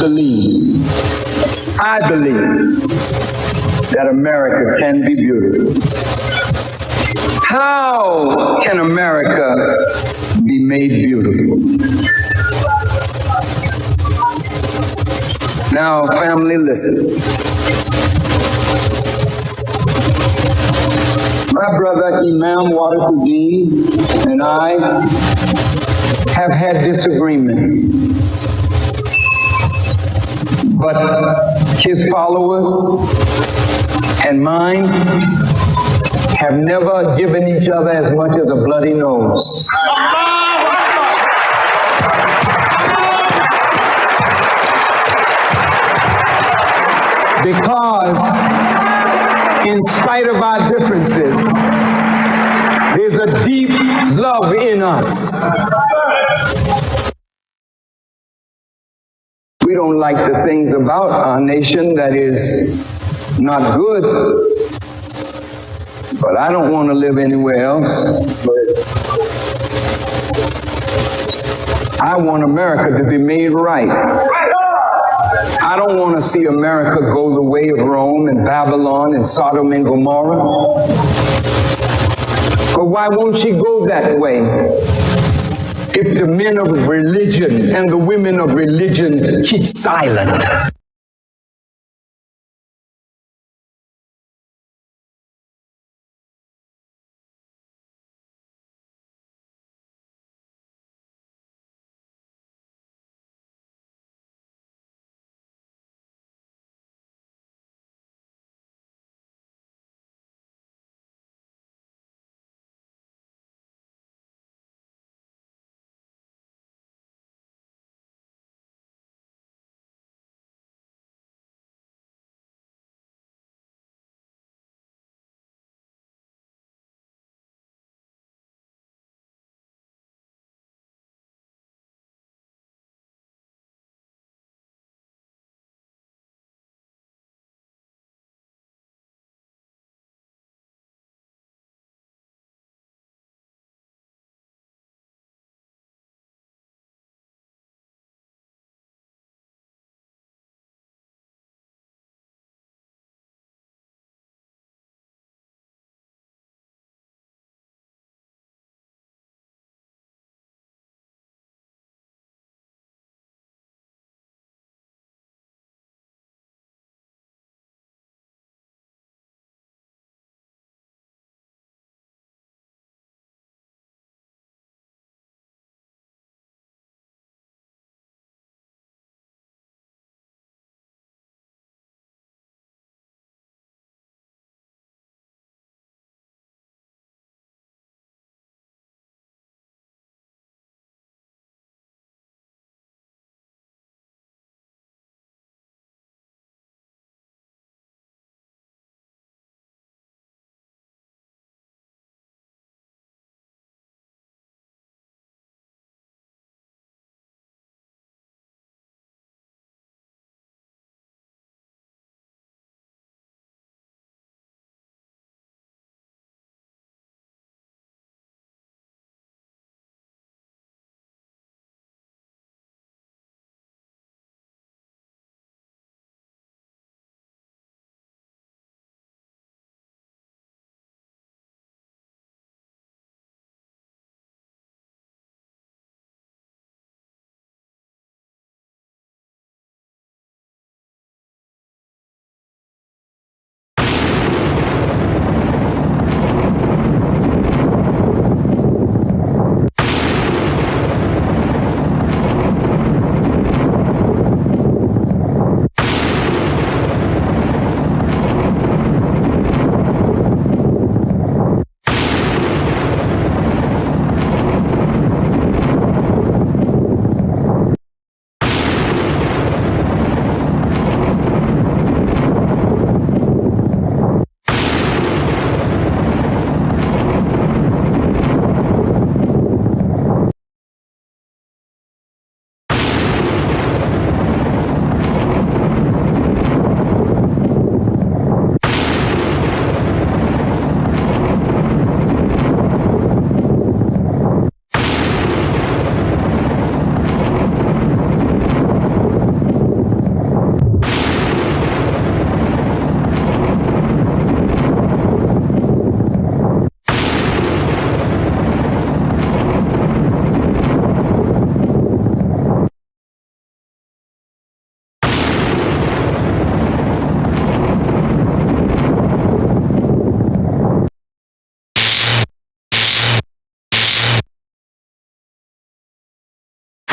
believe that America can be beautiful. How can America be made beautiful? Now, family, listen. My brother Imam Wadafuddin and I have had disagreement, but his followers and mine have never given each other as much as a bloody nose. Because in spite of our differences, there's a deep love in us. We don't like the things about our nation that is not good, but I don't want to live anywhere else. I want America to be made right. I don't want to see America go the way of Rome and Babylon and Sodom and Gomorrah. But why won't she go that way if the men of religion and the women of religion keep silent?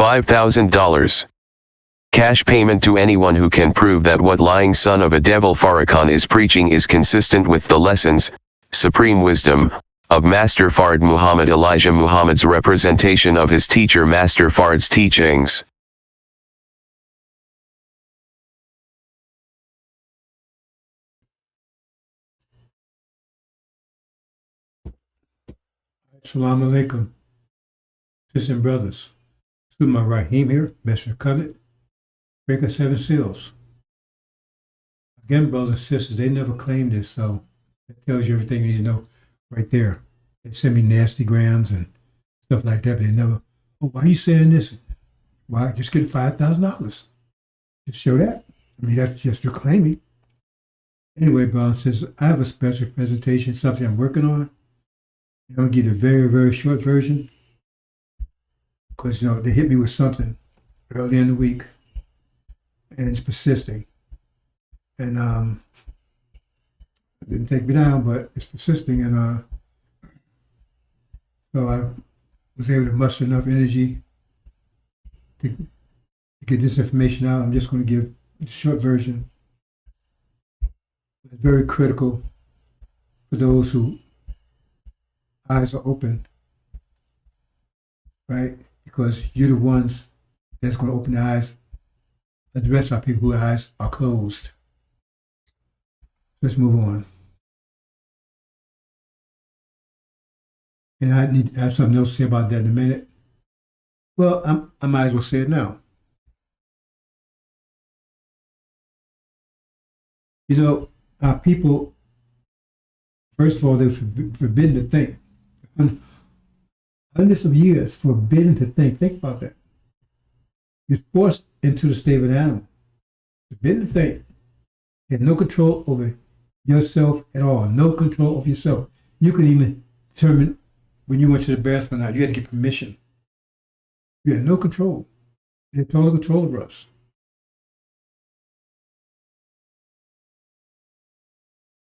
$5,000. Cash payment to anyone who can prove that what lying son of a devil FARRACON is preaching is consistent with the lessons, supreme wisdom, of Master Fard Muhammad Elijah Muhammad's representation of his teacher Master Fard's teachings. Assalamu alaikum, sisters and brothers. Suma Rahim here, Messenger Covenant, Breaker 7 Seals. Again, brothers and sisters, they never claimed this, so that tells you everything you need to know right there. They send me nasty grams and stuff like that, but they never, oh, why are you saying this? Why? Just get $5,000. Just show that. I mean, that's just your claiming. Anyway, brothers and sisters, I have a special presentation, something I'm working on. I'm going to give you a very, very short version because, they hit me with something early in the week and it's persisting. And it didn't take me down, but it's persisting. And so I was able to muster enough energy to get this information out. I'm just going to give a short version. It's very critical for those who eyes are open, right? Because you're the ones that's going to open the eyes of the rest of our people whose eyes are closed. Let's move on. And I have something else to say about that in a minute. Well, I might as well say it now. Our people, first of all, they were forbidden to think. Hundreds of years forbidden to think. Think about that. You're forced into the state of an animal. Forbidden to think. You have no control over yourself at all. No control over yourself. You could even determine when you went to the bathroom or not. You had to get permission. You had no control. They had total control over us.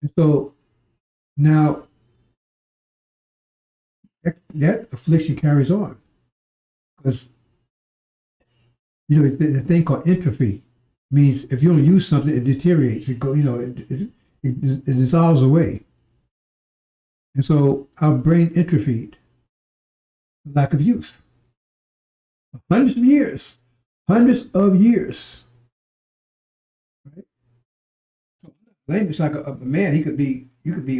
And so now that affliction carries on because the thing called entropy means if you don't use something, it deteriorates. It dissolves away. And so our brain atrophied, lack of use. Hundreds of years. Right? It's like a man. You could be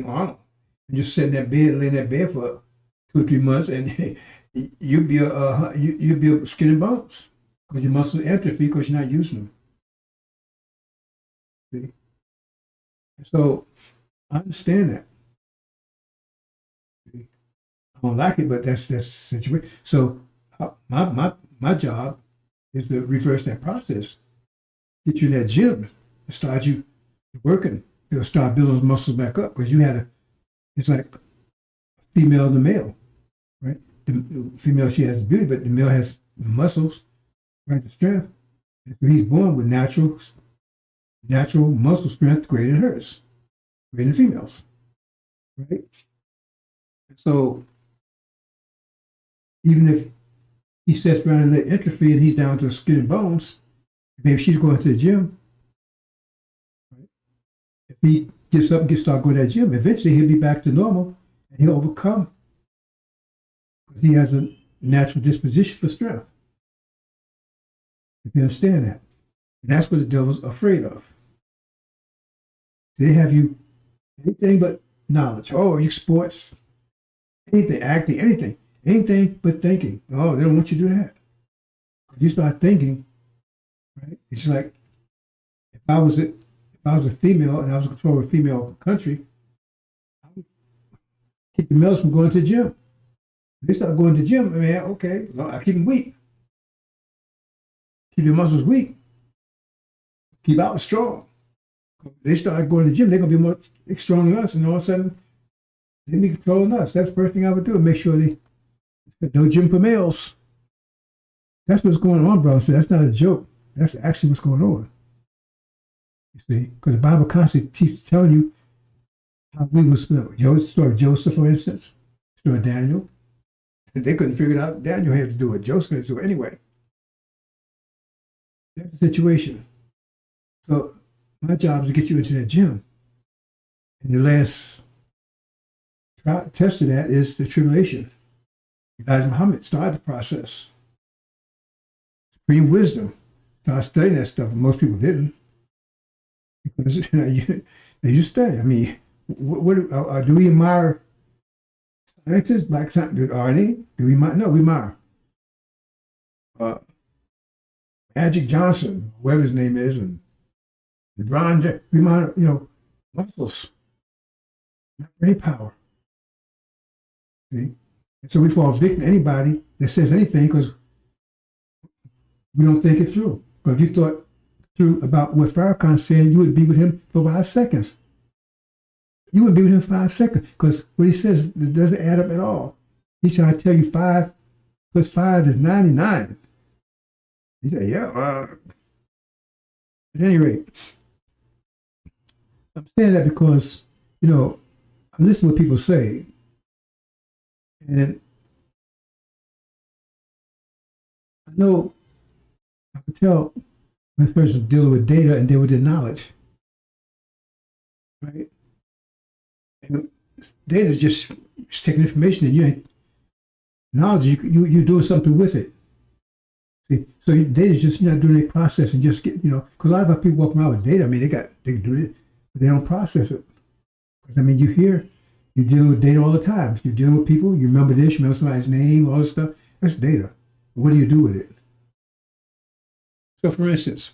Arnold and just sit in that bed, lay in that bed for 2 or 3 months, and you'd be a skin and bones because your muscles atrophy because you're not using them. See? So I understand that. See? I don't like it, but that's the situation. So my job is to reverse that process, get you in that gym, and start you working. You'll start building those muscles back up because it's like a female and the male. Right? The female, she has beauty, but the male has muscles, right? The strength. And so he's born with natural muscle strength greater than hers, greater than females, right? So even if he sits around and let entropy and he's down to skin and bones, maybe she's going to the gym, right? If he gets up and start going to that gym, eventually he'll be back to normal and he'll overcome. He has a natural disposition for strength. If you understand that. And that's what the devil's afraid of. They have you anything but knowledge. Oh, you sports, anything, acting, anything but thinking. Oh, they don't want you to do that. You start thinking, right? It's like if I was a female and I was in control of a female country, I would keep the males from going to the gym. They start going to the gym, okay, I keep them weak. Keep your muscles weak. Keep out strong. They start going to the gym, they're going to be more strong than us, and all of a sudden, they be controlling us. That's the first thing I would do, make sure no gym for males. That's what's going on, bro. So that's not a joke. That's actually what's going on. You see? Because the Bible constantly keeps telling you how we was, the story of Joseph, for instance, the story of Daniel. They couldn't figure it out. Daniel had to do it. Joseph had to do it anyway. That's the situation. So my job is to get you into that gym. And the last test of that is the tribulation. Elijah Muhammad started the process. Supreme wisdom. Started studying that stuff, and most people didn't. Because they just study. I mean, what do we admire scientists, black scientists, are they? Do we admire? No, we admire Magic Johnson, whatever his name is, and LeBron. We admire, muscles, not any power. See? And so we fall victim to anybody that says anything because we don't think it through. But if you thought through about what Farrakhan said, you would be with him for 5 seconds. You wouldn't be with him for 5 seconds because what he says doesn't add up at all. He's trying to tell you 5 plus 5 is 99. He said, yeah. At any rate, I'm saying that because, I listen to what people say. And I know I can tell when this person's dealing with data and dealing with their knowledge. Right? And data is just taking information and you ain't knowledge, you're doing something with it. See, so data is just you're not doing a process and just get, because a lot of people walk around with data. I mean, they can do it, but they don't process it. I mean, you're dealing with data all the time. You're dealing with people, you remember this, you remember somebody's name, all this stuff. That's data. What do you do with it? So, for instance,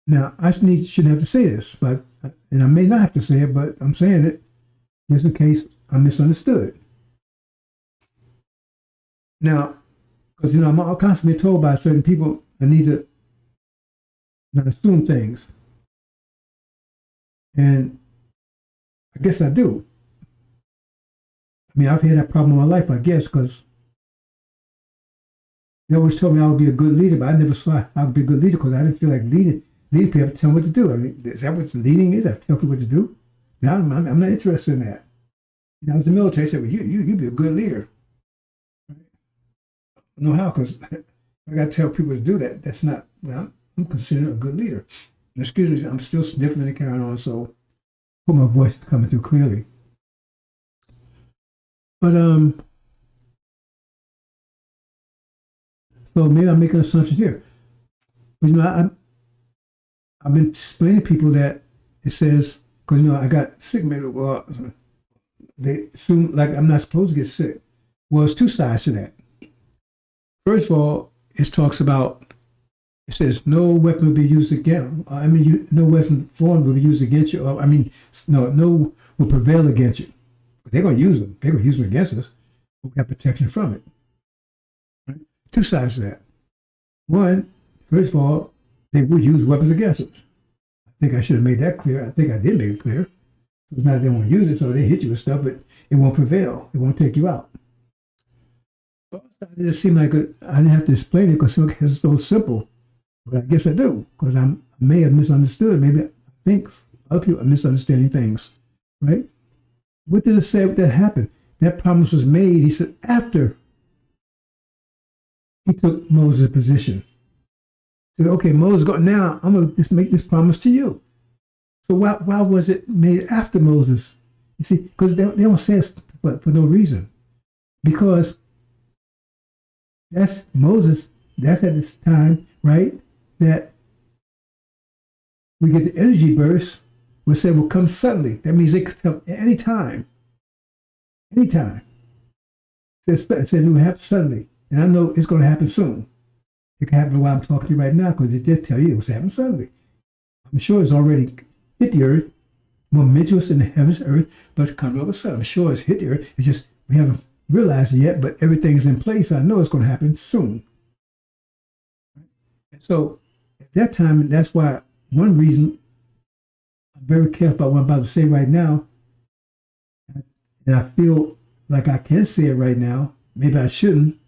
now I shouldn't have to say this, and I may not have to say it, but I'm saying it just in case I'm misunderstood. Now, because I'm constantly told by certain people I need to not assume things, and I guess I do. I mean, I've had that problem in my life, I guess, because they always told me I would be a good leader, but I never saw I would be a good leader because I didn't feel like leading people have to tell me what to do. I mean, is that what leading is? I have to tell people what to do? Now I'm not interested in that. I was in the military. I said, well, you be a good leader. I don't know how, because I got to tell people to do that. That's not, I'm considered a good leader. And excuse me, I'm still sniffling and carrying on, so I hope my voice is coming through clearly. But, so maybe I'm making assumptions here. But, I've been explaining to people that it says, because, I got sick, maybe, well, they assume like I'm not supposed to get sick. Well, there's 2 sides to that. First of all, it talks about, it says no weapon will be used against, no weapon formed will be used against you. No will prevail against you. But they're going to use them. They're going to use them against us. But we have protection from it. Right? 2 sides to that. One, first of all, they would use weapons against us. I think I should have made that clear. I think I did make it clear. So it's not that they won't use it, so they hit you with stuff, but it won't prevail. It won't take you out. But it just seemed like I didn't have to explain it because it's so simple. But I guess I do, because I may have misunderstood. Maybe I think other people are misunderstanding things, right? What did it say that happened? That promise was made, he said, after he took Moses' position. He said, okay, Moses, now I'm going to just make this promise to you. So why was it made after Moses? You see, because they don't say it for no reason. Because that's Moses, that's at this time, right, that we get the energy burst, we say will come suddenly. That means it could come at any time. Anytime. It says it will happen suddenly. And I know it's going to happen soon. It can happen while I'm talking to you right now because it did tell you it was happening suddenly. I'm sure it's already hit the earth, more momentous in the heavens, earth, but it comes all of a sudden. I'm sure it's hit the earth. It's just we haven't realized it yet, but everything is in place. I know it's going to happen soon. And so at that time, and that's why one reason I'm very careful about what I'm about to say right now, and I feel like I can say it right now. Maybe I shouldn't,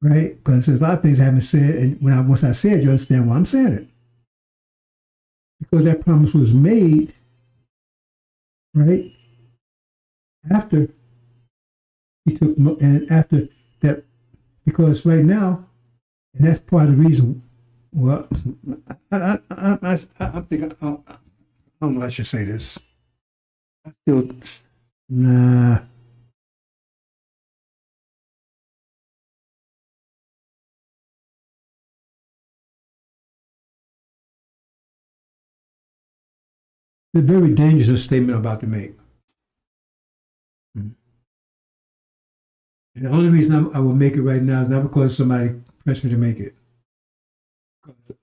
right? Because there's a lot of things I haven't said, and once I say it, you understand why I'm saying it. Because that promise was made, right, after he took, and after that, because right now, And that's part of the reason. Well, I think I don't know. I should say this. I feel nah. It's a very dangerous statement I'm about to make. And the only reason I will make it right now is not because somebody pressed me to make it.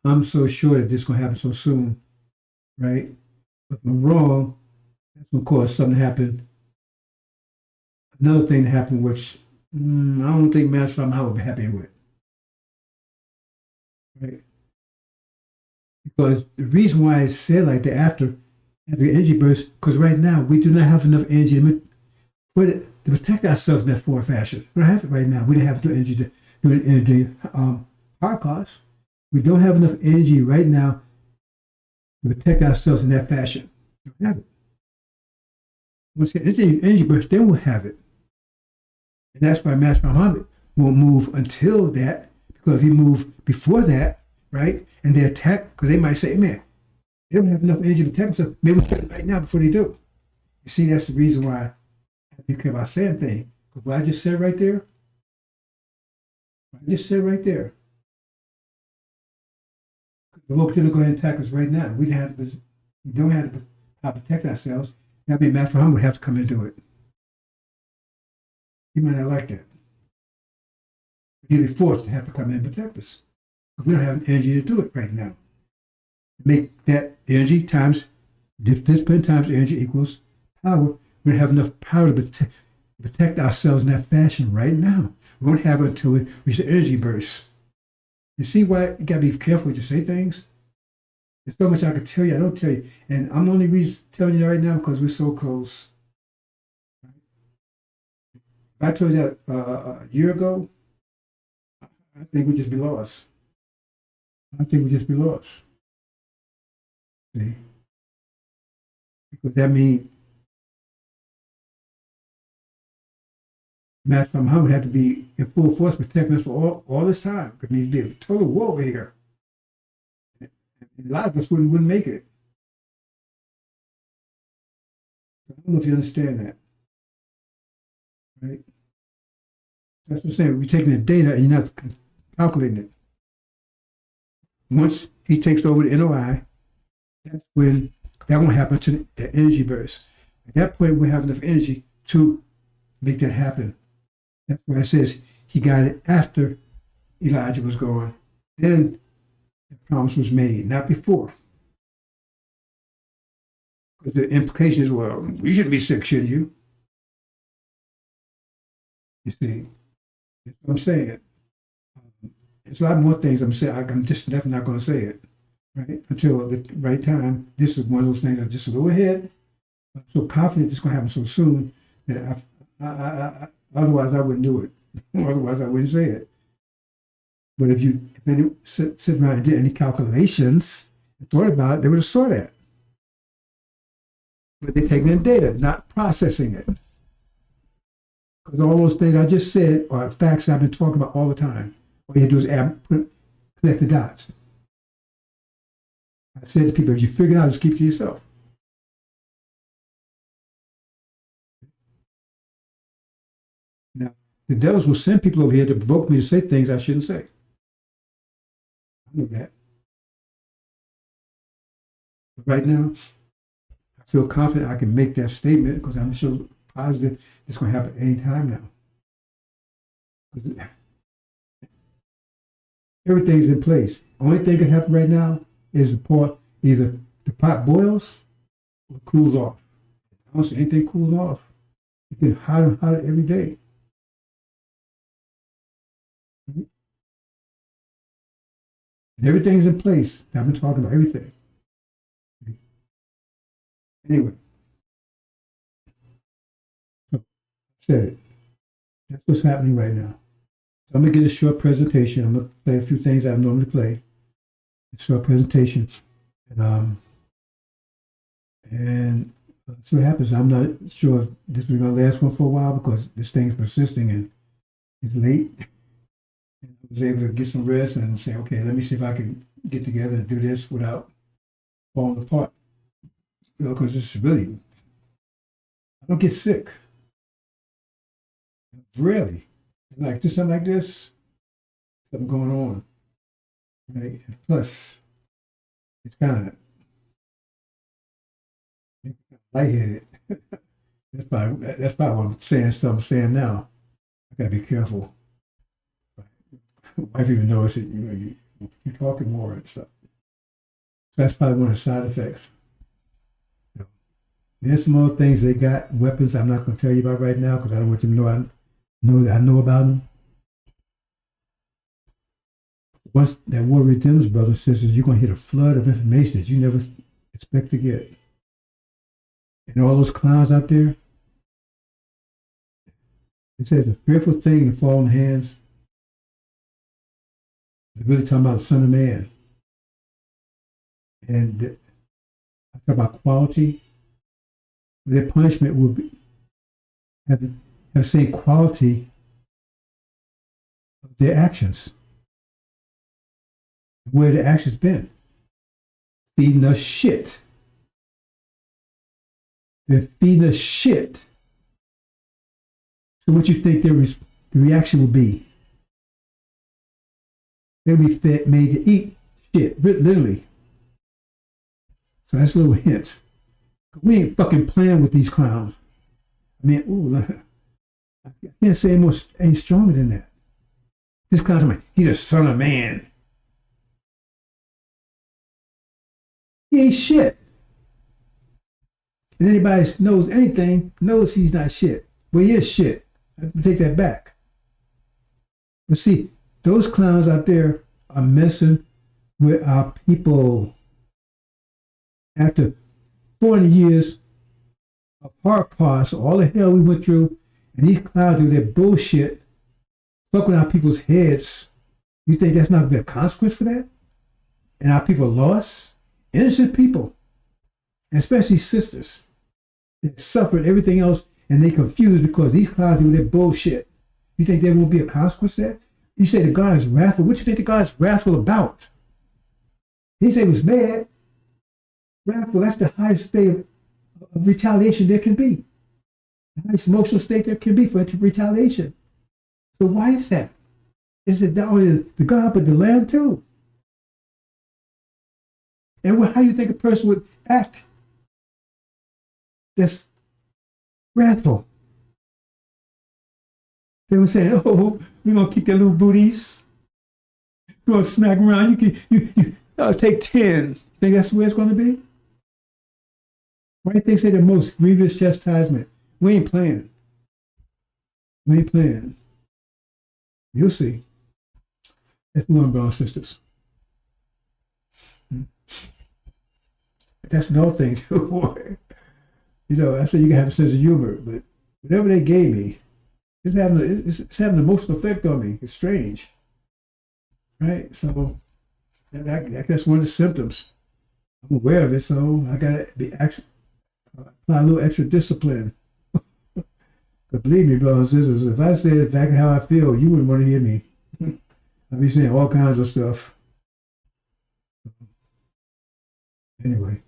I'm so sure that this is going to happen so soon, right? But if I'm wrong, that's going to cause something to happen. Another thing to happen, which I don't think Master somehow will be happy with. Right? Because the reason why it's said like that after the energy burst, because right now we do not have enough energy to protect ourselves in that form fashion. We don't have it right now. We don't have enough energy to do an energy Holocaust. We don't have enough energy right now to protect ourselves in that fashion. We don't have it. Once the energy burst, then we'll have it. And that's why Master Muhammad won't move until that, because if he moved before that, right, and they attack, because they might say, man, they don't have enough energy to protect themselves. Maybe we should right now before they do. You see, that's the reason why I have to be careful about saying things. Because what I just said right there, the Lord going to go ahead and attack us right now. We don't have to protect ourselves. That means Master Muhammad would have to come and do it. He might not like that. He'd be forced to have to come in and protect us. But we don't have energy to do it right now. Make that energy times discipline times energy equals power. We don't have enough power to protect ourselves in that fashion right now. We won't have it until we reach the energy burst. You see why you gotta be careful when you say things? There's so much I could tell you, I don't tell you. And I'm the only reason telling you right now because we're so close. If I told you that a year ago, I think we'd just be lost. See? Because that means Master Muhammad would have to be in full force protecting us for all this time. It means it'd be a total war over here. And a lot of us wouldn't make it. I don't know if you understand that. Right? That's what I'm saying. We're taking the data and you're not calculating it. Once he takes over the NOI, that's when that won't happen to the energy burst. At that point, we have enough energy to make that happen. That's why it says he got it after Elijah was gone. Then the promise was made, not before. Because the implication is, well, we shouldn't be sick, should you? You see, that's what I'm saying. It's a lot more things I'm saying. I'm just definitely not going to say it, right? Until the right time. This is one of those things that just go ahead. I'm so confident it's going to happen so soon that otherwise I wouldn't do it. Otherwise I wouldn't say it. But if anyone sit around and did any calculations and thought about it, they would have saw that. But they're taking in data, not processing it. Because all those things I just said are facts I've been talking about all the time. All you do is connect the dots. I said to people, if you figure it out, just keep it to yourself. Now, the devils will send people over here to provoke me to say things I shouldn't say. I know that. But right now, I feel confident I can make that statement because I'm so positive it's going to happen any time now. Everything's in place. Only thing that can happen right now is either the pot boils or cools off. I don't see anything cools off. It gets hotter and hotter every day. And everything's in place. I've been talking about everything. Anyway. So, said it. That's what's happening right now. So I'm going to get a short presentation. I'm going to play a few things I normally play. A short presentation. And see what happens. I'm not sure if this is going to last one for a while because this thing's persisting and it's late. And I was able to get some rest and say, okay, let me see if I can get together and do this without falling apart. You know, because it's really, I don't get sick. Rarely. Like just something like this, something going on. Right? And plus, it's kind of lightheaded. That's probably what I'm saying. Stuff I'm saying now. I gotta be careful. My wife even noticed it. You're talking more and stuff. So that's probably one of the side effects. You know, there's some other things they got, weapons I'm not going to tell you about right now because I don't want you to know I know about them. Once that war redeems, brothers and sisters, you're going to hit a flood of information that you never expect to get. And all those clowns out there, it says a fearful thing to fall in the hands. They're really talking about the Son of Man. And I talk about quality. Their punishment will be have the same quality of their actions. Where the actions been? Feeding us shit. They're feeding us shit. So what you think the reaction will be? They'll be made to eat shit, literally. So that's a little hint. We ain't fucking playing with these clowns. I mean, ooh, I can't say any stronger than that. This clown's like, he's a son of man. He ain't shit. And anybody knows anything knows he's not shit. Well, he is shit. I take that back. But see, those clowns out there are messing with our people. After 40 years of Holocaust, all the hell we went through, and these clowns do their bullshit, fuck with our people's heads, you think that's not going to be a consequence for that? And our people lost? Innocent people, especially sisters, that suffered everything else, and they confused because these clowns do their bullshit. You think there won't be a consequence to that? You say the God is wrathful. What do you think the God is wrathful about? He said he was mad. Wrathful, that's the highest state of retaliation there can be. The highest emotional state there can be for retaliation. So why is that? Is it not only the God, but the Lamb too? And how do you think a person would act that's wrathful? They were saying, oh, we're going to keep their little booties. We're going to smack around. I'll take 10. Think that's the way it's going to be? Why do you think say the most grievous chastisement? We ain't playing. We ain't playing. You'll see. Let's move on, brothers and sisters. That's another thing too. You know, I said you can have a sense of humor, but whatever they gave me, it's having an emotional effect on me. It's strange, right? So that's one of the symptoms. I'm aware of it, so I gotta apply a little extra discipline. But believe me, brothers and sisters, if I said exactly how I feel, you wouldn't want to hear me. I'd be saying all kinds of stuff. Anyway.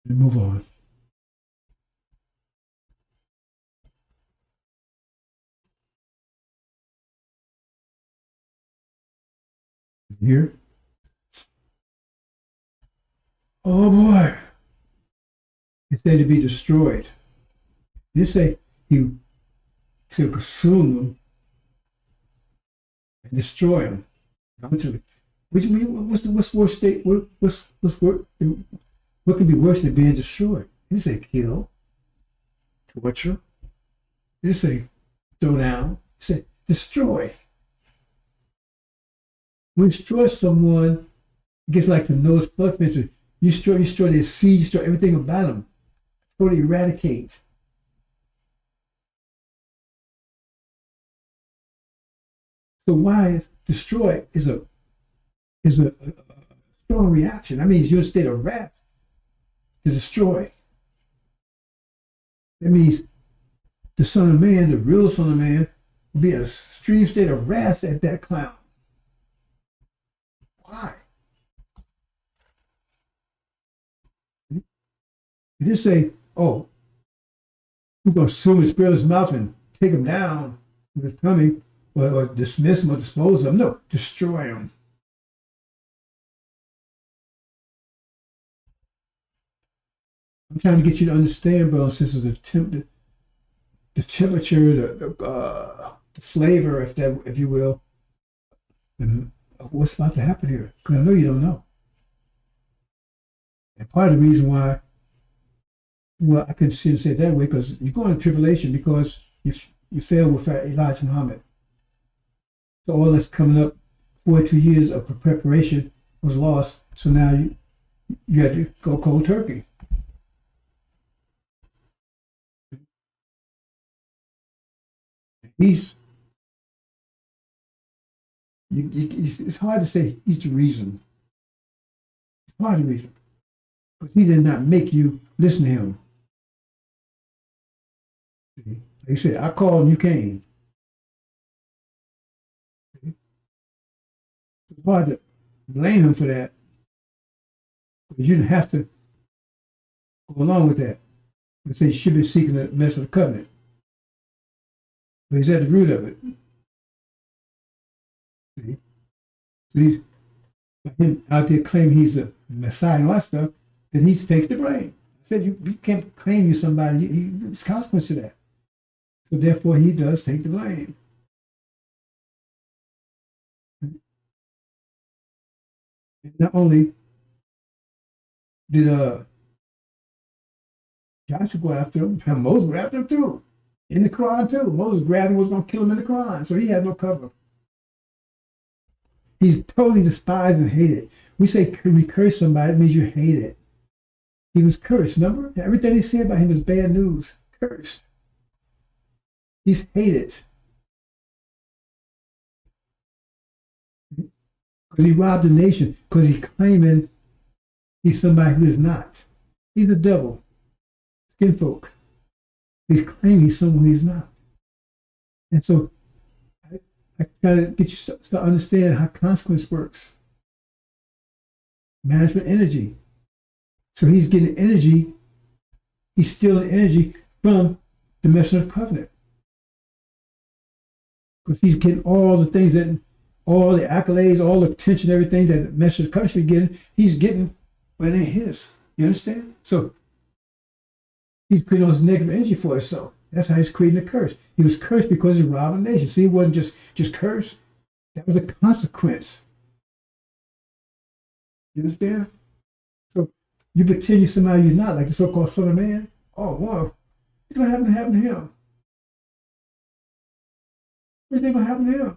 And move on. Here. Oh boy. It said to be destroyed. They say he to consume them and destroy them. What's worse state? What's what can be worse than being destroyed? It didn't say kill, torture. It didn't say throw down. It said destroy. When you destroy someone, it gets like the nose plug fencer. You destroy their seed, you destroy everything about them. Totally eradicate. So why is destroy is a strong reaction. That means you're in a state of wrath. To destroy. That means the Son of Man, the real Son of Man, will be in a extreme state of wrath at that clown. Why? You just say, oh, we're going to assume his spirit's mouth and take him down with his coming, or dismiss him or dispose of him. No, destroy him. I'm trying to get you to understand, brothers and sisters, the temperature, the flavor, if you will, of what's about to happen here. Because I know you don't know. And part of the reason why, well, I can say it that way, because you're going to tribulation because you failed with Elijah Muhammad. So all that's coming up, 42 years of preparation was lost. So now you had to go cold turkey. It's hard to say he's the reason. It's part of the reason. Because he did not make you listen to him. Like I said, I called and you came. It's hard to blame him for that. Because you didn't have to go along with that. And say you should be seeking the mess of the covenant. But he's at the root of it. See? So he's him out there claiming he's the Messiah and all that stuff, then he takes the blame. I said you can't claim you're somebody. There's consequence to that. So therefore he does take the blame. And not only did Joshua go after him, Moses went after him too. In the Quran too. Moses grabbed him, was going to kill him in the Quran, so he had no cover. He's totally despised and hated. We say we curse somebody, it means you hate it. He was cursed, remember? Everything they said about him was bad news. Cursed. He's hated. Because he robbed the nation, because he's claiming he's somebody who is not. He's the devil. Skin folk. He's claiming he's someone he's not. And so I got to get you to understand how consequence works. Management energy. So he's getting energy, he's stealing energy from the messenger of the covenant. Because he's getting all the things that, all the accolades, all the attention, everything that the messenger of the covenant should be getting, he's getting, but it ain't his. You understand? So he's creating all this negative energy for himself. That's how he's creating a curse. He was cursed because he robbed a nation. See, he wasn't just cursed. That was a consequence. You understand? So you pretend you're somebody you're not, like the so-called Son of Man. Oh, well, what's going to happen to him? What's going to happen to him?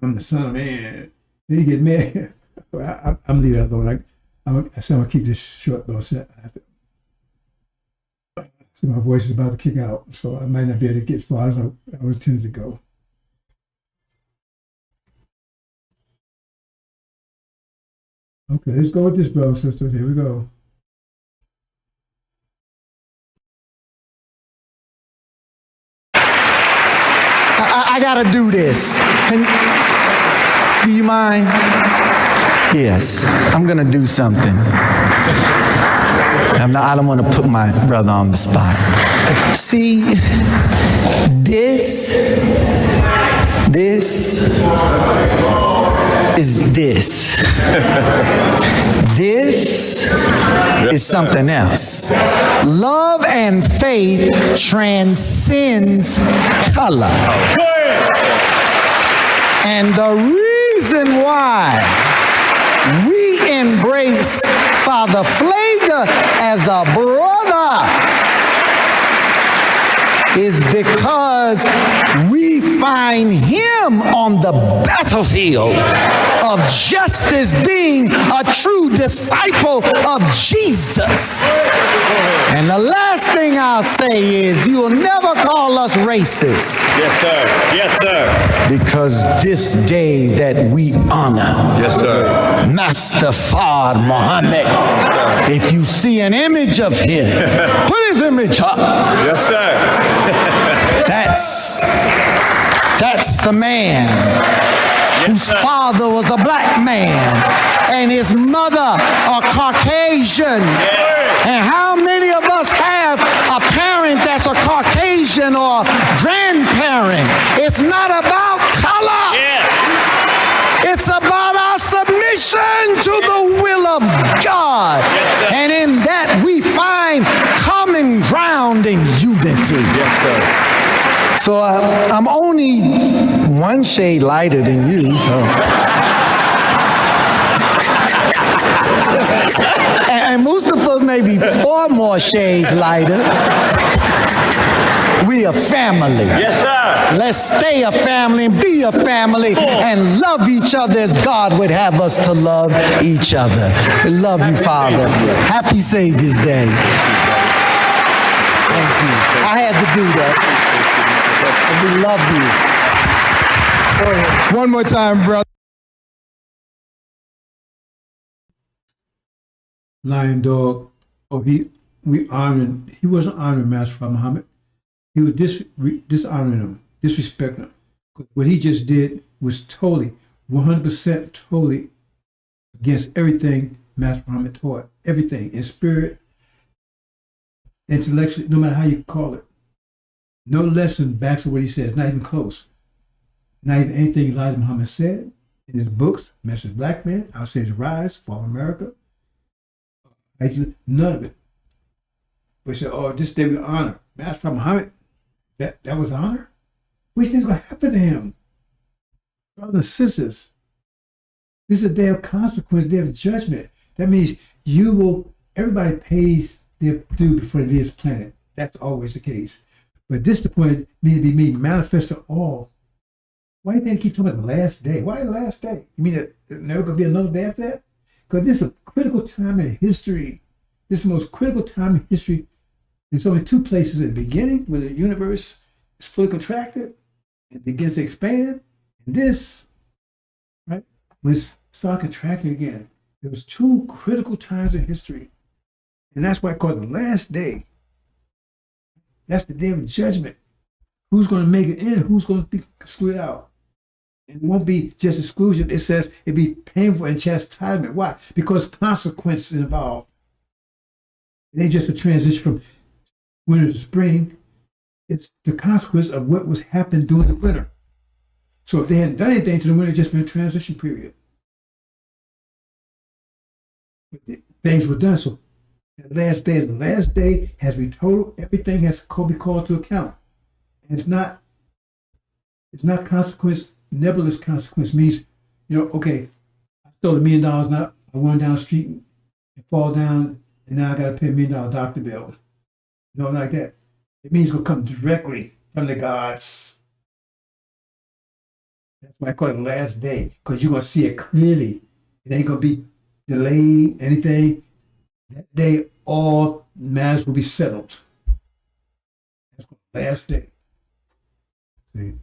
I'm the Son of Man. Then you get mad. I'm leaving that alone. I said I'm gonna keep this short, though. So my voice is about to kick out, so I might not be able to get as far as I was intended to go. Okay, let's go with this, brothers and sisters. Here we go. I gotta do this. Do you mind? Yes, I'm gonna do something. I don't want to put my brother on the spot. See, this is this. This is something else. Love and faith transcends color. And the reason why we embrace Father Flager as a brother is because we find him on the battlefield of justice, being a true disciple of Jesus. And the last thing I'll say is you'll never call us racist. Yes, sir. Yes, sir. Because this day that we honor Yes, sir. Master Fard Muhammad, if you see an image of him, put his image up. Yes, sir. That's the man whose father was a black man and his mother a Caucasian. And how many of us have a parent that's a Caucasian or grandparent? It's not about color. It's about our submission to the will of God. And in that we find common ground and unity. Yes, sir. So I'm only one shade lighter than you, so. And Mustafa may be 4 more shades lighter. We a family. Yes, sir. Let's stay a family and be a family and love each other as God would have us to love each other. We love you, Father. Happy Savior's Day. Thank you. I had to do that. We love you. One more time, brother. Lion Dog, he wasn't honoring Master Muhammad. He was dishonoring him, disrespecting him. What he just did was totally, 100% totally against everything Master Muhammad taught. Everything, in spirit, intellectually, no matter how you call it. No lesson backs up what he says, not even close. Not even anything Elijah Muhammad said in his books, Message of Black Men, Our Savior's Rise, Fall of America. None of it. But he said, oh, this day we honor Master Muhammad. That was honor? Which thing's going to happen to him? Brothers and sisters, this is a day of consequence, a day of judgment. That means everybody pays their due before they leave this planet. That's always the case. But this is the point, need to be made manifest to all. Why do you think they keep talking about the last day? Why the last day? You mean that there's never going to be another day after that? Because this is a critical time in history. This is the most critical time in history. There's only 2 places at the beginning when the universe is fully contracted, it begins to expand. And this, right, was start contracting again. There was 2 critical times in history. And that's why I call it the last day. That's the day of judgment. Who's going to make it in? Who's going to be excluded out? It won't be just exclusion. It says it'd be painful and chastisement. Why? Because consequences involved. It ain't just a transition from winter to spring. It's the consequence of what was happening during the winter. So if they hadn't done anything to the winter, it'd just been a transition period. But things were done. So the last day is the last day, has to be total. Everything has to be called to account. And it's not consequence, nebulous consequence means, okay, I stole $1 million now, I went down the street and fall down, and now I got to pay $1 million doctor bill. No, like that. It means it's going to come directly from the gods. That's why I call it the last day, because you're going to see it clearly. It ain't going to be delayed, anything. That day, all matters will be settled. That's the last day. See?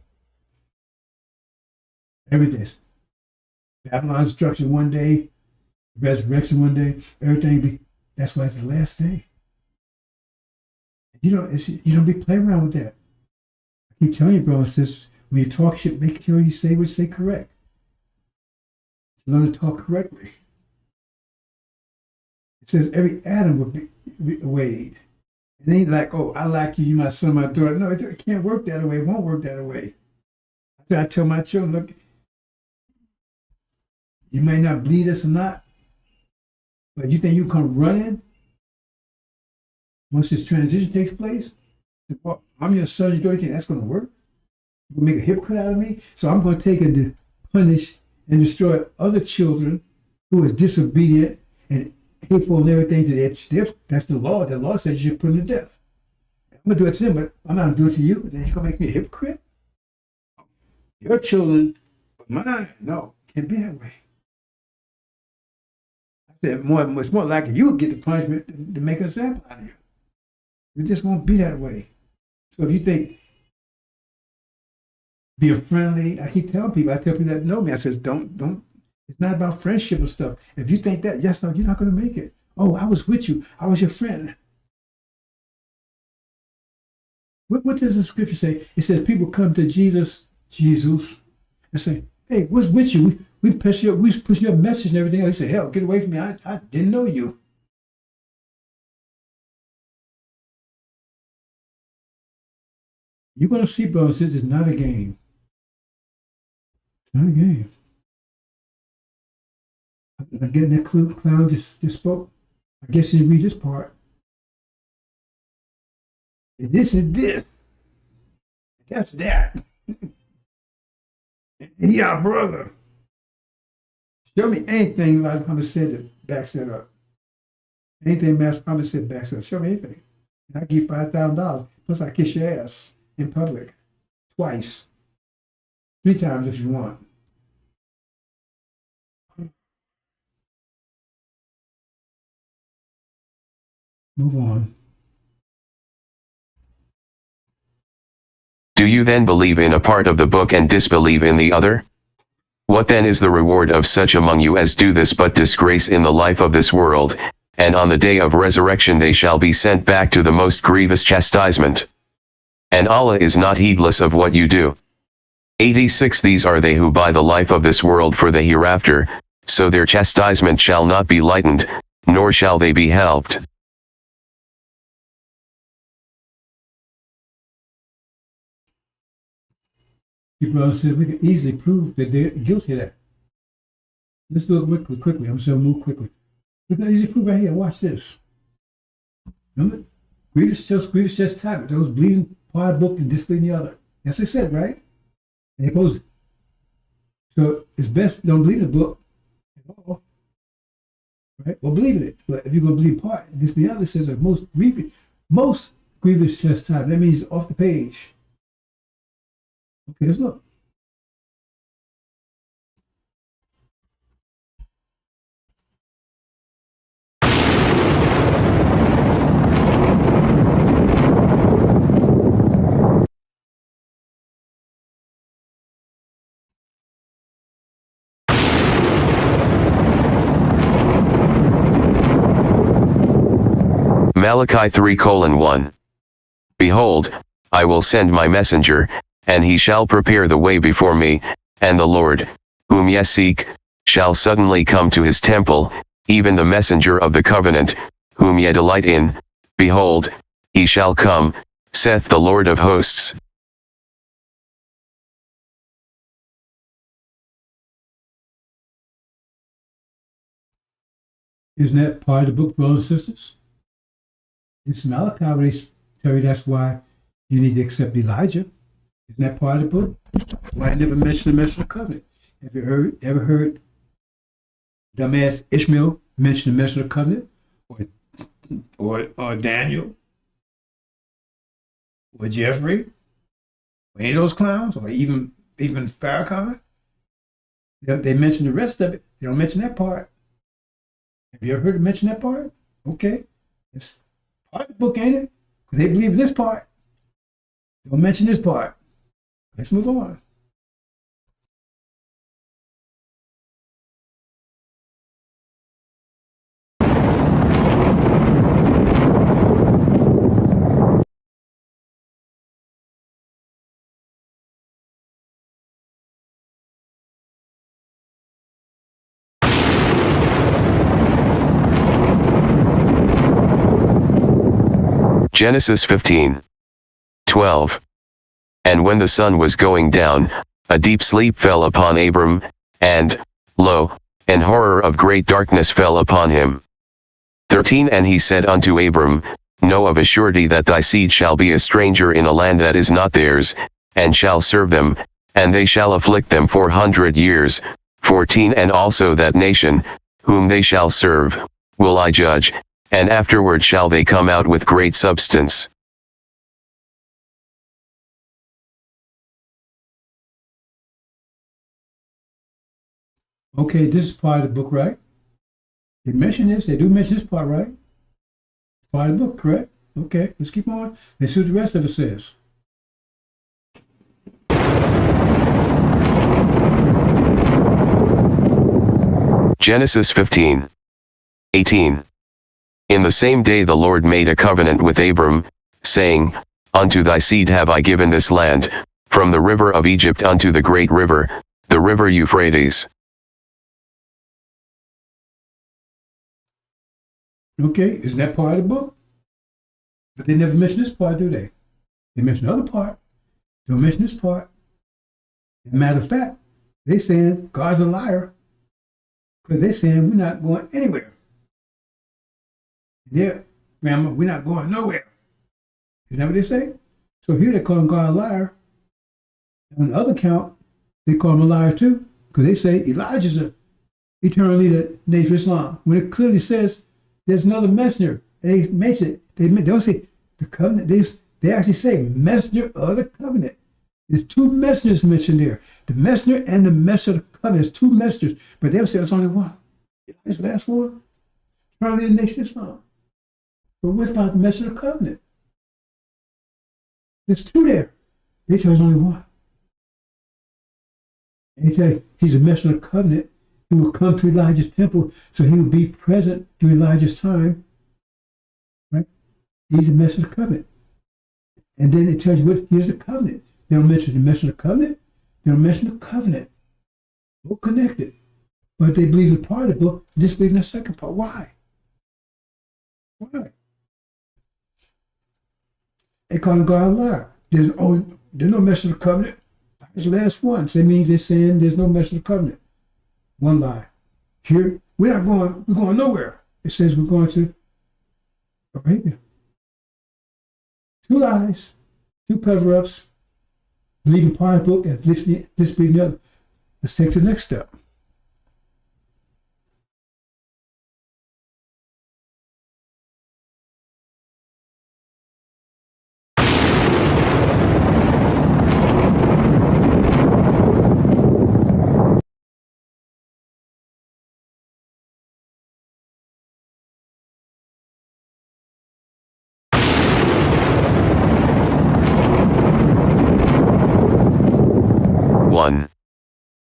Everything. Babylon's destruction one day, resurrection one day, everything that's why it's the last day. You don't be playing around with that. I keep telling you, brothers and sisters, when you talk shit, make sure you say what you say correct. Learn to talk correctly. It says every atom will be weighed. It ain't like, oh, I like you, you my son, my daughter. No, it can't work that way. It won't work that way. I tell my children, look, you may not bleed us or not, but you think you come running once this transition takes place? Well, I'm your son, you don't think that's going to work? You're going to make a hypocrite out of me? So I'm going to take and punish and destroy other children who is disobedient and hateful and everything to their. That's the law. The law says you should put them to death. I'm going to do it to them, but I'm not going to do it to you. Then you're going to make me a hypocrite? Your children, but mine, no, can't be that way. said, it's more likely you would get the punishment to make an example out of you. It just won't be that way. So if you think, be a friendly, I keep telling people, I tell people that know me, I says, don't, it's not about friendship and stuff. If you think that, yes, no, you're not going to make it. Oh, I was with you. I was your friend. What does the scripture say? It says people come to Jesus, and say, hey, what's with you? We push your message and everything else. He said, hell, get away from me. I didn't know you. You're going to see, brothers and sisters, it's not a game. It's not a game. I'm getting that clue. Clown just spoke. I guess you read this part. This is this. That's that. Yeah, brother. Show me anything Elijah Muhammad said that backs that up. Anything Master Muhammad said backs that up. Show me anything. And I give you $5,000. Plus I kiss your ass in public. Twice. 3 times if you want. Move on. Do you then believe in a part of the book and disbelieve in the other? What then is the reward of such among you as do this but disgrace in the life of this world, and on the day of resurrection they shall be sent back to the most grievous chastisement? And Allah is not heedless of what you do. 86 These are they who buy the life of this world for the hereafter, so their chastisement shall not be lightened, nor shall they be helped. People said we can easily prove that they're guilty of that. Let's do it quickly. I'm just going to move quickly. We can easily prove right here. Watch this. Remember? Grievous chastisement. Those believing part of the book and disbelieving the other. That's what it said, right? And they opposed it. So it's best don't believe the book at all. Right? Well, believe in it. But if you're going to believe part, disbelieve the other, it says that most grievous chastisement. That means off the page. Okay, let's look. Malachi 3:1. Behold, I will send my messenger, and he shall prepare the way before me, and the Lord, whom ye seek, shall suddenly come to his temple, even the messenger of the covenant, whom ye delight in. Behold, he shall come, saith the Lord of hosts. Isn't that part of the book, brothers and sisters? It's Malachi where they tell you that's why you need to accept Elijah. Isn't that part of the book? Why I never mentioned the message of the covenant? Have you ever heard dumbass Ishmael mention the message of the covenant? Or Daniel? Or Jeffrey? Or any of those clowns? Or even Farrakhan? They mention the rest of it. They don't mention that part. Have you ever heard them mention that part? Okay. It's part of the book, ain't it? Because they believe in this part. Don't mention this part. Let's move on. Genesis 15:12. And when the sun was going down, a deep sleep fell upon Abram, and, lo, an horror of great darkness fell upon him. 13 And he said unto Abram, Know of a surety that thy seed shall be a stranger in a land that is not theirs, and shall serve them, and they shall afflict them 400 years. 14 And also that nation, whom they shall serve, will I judge, and afterward shall they come out with great substance. Okay, this is part of the book, right? They mention this. They do mention this part, right? Part of the book, correct? Okay, let's keep on. Let's see what the rest of it says. Genesis 15:18. In the same day the Lord made a covenant with Abram, saying, Unto thy seed have I given this land, from the river of Egypt unto the great river, the river Euphrates. Okay, isn't that part of the book? But they never mention this part, do they? They mention the other part. Don't mention this part. As a matter of fact, they saying God's a liar. Because they're saying we're not going anywhere. Yeah, Grandma, we're not going nowhere. Isn't that what they say? So here they're calling God a liar. On the other count, they call him a liar too. Because they say Elijah's an eternal leader of the Nation of Islam. When it clearly says there's another messenger. They mention it. They don't say the covenant. They actually say messenger of the covenant. There's two messengers mentioned there. The messenger and the messenger of the covenant. There's two messengers. But they'll say it's only one. Elijah's the last one. Eternal leader of the Nation of Islam. But what about the messenger of the covenant? There's two there. They tell us only one. And they tell you he's a messenger of the covenant. He will come to Elijah's temple, so he will be present during Elijah's time. Right? He's a messenger of the covenant. And then it tells you what here's the covenant. They don't mention the messenger of the covenant. They don't mention the covenant. Both connected. But they believe in part of the book, disbelieve in the second part. Why? Why? They call God a liar. There's no messenger of the covenant. It's the last one. So that means they're saying there's no messenger of the covenant. One lie. Here, we're going nowhere. It says we're going to Arabia. Two lies, two cover-ups, believing part of the book and disbelieving the other. Let's take the next step.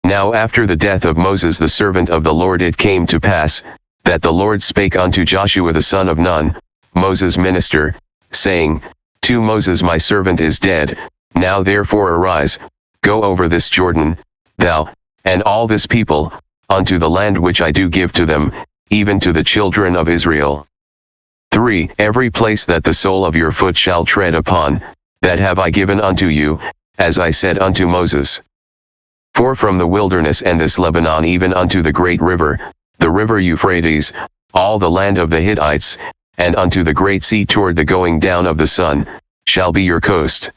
Now after the death of Moses the servant of the Lord it came to pass, that the Lord spake unto Joshua the son of Nun, Moses' minister, saying, To Moses my servant is dead, now therefore arise, go over this Jordan, thou, and all this people, unto the land which I do give to them, even to the children of Israel. 3. Every place that the sole of your foot shall tread upon, that have I given unto you, as I said unto Moses. 4. From the wilderness and this Lebanon even unto the great river, the river Euphrates, all the land of the Hittites, and unto the great sea toward the going down of the sun, shall be your coast.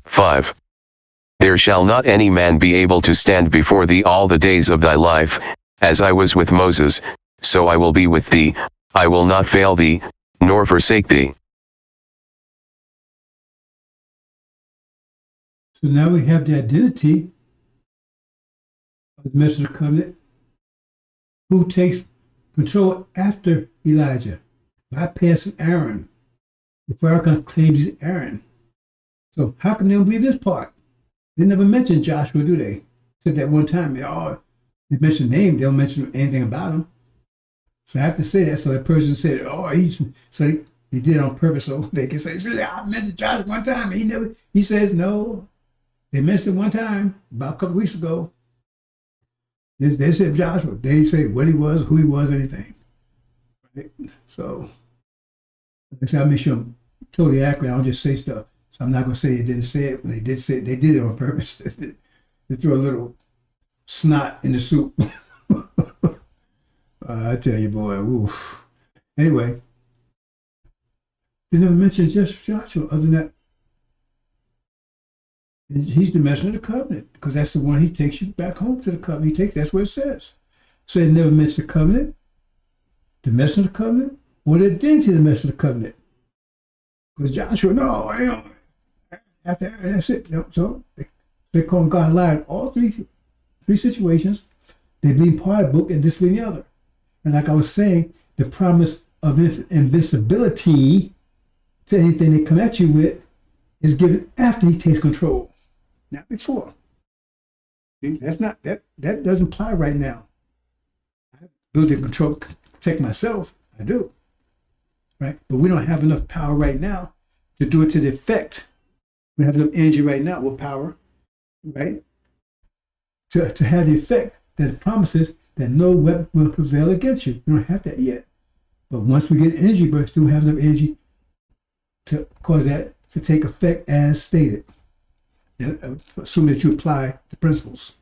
5. There shall not any man be able to stand before thee all the days of thy life, as I was with Moses, so I will be with thee, I will not fail thee, nor forsake thee. So now we have the identity of the messenger of the covenant, who takes control after Elijah, bypassing Aaron. The FARRACON claims he's Aaron. So how come they don't believe this part? They never mention Joshua, do they? Except that one time, they mention the name, they don't mention anything about him. So I have to say that, so that person said, so they did it on purpose, so they can say, see, I mentioned Joshua one time, and he says, no. They mentioned it one time, about a couple weeks ago. They said Joshua. They didn't say what he was, who he was, anything. Right? So, like I said, I make sure I'm totally accurate. I don't just say stuff. So I'm not going to say they didn't say it. When they did say it, they did it on purpose. They threw a little snot in the soup. I tell you, boy, oof. Anyway, they never mentioned just Joshua. Other than that, he's the messenger of the covenant, because that's the one he takes you back home to the covenant. That's what it says. So they never mention the covenant, the messenger of the covenant, or the identity of the messenger of the covenant. Because Joshua, no, I don't after Aaron, that's it. So they're calling God liar in all three situations. They believe part of the book and disbelieve the other. And like I was saying, the promise of invincibility to anything they come at you with is given after he takes control, not before. That's not that doesn't apply right now. I build and control, protect myself. I do, right? But we don't have enough power right now to do it to the effect. We have enough energy right now with power, right? To have the effect that it promises that no weapon will prevail against you. We don't have that yet. But once we get energy bursts, we have enough energy to cause that to take effect as stated. Assuming that you apply the principles.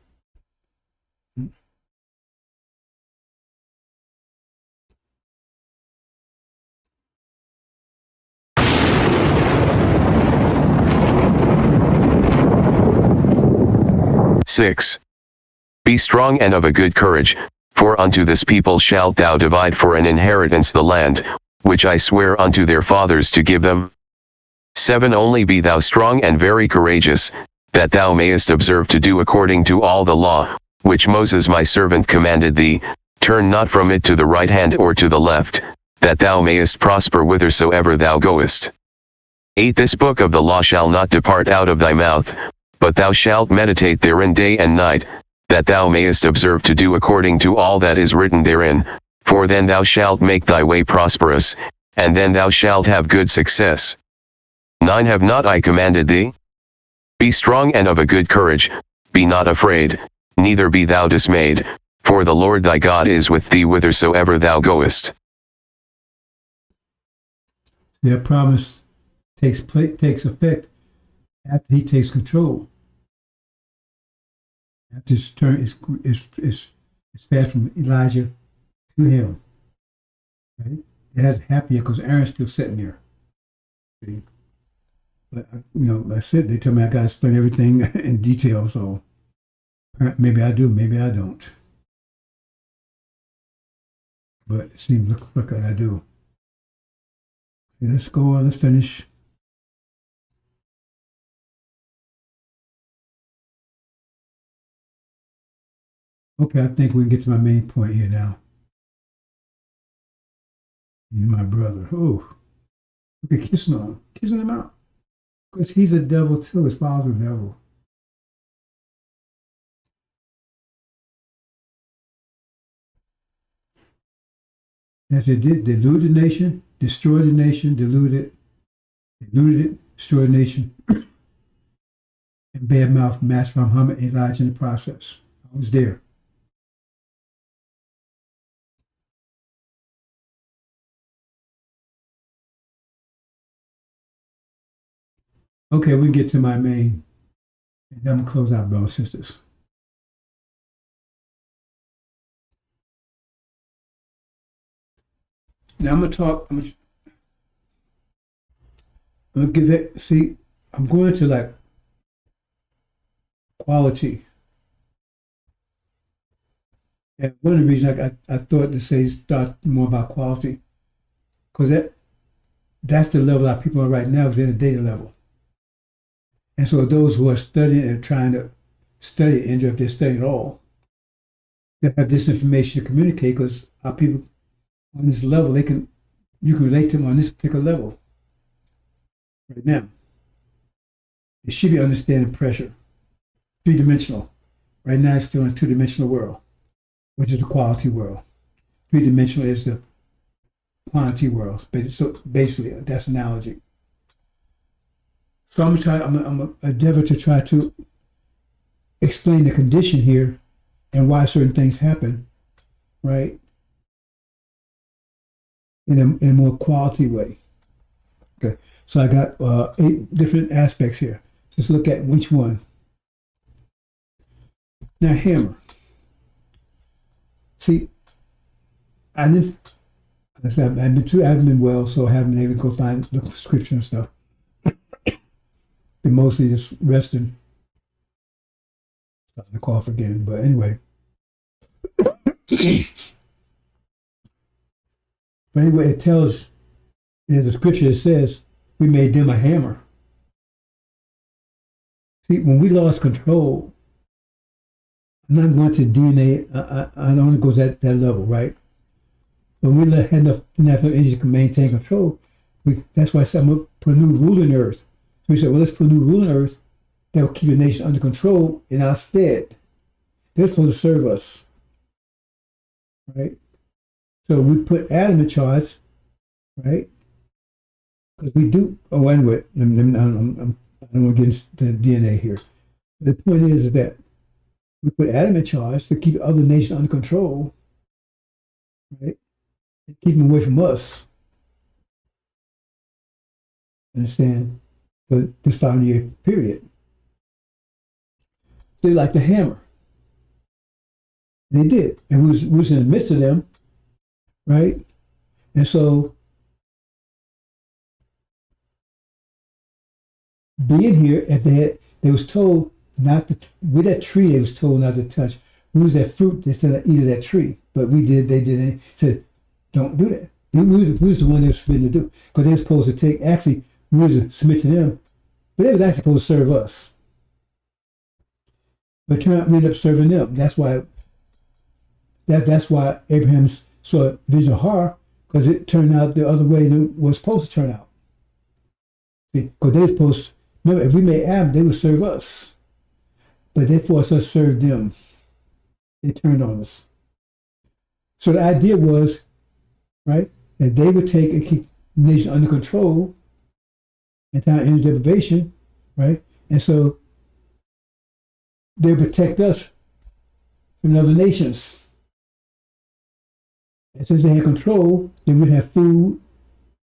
Six. Be strong and of a good courage, for unto this people shalt thou divide for an inheritance the land, which I swear unto their fathers to give them. 7. Only be thou strong and very courageous, that thou mayest observe to do according to all the law, which Moses my servant commanded thee. Turn not from it to the right hand or to the left, that thou mayest prosper whithersoever thou goest. 8. This book of the law shall not depart out of thy mouth, but thou shalt meditate therein day and night, that thou mayest observe to do according to all that is written therein, for then thou shalt make thy way prosperous, and then thou shalt have good success. 9. Have not I commanded thee? Be strong and of a good courage, be not afraid, neither be thou dismayed, for the Lord thy God is with thee whithersoever thou goest. Their promise takes effect after he takes control. After his turn is passed from Elijah to him. Right? It hasn't happened yet because Aaron's still sitting there. See? But like I said, they tell me I got to explain everything in detail. So maybe I do, maybe I don't. But it seems look like I do. Okay, let's go on. Let's finish. Okay, I think we can get to my main point here now. He's my brother. Oh, look at kissing him out. Because he's a devil too. His father's a devil. As they did, they deluded the nation, destroyed the nation, deluded it, destroyed the nation, and badmouthed Master Muhammad and Elijah in the process. I was there. Okay, we get to my main, and then I'm gonna close out, brothers and sisters. Now I'm gonna give it. See, I'm going to like quality, and one of the reasons I thought to say start more about quality, because that's the level our people are right now. Is in the data level. And so those who are studying and trying to study Injil, if they're studying at all, they have this information to communicate because our people on this level, you can relate to them on this particular level right now. They should be understanding pressure, three-dimensional. Right now it's still in a two-dimensional world, which is the quality world. Three-dimensional is the quantity world. So basically, that's analogy. So I'm gonna endeavor to try to explain the condition here and why certain things happen, right? In a more quality way. Okay, so I got 8 different aspects here. Just look at which one. Now, hammer. See, I haven't been well, so I haven't been able to go find the scripture and stuff. Been mostly just resting. Starting to cough again, but anyway. But anyway, it tells, there's a scripture that says, we made them a hammer. See, when we lost control, I'm not going to DNA. I don't want to go to that level, right? When we had enough energy to maintain control, that's why I said I'm going to put a new rule in earth. So we said, well, let's put a new rule in earth that will keep the nation under control in our stead. They're supposed to serve us, right? So we put Adam in charge, right? Because we do. Oh, anyway, I don't want to get into the DNA here. The point is that we put Adam in charge to keep other nations under control, right? And keep them away from us. Understand? For this 5-year period. They like the hammer. They did. And we was in the midst of them, right? And so being here, if they was told not to, with that tree, they was told not to touch. We was that fruit, they said eat of that tree. But we did, they didn't. Said, don't do that. We was the one they was forbidden to do. Because they were supposed to take, actually, we was to submit to them. But they was actually supposed to serve us. But turned out we ended up serving them. That's why Abraham saw a vision of horror, because it turned out the other way than it was supposed to turn out. See, because they were supposed to, remember, if we made Adam, they would serve us. But they forced us to serve them. They turned on us. So the idea was, right, that they would take and keep the nation under control and time energy deprivation, right? And so they would protect us from other nations. And since they had control, they would have food.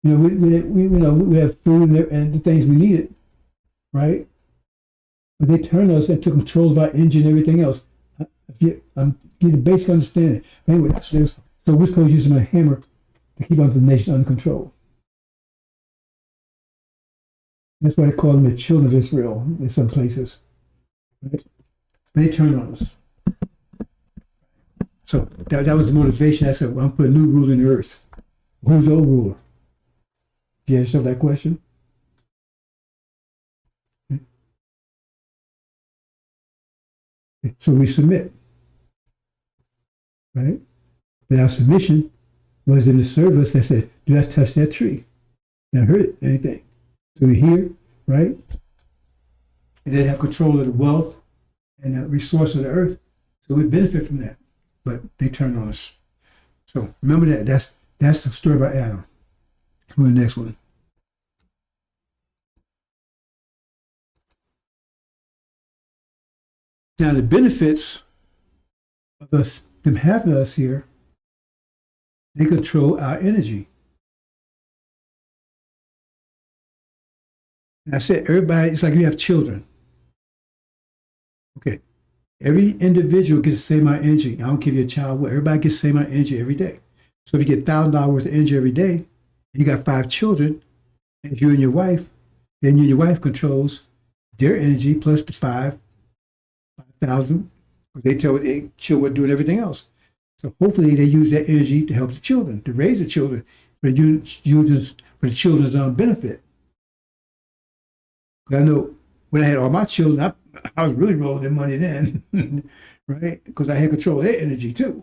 We have food and the things we needed, right? But they turned us and took control of our engine and everything else. Get the basic understanding. Anyway, that's what it was. So we're supposed to use a hammer to keep the nation under control. That's why they call them the children of Israel in some places. Right? They turned on us. So that was the motivation. I said, well, I'm putting a new rule in the earth. Who's the old ruler? You ask yourself that question? So we submit. Right? But our submission was in the service that said, do not touch that tree. Don't hurt anything. So we're here, right? And they have control of the wealth and the resource of the earth. So we benefit from that. But they turn on us. So remember that. That's the story about Adam. Go to the next one. Now the benefits of them having us here, they control our energy. And I said, everybody, it's like you have children. Okay. Every individual gets the same amount of energy. I don't give you a child what. Everybody gets the same amount of energy every day. So if you get $1,000 worth of energy every day, you got 5 children, and you and your wife, then you and your wife controls their energy plus the 5,000. They tell the children doing everything else. So hopefully they use that energy to help the children, to raise the children, for the children's own benefit. Because I know when I had all my children, I was really rolling their money then, right? Because I had control of their energy too.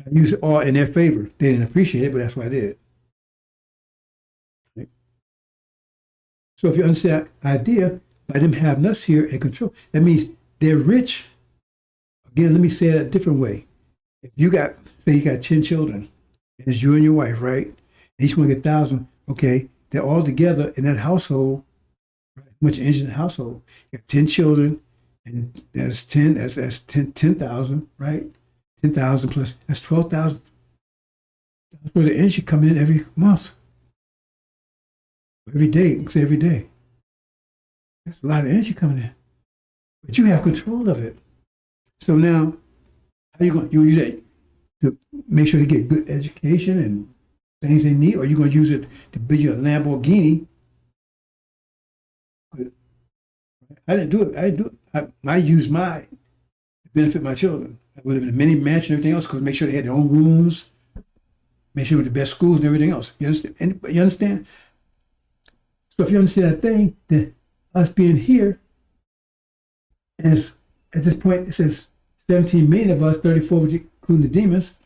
I used it all in their favor. They didn't appreciate it, but that's what I did. Right? So if you understand that idea, by them having us here in control, that means they're rich. Again, let me say it a different way. If you got, say you got 10 children, and it's you and your wife, right? Each one get 1,000, okay, they're all together in that household. Much energy in the household. You have 10 children, and that's 10,000, right? 10,000 plus, that's 12,000. That's where the energy coming in every month. Every day, say every day. That's a lot of energy coming in. But you have control of it. So now, how you going to use it to make sure they get good education and things they need, or are you going to use it to build you a Lamborghini? I didn't do it. I used mine to benefit my children. I would live in a mini mansion and everything else because make sure they had their own rooms, make sure they were the best schools and everything else. You understand? You understand? So if you understand that thing, then us being here, And at this point, it says 17 million of us, 34, including the demons,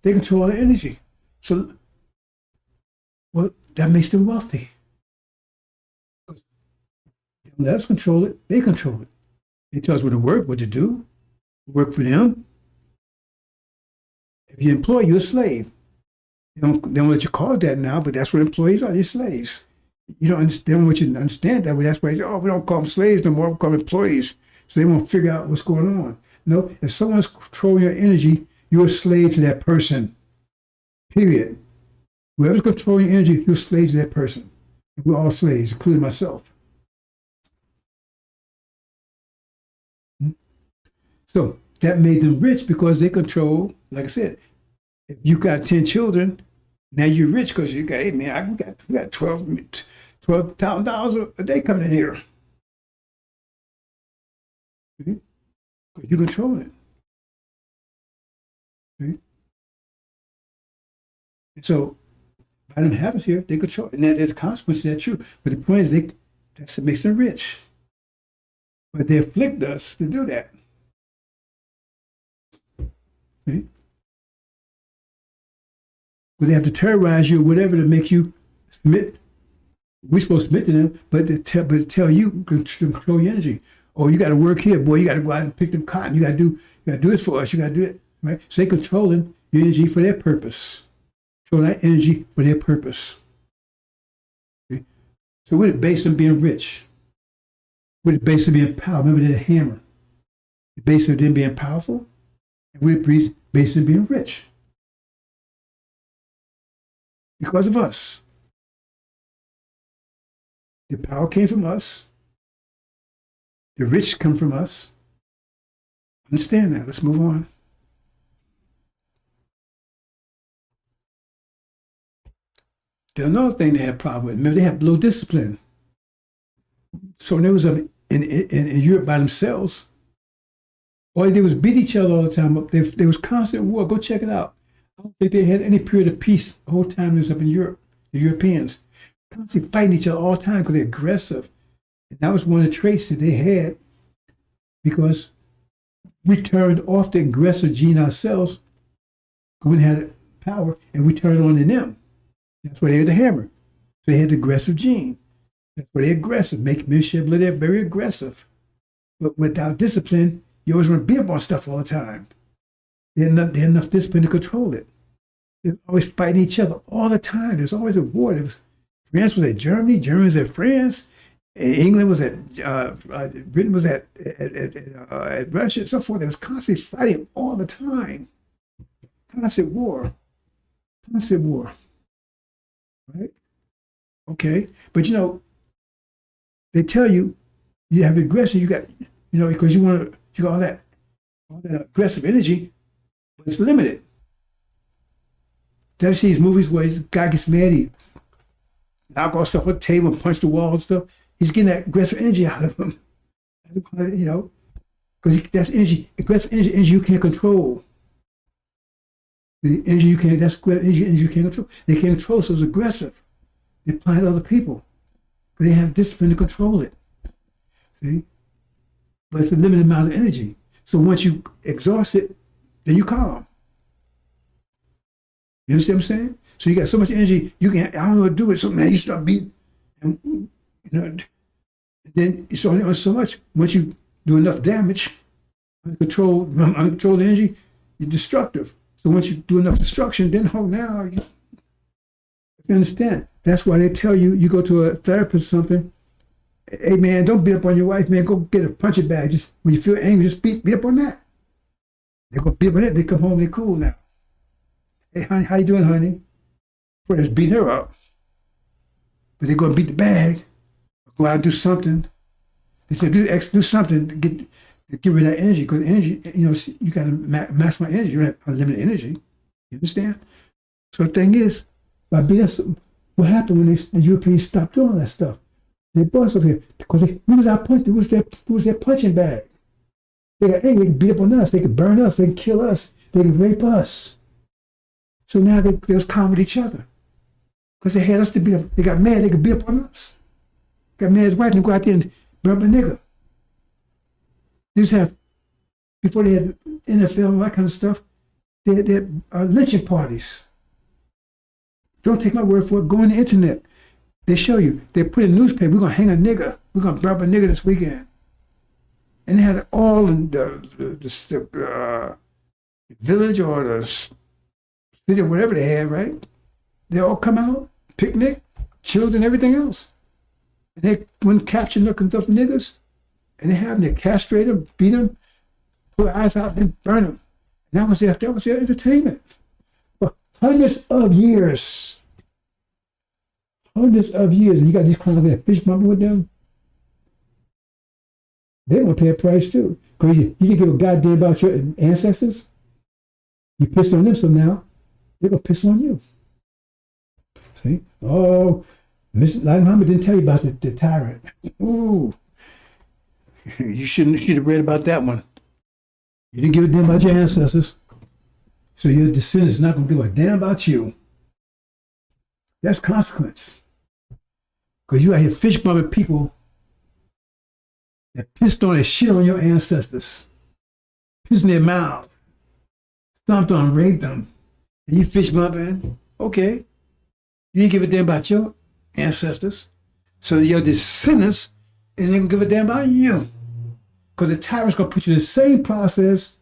they control our energy. So, well, that makes them wealthy. They don't let us control it, they control it. They tell us where to work, what to do, work for them. If you employ, you're a slave. They don't let you call it that now, but that's what employees are. They're slaves. You don't understand, they don't want you to understand that, but that's why they say, oh, we don't call them slaves no more, we call them employees. So they won't figure out what's going on. No, if someone's controlling your energy, you're a slave to that person. Period. Whoever's controlling your energy, you're a slave to that person. And we're all slaves, including myself. So that made them rich because they control, like I said, if you got 10 children, now you're rich because you got, hey man, we got $12,000 a day coming in here. Because you control it. And so I don't have us here, they control it. And there's a consequence to that, true. But the point is, that's what makes them rich. But they afflict us to do that. Okay? But they have to terrorize you or whatever to make you submit. We're supposed to submit to them, but to tell you to control your energy. Oh, you got to work here, boy. You got to go out and pick them cotton. You got to do this for us. You got to do it, right? So they're controlling your energy for their purpose. Control that energy for their purpose. Okay? So we're the base of being rich. We're the base of being powerful. Remember that hammer. The base of them being powerful, and we're the base of being rich. Because of us. The power came from us. The rich come from us. Understand that. Let's move on. There's another thing they had a problem with. Remember, they had low discipline. So when they was in Europe by themselves, all they did was beat each other all the time. There was constant war. Go check it out. I don't think they had any period of peace the whole time they was up in Europe. The Europeans constantly fighting each other all the time because they're aggressive. And that was one of the traits that they had, because we turned off the aggressive gene ourselves when we had power, and we turned on in them. That's why they had the hammer. So they had the aggressive gene. That's why they're aggressive. Make men shed blood, they're very aggressive. But without discipline, you always want to beat up on stuff all the time. They had enough discipline to control it. They're always fighting each other all the time. There's always a war. France was at Germany, Germany was at France, England was at, Britain was at Russia, and so forth. They was constantly fighting all the time. Constant war. Constant war. Right? Okay. But they tell you, you have aggression, you got, because you got all that aggressive energy, but it's limited. I've seen these movies where this guy gets mad, he knock off stuff on the table and punch the wall and stuff. He's getting that aggressive energy out of him. Because that's energy, aggressive energy you can't control. The energy you can't, that's energy you can't control. They can't control, so it's aggressive. They apply it to other people. Because they have discipline to control it. See? But it's a limited amount of energy. So once you exhaust it, then you calm. You understand what I'm saying? So you got so much energy, I don't know what to do with something, man, you start beating. And, then it's only on so much. Once you do enough damage, uncontrolled energy, you're destructive. So once you do enough destruction, then you understand. That's why they tell you, you go to a therapist or something, hey man, don't beat up on your wife, man, go get a punching bag. Just when you feel angry, just beat up on that. They go beat up on that, they come home, they're cool now. Hey honey, how you doing, honey? Before they just beat her up. But they go and beat the bag, go out and do something. They say do something to get rid of that energy, because energy, you got to maximize energy. You don't have unlimited energy. You understand? So the thing is, by being what happened when the Europeans stopped doing that stuff? They bust over here because we was our punch. It was their punching bag. They got angry. They could beat up on us. They could burn us. They could kill us. They could rape us. So now they was calm with each other because they had us to beat up. They got mad. They could beat up on us. Got mad as white and go out there and burn up a nigga. They used to have, before they had NFL and that kind of stuff, they had lynching parties. Don't take my word for it. Go on the internet. They show you. They put in the newspaper, we're going to hang a nigger. We're going to burn up a nigger this weekend. And they had it all in the village or the city or whatever they had, right? They all come out, picnic, children, everything else. And they wouldn't capture looking stuff niggers. And they have them, they castrate them, beat them, pull their eyes out, and burn them. And that was their entertainment. For hundreds of years. Hundreds of years. And you got these clowns that fish bumping with them. They're going to pay a price too. Because you didn't give a goddamn about your ancestors. You pissed on them, so now they're going to piss on you. See? Oh, Mrs. Muhammad didn't tell you about the tyrant. Ooh. You should have read about that one. You didn't give a damn about your ancestors. So your descendants not going to give a damn about you. That's consequence. Because you out here fish bumping people that pissed on and shit on your ancestors. Pissed in their mouth. Stomped on, raped them. And you fish bumping. Okay. You didn't give a damn about your ancestors. So your descendants ain't gonna give a damn about you. Because the tyrant's gonna put you in the same process.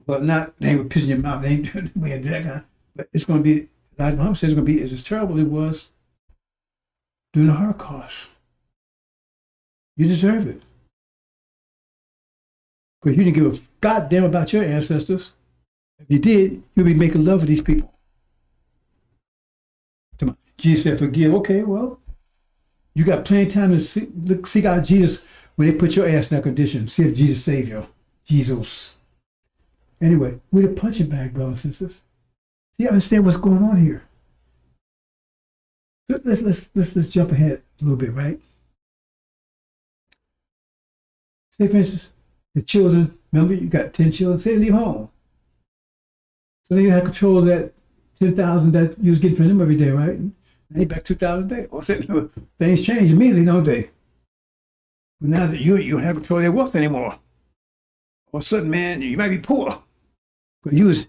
Well, not, they ain't gonna piss in your mouth. They ain't doing that kind. But it's gonna be, like Muhammad says, it's gonna be as terrible as it was during the Holocaust. You deserve it. Because you didn't give a goddamn about your ancestors. If you did, you'll be making love with these people. Jesus said, forgive. Okay, well, you got plenty of time to seek out Jesus when they put your ass in that condition. See if Jesus saved you. Jesus. Anyway, we're the punching bag, brothers and sisters. See, you understand what's going on here. So let's jump ahead a little bit, right? Say, for instance, the children, remember you got 10 children, say leave home. So then you have control of that 10,000 that you was getting from them every day, right? They back 2,000 a day. Or things change immediately, don't they? But now that you don't have control of their wealth anymore. All of a sudden, man, you might be poor. But you was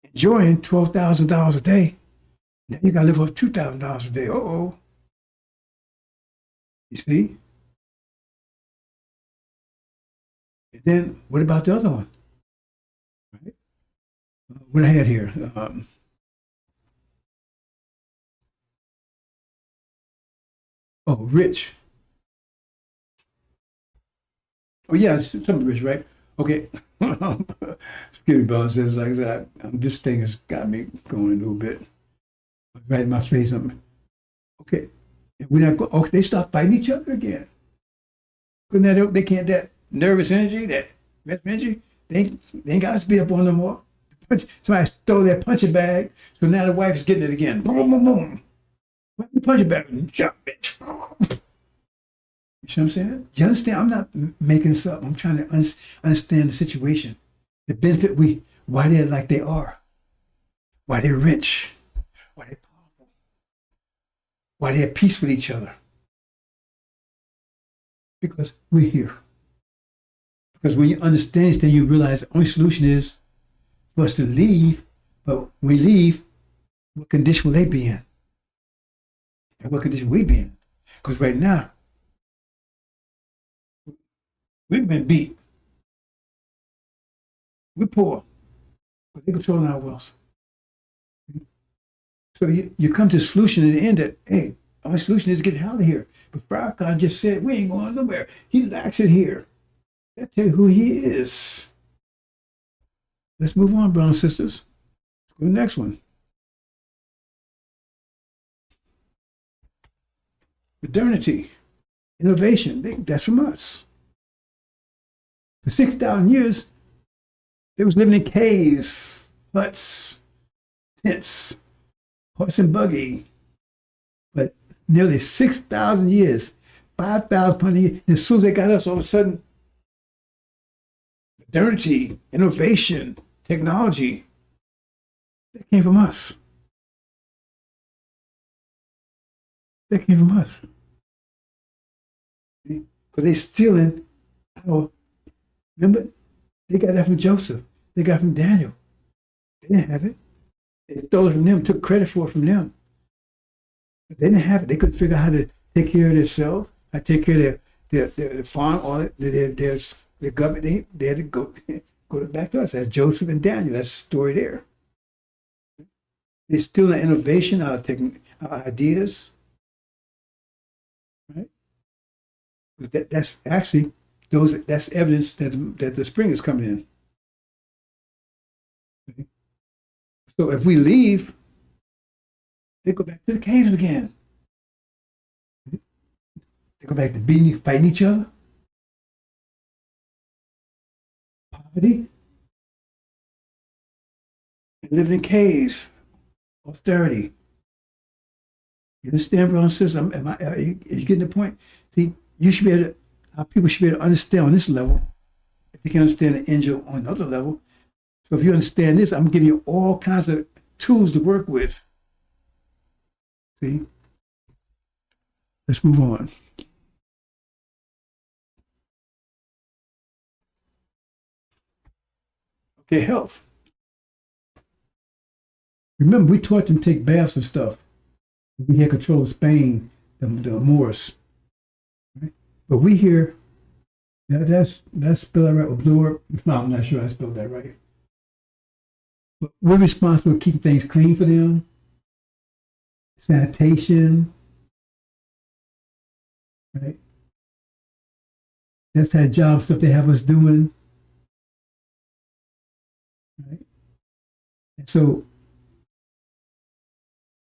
enjoying $12,000 a day. Now you got to live off $2,000 a day. Uh-oh. You see? And then what about the other one? Right? What I had here. Rich. Oh, yeah, something rich, right? Okay. Excuse me, brother. Says like that. This thing has got me going a little bit. Right in my face. Something. Okay. We're not okay, they start fighting each other again. Because now they can't, that nervous energy, that energy, they ain't got to speed up on no more. Somebody stole that punching bag, so now the wife is getting it again. Boom, boom, boom. Let me punch it back. Shut bitch. You see what I'm saying? You understand? I'm not making this up. I'm trying to understand the situation. The benefit why they're like they are. Why they're rich. Why they're powerful. Why they're at peace with each other. Because we're here. Because when you understand this, then you realize the only solution is for us to leave. But when we leave, what condition will they be in? And what condition we be in? Because right now, we've been beat. We're poor. But they're controlling our wealth. So you come to a solution in the end that, hey, our solution is to get out of here. But FARRACON just said, we ain't going nowhere. He lacks it here. That tell you who he is. Let's move on, brothers and sisters. Let's go to the next one. Modernity, innovation, that's from us. For 6,000 years, they was living in caves, huts, tents, horse and buggy. But nearly 6,000 years, 5,000 years, and as soon as they got us, all of a sudden, modernity, innovation, technology, that came from us. That came from us. Because they're stealing Oh, remember, they got that from Joseph. They got it from Daniel. They didn't have it. They stole it from them, took credit for it from them. But they didn't have it. They couldn't figure out how to take care of themselves, how to take care of their farm, all their government. They had to go back to us. That's Joseph and Daniel. That's the story there. There's still an innovation out of taking our ideas, right? That's actually that's evidence that the spring is coming in. Okay? So if we leave, they go back to the caves again. They go back to fighting each other, poverty, and living in caves, austerity. You understand, brother and sister? Are you getting the point? See, you should be able to, our people should be able to understand on this level. If you can understand the angel on another level. So if you understand this, I'm giving you all kinds of tools to work with. See? Let's move on. Okay, health. Remember, we taught them to take baths and stuff. We had control of Spain, the Moors. Right? But we hear that's spelled right. Absorb. No, I'm not sure I spelled that right. But we're responsible for keeping things clean for them. Sanitation. Right? That's that job stuff they have us doing. Right? And so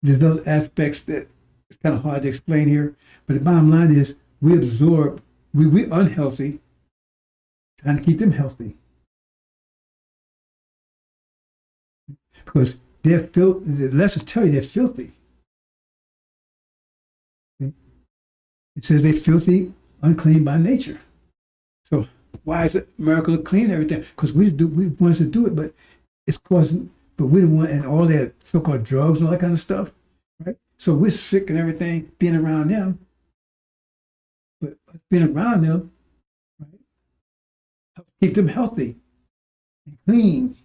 there's other aspects that it's kind of hard to explain here, but the bottom line is we absorb, we unhealthy, trying to keep them healthy. Because they're the lessons tell you they're filthy. Okay? It says they're filthy, unclean by nature. So why is it a miracle to clean everything? Because we want us to do it, but it's causing, but we don't want, and all that so-called drugs and all that kind of stuff, right? So we're sick and everything, being around them, but being around them, right, help keep them healthy and clean.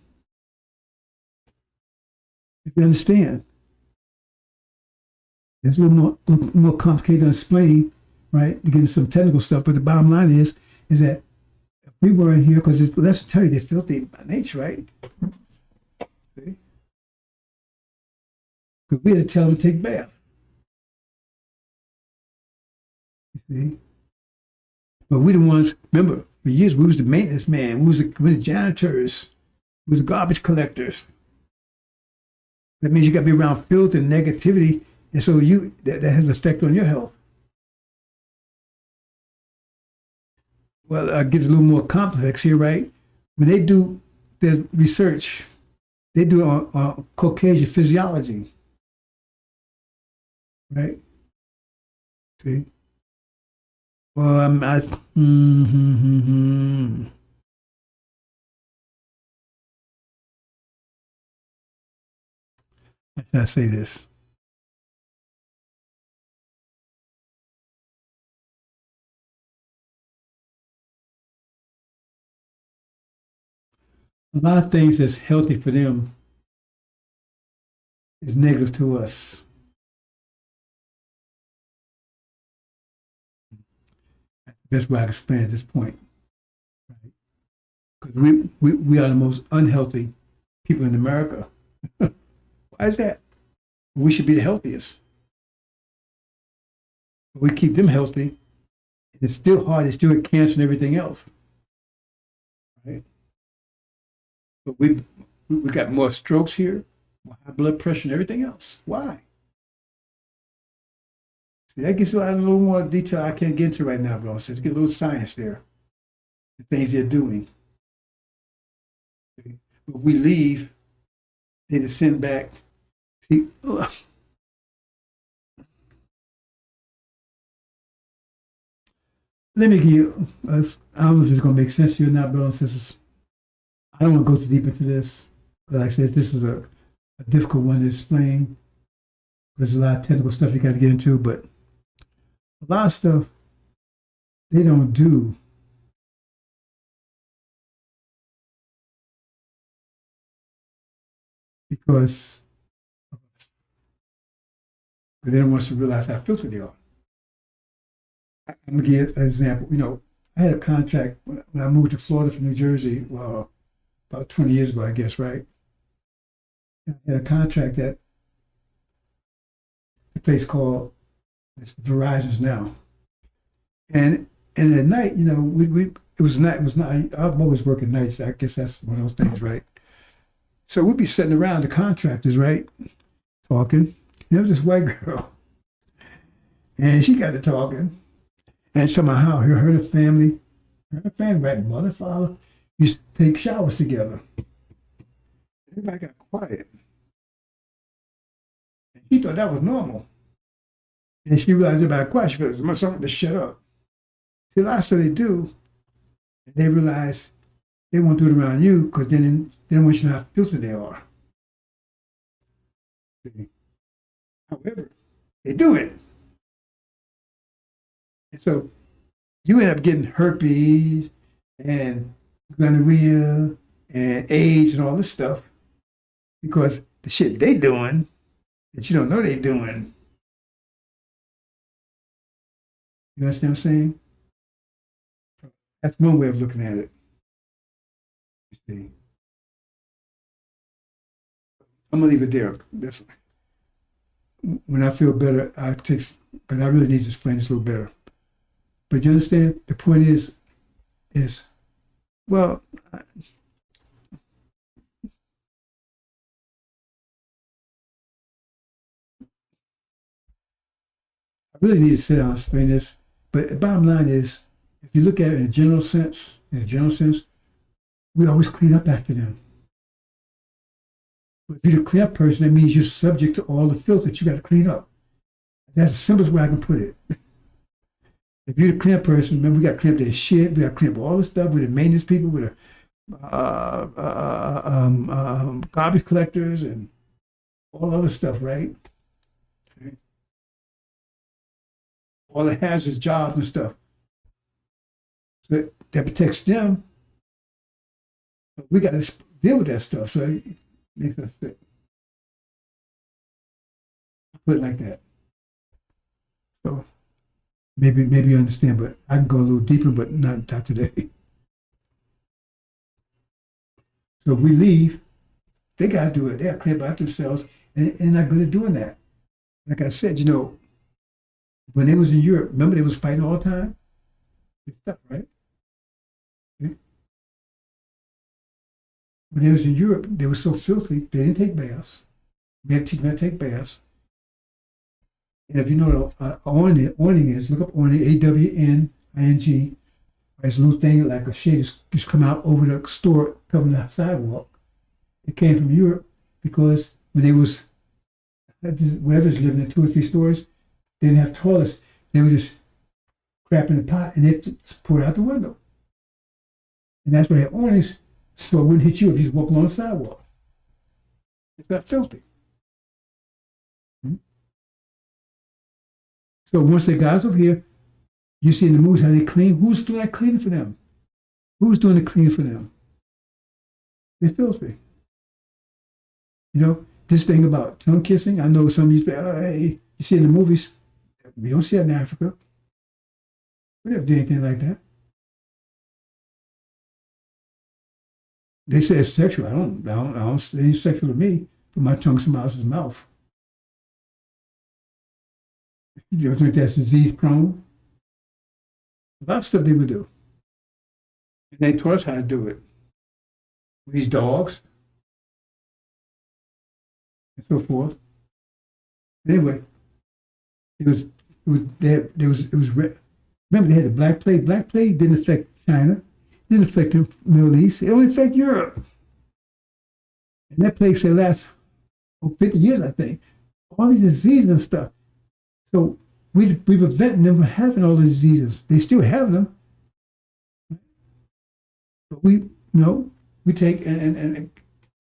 If you understand, it's a little more complicated to explain, right? To get into some technical stuff, but the bottom line is that if we weren't here, because let's tell you they're filthy by nature, right? Because we had to tell them to take bath. You see? But we the ones, remember, for years we was the maintenance man, we was the janitors, we was the garbage collectors. That means you got to be around filth and negativity, and so that has an effect on your health. Well, it gets a little more complex here, right? When they do their research, they do it on Caucasian physiology. Right? See? Well, how should I say this? A lot of things that's healthy for them is negative to us. That's why I explain at this point. Right? Because we are the most unhealthy people in America. Why is that? We should be the healthiest. We keep them healthy. It's still hard. It's still cancer and everything else. Right? But we got more strokes here, more high blood pressure and everything else. Why? See, that gets a little more detail I can't get into right now, bro. So let's get a little science there. The things they're doing. Okay? But we leave, they just send back. See, let me give you, I don't know if it's going to make sense to you or not, brothers and sisters. I don't want to go too deep into this. But like I said, this is a difficult one to explain. There's a lot of technical stuff you got to get into, but a lot of stuff they don't do because they don't want us to realize how filthy they are. I'm going to give an example. You know, I had a contract when I moved to Florida from New Jersey, well, about 20 years ago, I guess, right? I had a contract at a place called Verizon's now. And at night, you know, it was not, I'm always working nights. I guess that's one of those things, right? So we'd be sitting around the contractors, right? Talking. There was this white girl. And she got to talking. And somehow her family, right, mother, father, used to take showers together. Everybody got quiet. And she thought that was normal. And she realized everybody quiet. She felt something to shut up. See, that's what they do. And they realize they won't do it around you because then they don't want you to know how filthy they are. However, they do it. And so you end up getting herpes and gonorrhea and AIDS and all this stuff because the shit they doing that you don't know they doing. You understand what I'm saying? That's one way of looking at it. You see. I'm gonna leave it there. When I feel better, but I really need to explain this a little better. But you understand? The point is, well, I really need to sit down and explain this. But the bottom line is, if you look at it in a general sense, we always clean up after them. But if you're the clean up person, that means you're subject to all the filth that you got to clean up. That's the simplest way I can put it. If you're the clean up person, remember we got to clean up their shit, we got to clean up all the stuff with the maintenance people, with the garbage collectors and all other stuff, right? Okay. All the hazardous jobs and stuff. So that protects them. But we got to deal with that stuff. So it makes us sick. I put it like that. So maybe you understand, but I can go a little deeper, but not today. So if we leave, they got to do it. They got to clean up after themselves, and they're not good at doing that. Like I said, you know, when they was in Europe, remember they was fighting all the time? Stuff, right? When they was in Europe, they were so filthy, they didn't take baths. We had to teach them how to take baths. And if you know what awning is, look up awning, A-W-N-I-N-G. It's a little thing like a shade just come out over the store, covering the sidewalk. It came from Europe because when they was, whoever's living in 2 or 3 stories, they didn't have toilets. They were just crap in the pot and they pour it out the window. And that's where they had awnings, so it wouldn't hit you if you was walking on the sidewalk. It's not filthy. So once they got us over here, you see in the movies how they clean. Who's doing that cleaning for them? Who's doing the cleaning for them? They're filthy. You know, this thing about tongue kissing, I know some of you say, oh, hey, you see in the movies, we don't see that in Africa. We never did anything like that. They say it's sexual. I don't say it's sexual to me, but my tongue's in somebody else's mouth. You don't think that's disease prone? A lot of stuff they would do. And they taught us how to do it. With these dogs and so forth. Anyway, remember they had the Black Plague. Black Plague didn't affect China, didn't affect the Middle East, it only affected Europe. And that plague said last 50 years, I think. All these diseases and stuff. So we prevent them from having all the diseases. They still have them. But we take and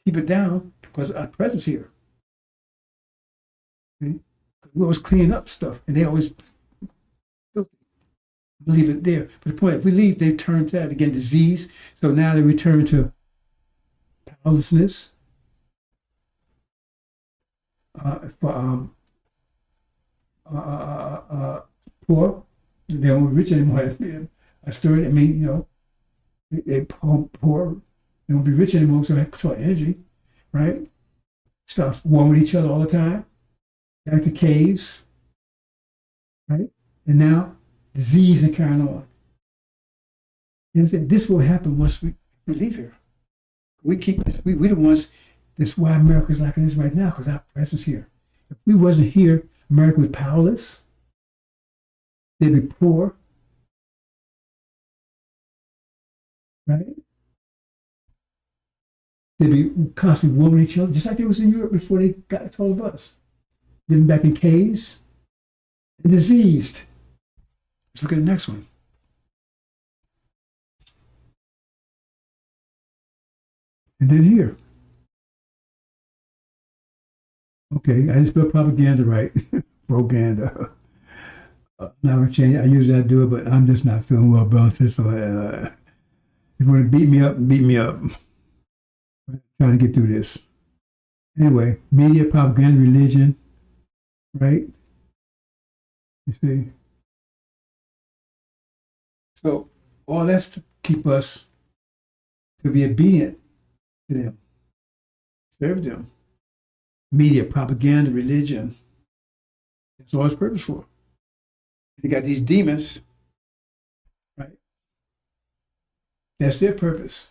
keep it down because our presence here. Okay? We always clean up stuff, and they always leave it there. But the point, if we leave, they turn to that again, disease. So now they return to powerlessness, for poor. They don't rich anymore. I started. I mean, they poor. They don't be rich anymore, so they control energy, right? Start warring with each other all the time. Back to caves, right? And now disease and carrying on. You understand? This will happen once we leave here. We the ones. That's why America's like it is right now, because our presence here. If we wasn't here, America would be powerless. They'd be poor, right? They'd be constantly warring with each other, just like they was in Europe before they got a hold of us. Living back in caves and diseased. Let's look at the next one. And then here. Okay, I didn't spell propaganda right. Propaganda. Now I'm change. I usually do it, but I'm just not feeling well, bro. So if you want to beat me up, beat me up. I'm trying to get through this. Anyway, media, propaganda, religion, right? You see? So all that's to keep us to be obedient to them, serve them. Media, propaganda, religion. That's all it's purpose for. They got these demons, right? That's their purpose.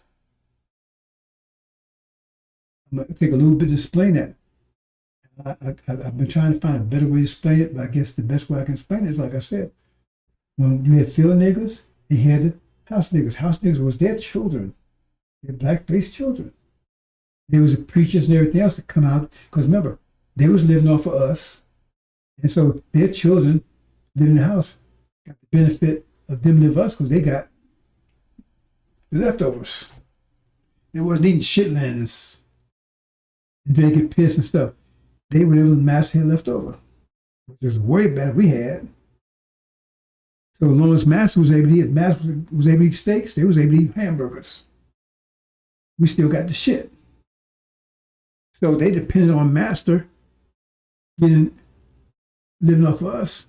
I'm going to take a little bit to explain that. I've been trying to find a better way to explain it, but I guess the best way I can explain it is, like I said, when you had field niggas, you had the house niggas. House niggas was their children, their black-faced children. There was the preachers and everything else that come out, because remember, they was living off of us, and so their children living in the house got the benefit of them living us because they got the leftovers. They wasn't eating chitlins and drinking piss and stuff. They were able to master had left over, which was way better we had. So as long as master was able to eat, master was able to eat steaks, they was able to eat hamburgers. We still got the shit. So they depended on master living off of us,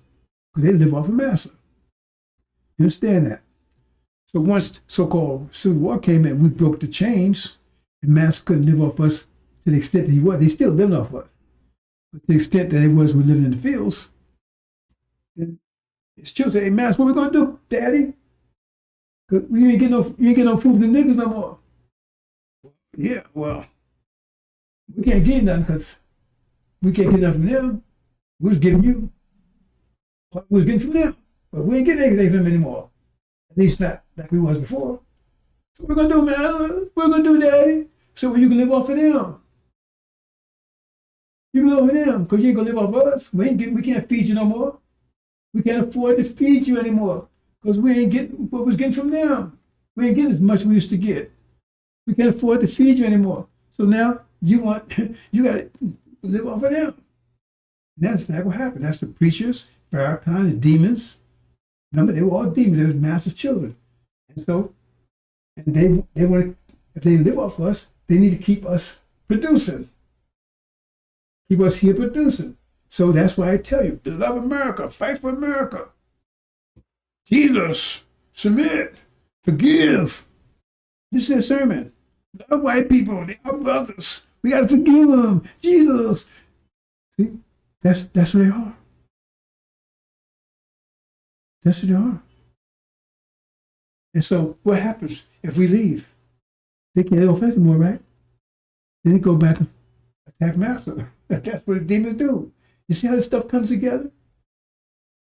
because they live off of master. You understand that? So once so-called Civil War came in, we broke the chains, and master couldn't live off us to the extent that he was. They still lived off us. But to the extent that they was living in the fields, then his children say, hey, master, what we gonna do, daddy? Cause you ain't get no food from the niggas no more. Yeah, well, we can't get nothing because we can't get nothing from them. We was giving you what we was getting from them. But we ain't getting anything from them anymore. At least not like we was before. So what we're gonna do, man? What we're gonna do, daddy? So you can live off of them. You can live off of them, because you ain't gonna live off of us. We can't feed you no more. We can't afford to feed you anymore, because we ain't getting what we was getting from them. We ain't getting as much we used to get. We can't afford to feed you anymore. So now you gotta live off of them. And that's what happened. That's the preachers, FARRACON, the demons. Remember, they were all demons. They were master's children. And so, and they want to, if they live off us, they need to keep us producing. Keep us here producing. So that's why I tell you, love America, fight for America. Jesus, submit, forgive. This is a sermon. Love white people, they are brothers. We got to forgive them. Jesus. See, that's who they are. That's who they are. And so what happens if we leave? They can't live offense anymore, right? Then they go back and attack master. That's what the demons do. You see how this stuff comes together?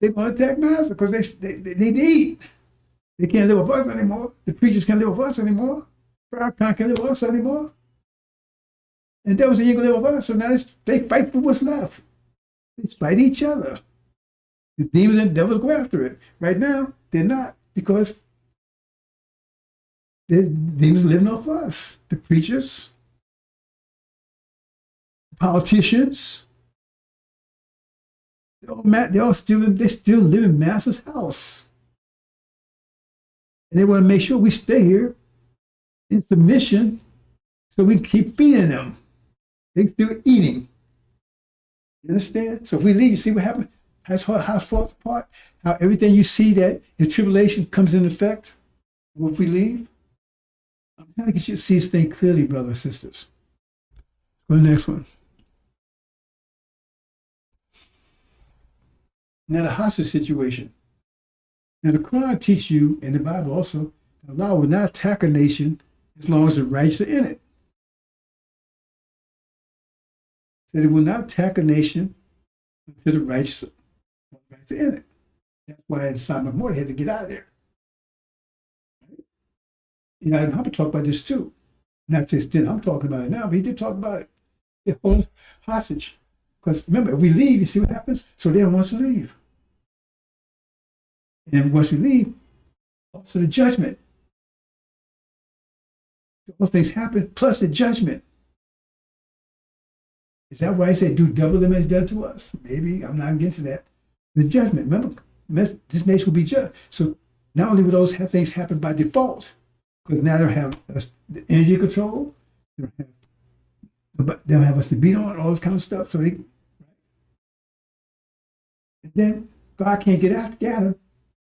They're going to attack master because they need to eat. They can't live with us anymore. The preachers can't live with us anymore. FARRACON can't live with us anymore. And devils ain't going to live with us. So now they fight for what's left. They fight each other. The demons and devils go after it. Right now, they're not, because the demons are living off us. The preachers, the politicians, they're still live in master's house. And they want to make sure we stay here in submission so we can keep feeding them. They're still eating. You understand? So if we leave, you see what happened? How house falls apart? How everything you see that the tribulation comes in effect? If we leave? I'm trying to get you to see this thing clearly, brothers and sisters. Go to the next one. Now the hostage situation. Now the Quran teaches you, and the Bible also, that Allah will not attack a nation as long as the righteous are in it. Said it will not attack a nation until the righteous are in it. That's why Sodom and Gomorrah had to get out of there. You know, I'm talk about this too. Not just then, I'm talking about it now, but he did talk about it. They hold us hostage. Because remember, if we leave, you see what happens? So they don't want us to leave. And once we leave, also the judgment. Those things happen, plus the judgment. Is that why I say do double them as done to us? Maybe, I'm not getting to that. The judgment, remember, this nation will be judged. So not only will those things happen by default, because now they'll have the energy control, they'll have us to beat on, all this kind of stuff. So and then God can't get out together.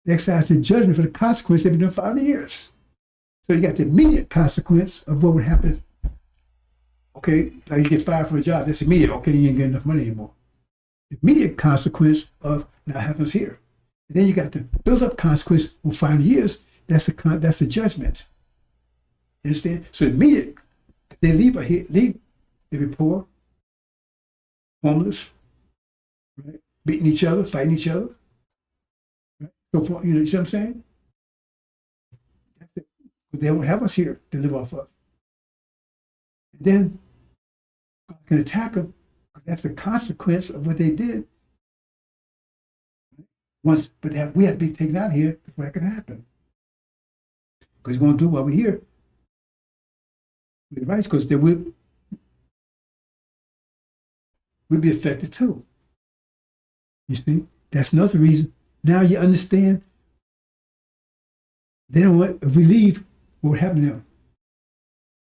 They exercise the judgment for the consequence they've been doing for 500 years. So you got the immediate consequence of what would happen. Okay, like you get fired from a job, that's immediate. Okay, you ain't getting enough money anymore. The immediate consequence of now happens here. And then you got the built-up consequence for 500 years. That's the judgment. You understand? So immediate, if they leave, they be poor, homeless, right? Beating each other, fighting each other. Right? So, you see what I'm saying? That's it. But they don't have us here to live off of. And then God can attack them, because that's the consequence of what they did. But we have to be taken out here before that can happen. Because he's going to do while we're here. Right? Because then we'll be affected too. You see? That's another reason. Now you understand. They don't want, if we leave, what would happen to them?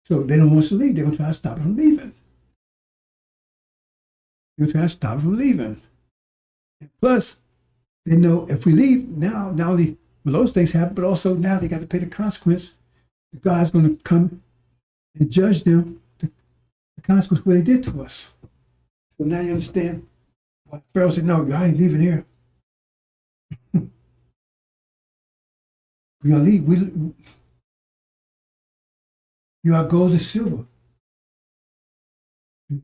So they don't want us to leave. They're going to try to stop us from leaving. They're going to try to stop us from leaving. And plus, they know if we leave now, not only will those things happen, but also now they got to pay the consequence. God's going to come and judge them, the consequence of what they did to us. So now you understand why Pharaoh said, no, I ain't leaving here. We're going to leave. You are gold and silver. If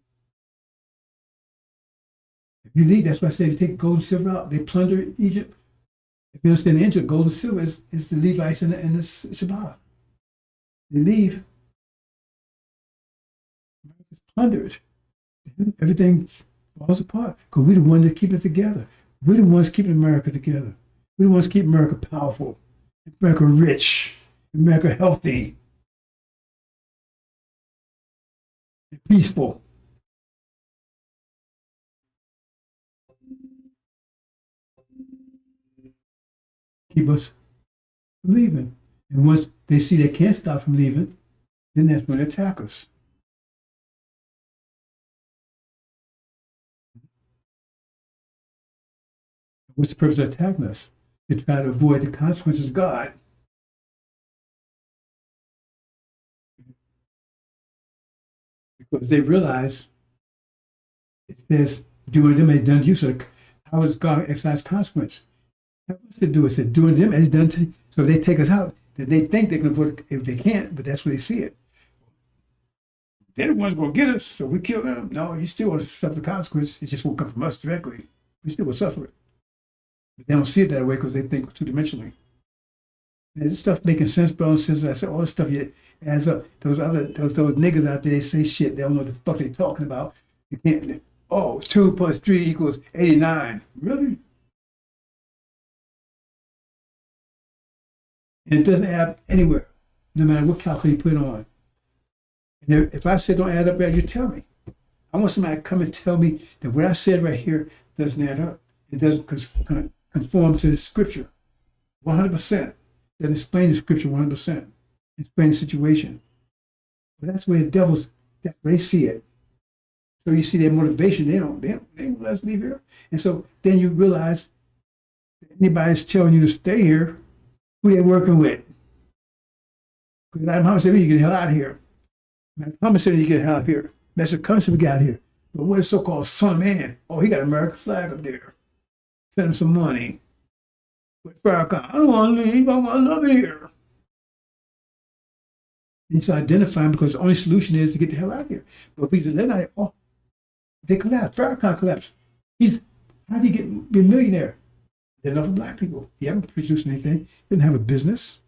you leave, that's why I say if you take gold and silver out, they plunder Egypt. If you understand the Injil, gold and silver is the Levites and the Shabbat. They leave. It's plundered. Everything falls apart because we're the ones that keep it together. We're the ones keeping America together. We're the ones keeping America powerful, America rich, America healthy, and peaceful. Keep us from leaving. And once they see they can't stop from leaving, then that's when they attack us. What's the purpose of attacking us? To try to avoid the consequences of God. Because they realize if there's doing them as done to you, so how is God exercise consequence? What's to do? It said doing them as done to you. So if they take us out, that they think they can avoid it if they can't, but that's where they see it. They're the ones going to get us, so we kill them. No, you still will suffer the consequence. It just won't come from us directly. We still will suffer it. But they don't see it that way because they think two-dimensionally. And this stuff making sense, bro and sisters. I said all this stuff adds up. Those niggas out there, they say shit. They don't know what the fuck they talking about. You can't. 2 + 3 equals 89. Really? And it doesn't add up anywhere, no matter what calculator you put it on. And if I say don't add up, you tell me. I want somebody to come and tell me that what I said right here doesn't add up. It doesn't conform to the scripture 100%. Doesn't explain the scripture 100%. Explain the situation. But that's where the devils, that's where they see it. So you see their motivation, they don't let us leave here. And so then you realize anybody's telling you to stay here, who they working with. Because Muhammad said, you get the hell out of here. Muhammad said, you get the hell out of here. That's the currency we got out here. But what is so-called son of man? Oh, he got an American flag up there. Send him some money. But Farrakhan, I don't want to leave. I want to love it here. It's identifying because the only solution is to get the hell out of here. But people they're not, oh, they collapsed. Farrakhan collapsed. How did he be a millionaire? There's enough of black people. He haven't produced anything. He didn't have a business.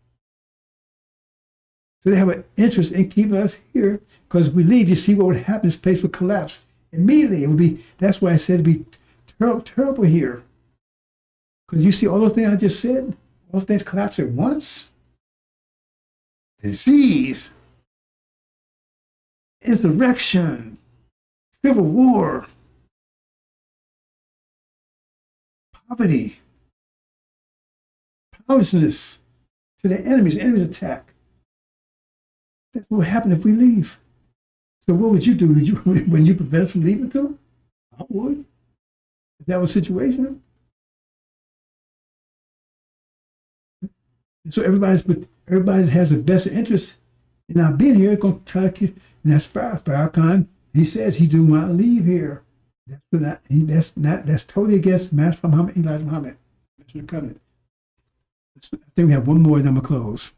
So they have an interest in keeping us here because if we leave, you see what would happen. This place would collapse immediately. It would be. That's why I said it'd be terrible here. Because you see all those things I just said, all those things collapse at once. Disease, insurrection, civil war, poverty, powerlessness to the enemies attack. That's what would happen if we leave. So what would you do? When you prevent us from leaving too? I would. If that was the situation. And so everybody has a vested interest in our being here. Going to try to keep. And that's Farrakhan. He says he do not leave here. That's totally against Master Muhammad, Elijah Muhammad. That's the covenant. I think we have one more, then I'm gonna close.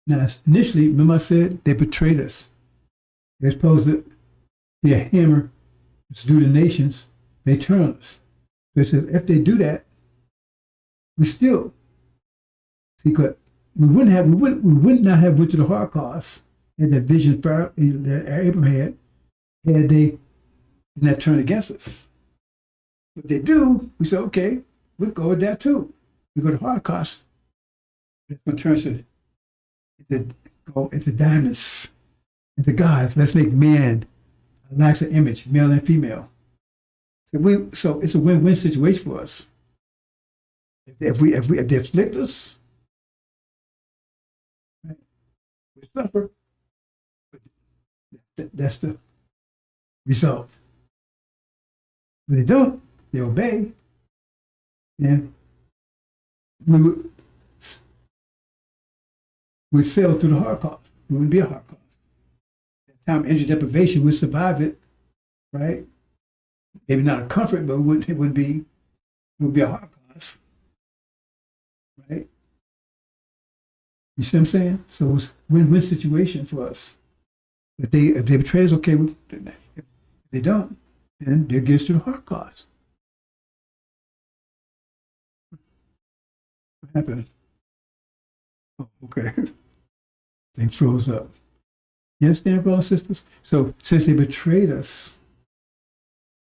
Now, initially, remember I said they betrayed us. They're supposed to be a hammer to do the nations. They turn on us. They said if they do that, we still see. Cause we would not have went to the Holocaust and that vision that Abraham had they not turned against us. If they do, we say okay, we'll go with that too. We go to Holocaust. It's going to turn into diamonds, into gods. Let's make man a nicer image, male and female. So it's a win-win situation for us. If they afflict us, right, we suffer. But that's the result. When they don't, they obey. Then we sail through the Holocaust. We wouldn't be a Holocaust. At the time of energy deprivation, we survive it, right? Maybe not a comfort, but it would be a Holocaust, right? You see what I'm saying? So it's a win-win situation for us. If they betray us, okay. If they don't, then they're against the Holocaust. What happened? Oh, okay. Thing froze up. You understand, brothers and sisters? So since they betrayed us,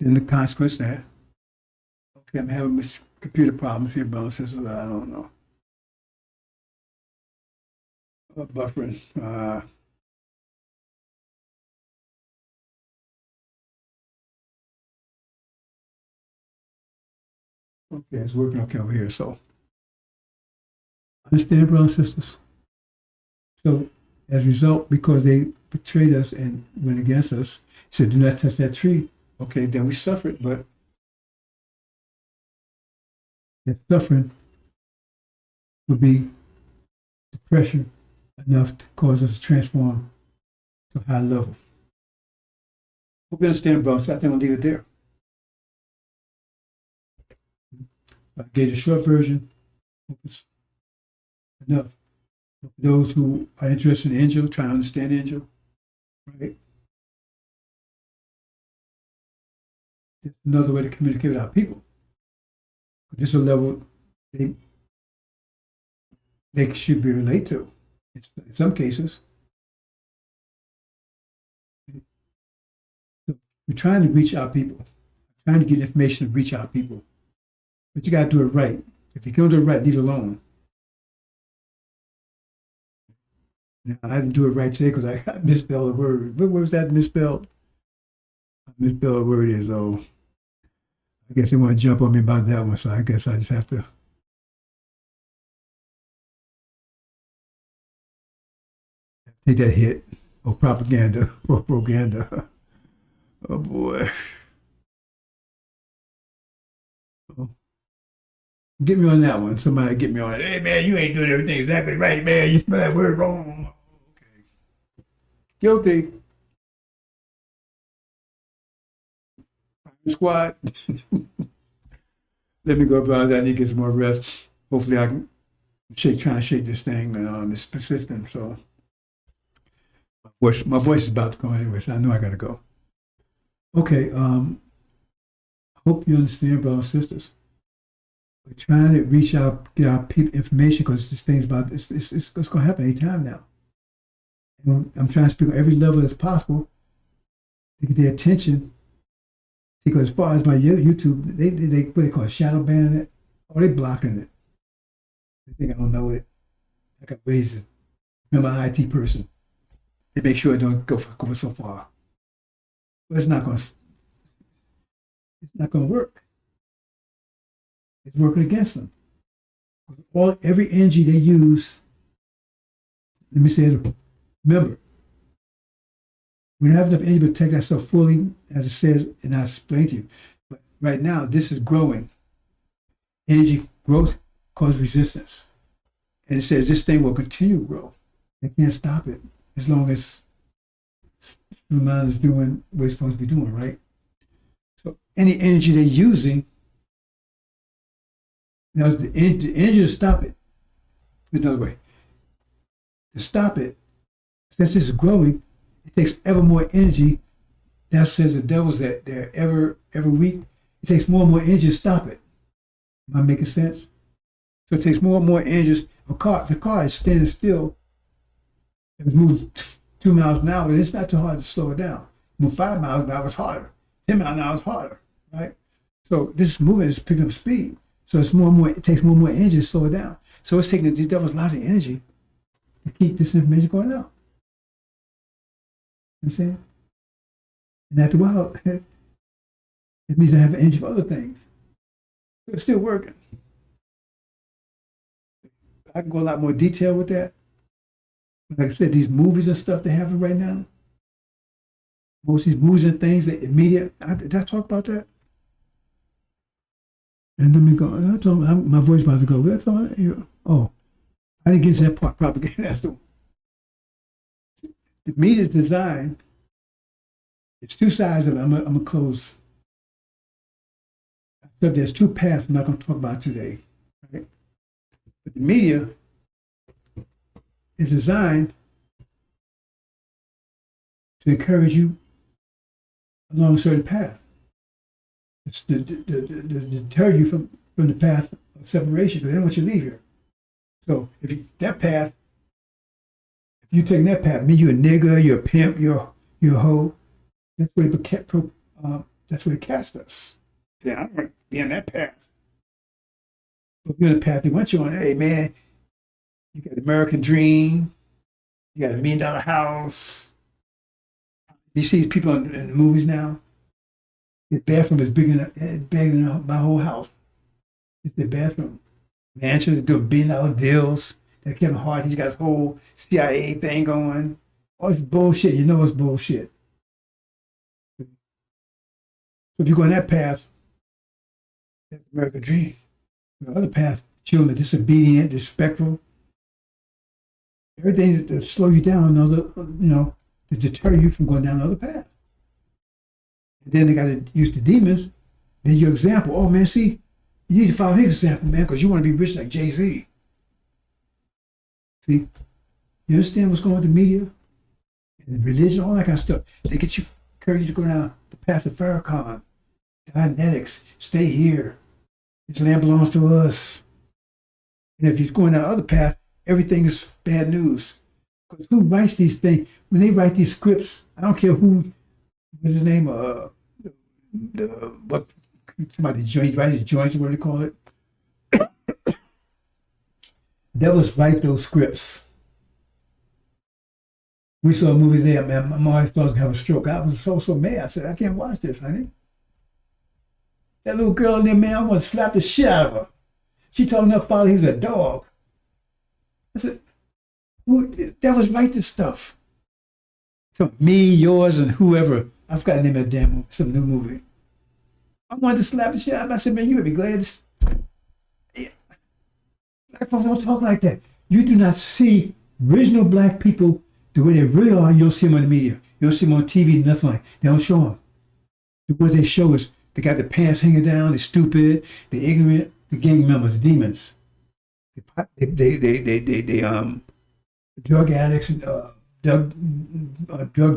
then the consequence there. Okay, I'm having computer problems here, brothers and sisters. I don't know. Buffering. Okay, it's working okay over here. So understand, brothers and sisters? So as a result, because they betrayed us and went against us, said, do not touch that tree. Okay, then we suffered, but that suffering would be depression enough to cause us to transform to a high level. Hope you understand, brothers. I think I'll leave it there. I gave you a short version. Hope it's enough. For those who are interested in Injil, trying to understand Injil, right? It's another way to communicate with our people. This is a level they should be related to. In some cases. So we're trying to reach our people, trying to get information to reach our people. But you got to do it right. If you can't do it right, leave it alone. Now, I didn't do it right today because I misspelled a word. What was that misspelled? I misspelled a word is, oh, I guess they want to jump on me about that one, so I guess I just have to take that hit. Oh, propaganda. Propaganda. Oh, boy. Oh. Get me on that one. Somebody get me on it. Hey, man, you ain't doing everything exactly right, man. You spell that word wrong. Okay. Guilty. Squad. Let me go about that. I need to get some more rest. Hopefully I can try and shake this thing, and it's persistent. So my voice is about to go anyway, so I know I gotta go. Okay, hope you understand, brothers and sisters. We're trying to reach out, get our people information, because this thing's about it's gonna happen anytime now. And I'm trying to speak on every level that's possible to get their attention. Because as far as my YouTube, they what they call it, shadow banning it, or they blocking it. They think I don't know it. I got ways to. I'm an IT person. They make sure it don't go so far. But it's not going to work. It's working against them. Every energy they use. Let me say it. Remember, we don't have enough energy to protect ourselves fully, as it says, and I explained to you. But right now, this is growing. Energy growth causes resistance. And it says this thing will continue to grow. They can't stop it as long as human mind is doing what it's supposed to be doing, right? So any energy they're using, now the energy to stop it, put it another way, to stop it, since it's growing, it takes ever more energy. That says the devil's that they're ever weak. It takes more and more energy to stop it. Am I making sense? So it takes more and more energy. The car is standing still. It was moving 2 miles an hour, and it's not too hard to slow it down. Move 5 miles an hour is harder. 10 miles an hour is harder, right? So this movement is picking up speed. So it's more and more. It takes more and more energy to slow it down. So it's taking these devils a lot of energy to keep this information going out. You see? And after a while, it means I have energy for other things. It's still working. I can go a lot more detail with that. Like I said, these movies and stuff they have right now, most of these movies and things, that media, did I talk about that? And let me go. My voice about to go. That's all. Oh, I didn't get to that part. Propaganda. That's the media's design. It's two sides of it. I'm gonna close. So there's two paths I'm not going to talk about today. Right? But the media is designed to encourage you along a certain path. It's to deter you from the path of separation, because they don't want you to leave here. So if you take that path, mean you're a nigger, you're a pimp, you're a hoe. That's where they cast us. Yeah, I don't want to be on that path. But you're on the path they want you on. Hey, man, you got the American dream. You got $1 million house. You see these people in the movies now? Their bathroom is bigger than my whole house. It's their bathroom. Mansions, they're doing $1 billion deals. That Kevin Hart, he's got his whole CIA thing going. All this bullshit, you know it's bullshit. So if you go on that path, that's the American dream. The other path, children are disobedient, disrespectful. Everything to slow you down, to deter you from going down the other path. And then they got to use the demons. They're your example. Oh, man, see, you need to follow his example, man, because you want to be rich like Jay-Z. See, you understand what's going on with the media and religion, all that kind of stuff. They get you, encourage you to go down the path of FARRACON, Dianetics, stay here. This land belongs to us. And if you're going down the other path, everything is bad news. Because who writes these things? When they write these scripts, I don't care who, what's his name, somebody write these joints, what do they call it? Devils write those scripts. We saw a movie there, man. My mom thought I was going to have a stroke. I was so mad. I said, I can't watch this, honey. That little girl in there, man, I want to slap the shit out of her. She told her father he was a dog. I said, That was write this stuff. So me, yours, and whoever. I forgot the name of the damn movie, some new movie. I wanted to slap the shit out of him. I said, man, you would be glad to... Yeah. Black folks don't talk like that. You do not see original black people the way they really are. You don't see them on the media. You don't see them on TV, nothing like that. They don't show them. What they show is they got their pants hanging down, they're stupid, they're ignorant, the gang members, the demons. They drug addicts and drug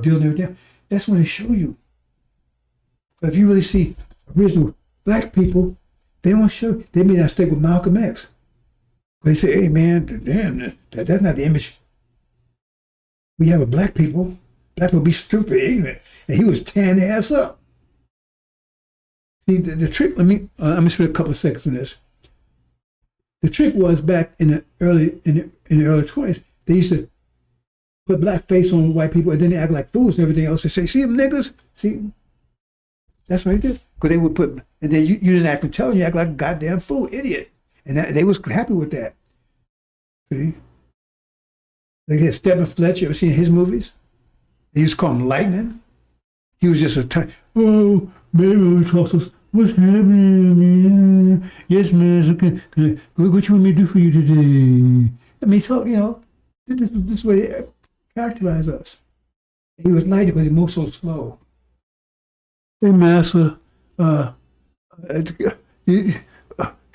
dealers and everything. That's what they show you. But if you really see original black people, they don't show. They may not stick with Malcolm X. They say, "Hey man, damn, that's not the image we have of black people. Black people be stupid, ignorant." And he was tearing their ass up. See, the trick. Let me spend a couple of seconds on this. The trick was back in the early 20s. They used to put black face on white people, and then they act like fools and everything else. They say, "See them niggas? See." That's what they did. Because they would put, and then you didn't act intelligent, you act like a goddamn fool, idiot. And they was happy with that. See? They had Stephen Fletcher, you ever seen his movies? They used to call him Lightning. He was just oh, baby, what's happening, man? Yes, man, what you want me to do for you today? I mean, so, this is what they characterize us. He was Lightning because he moved so slow. Hey, Master, can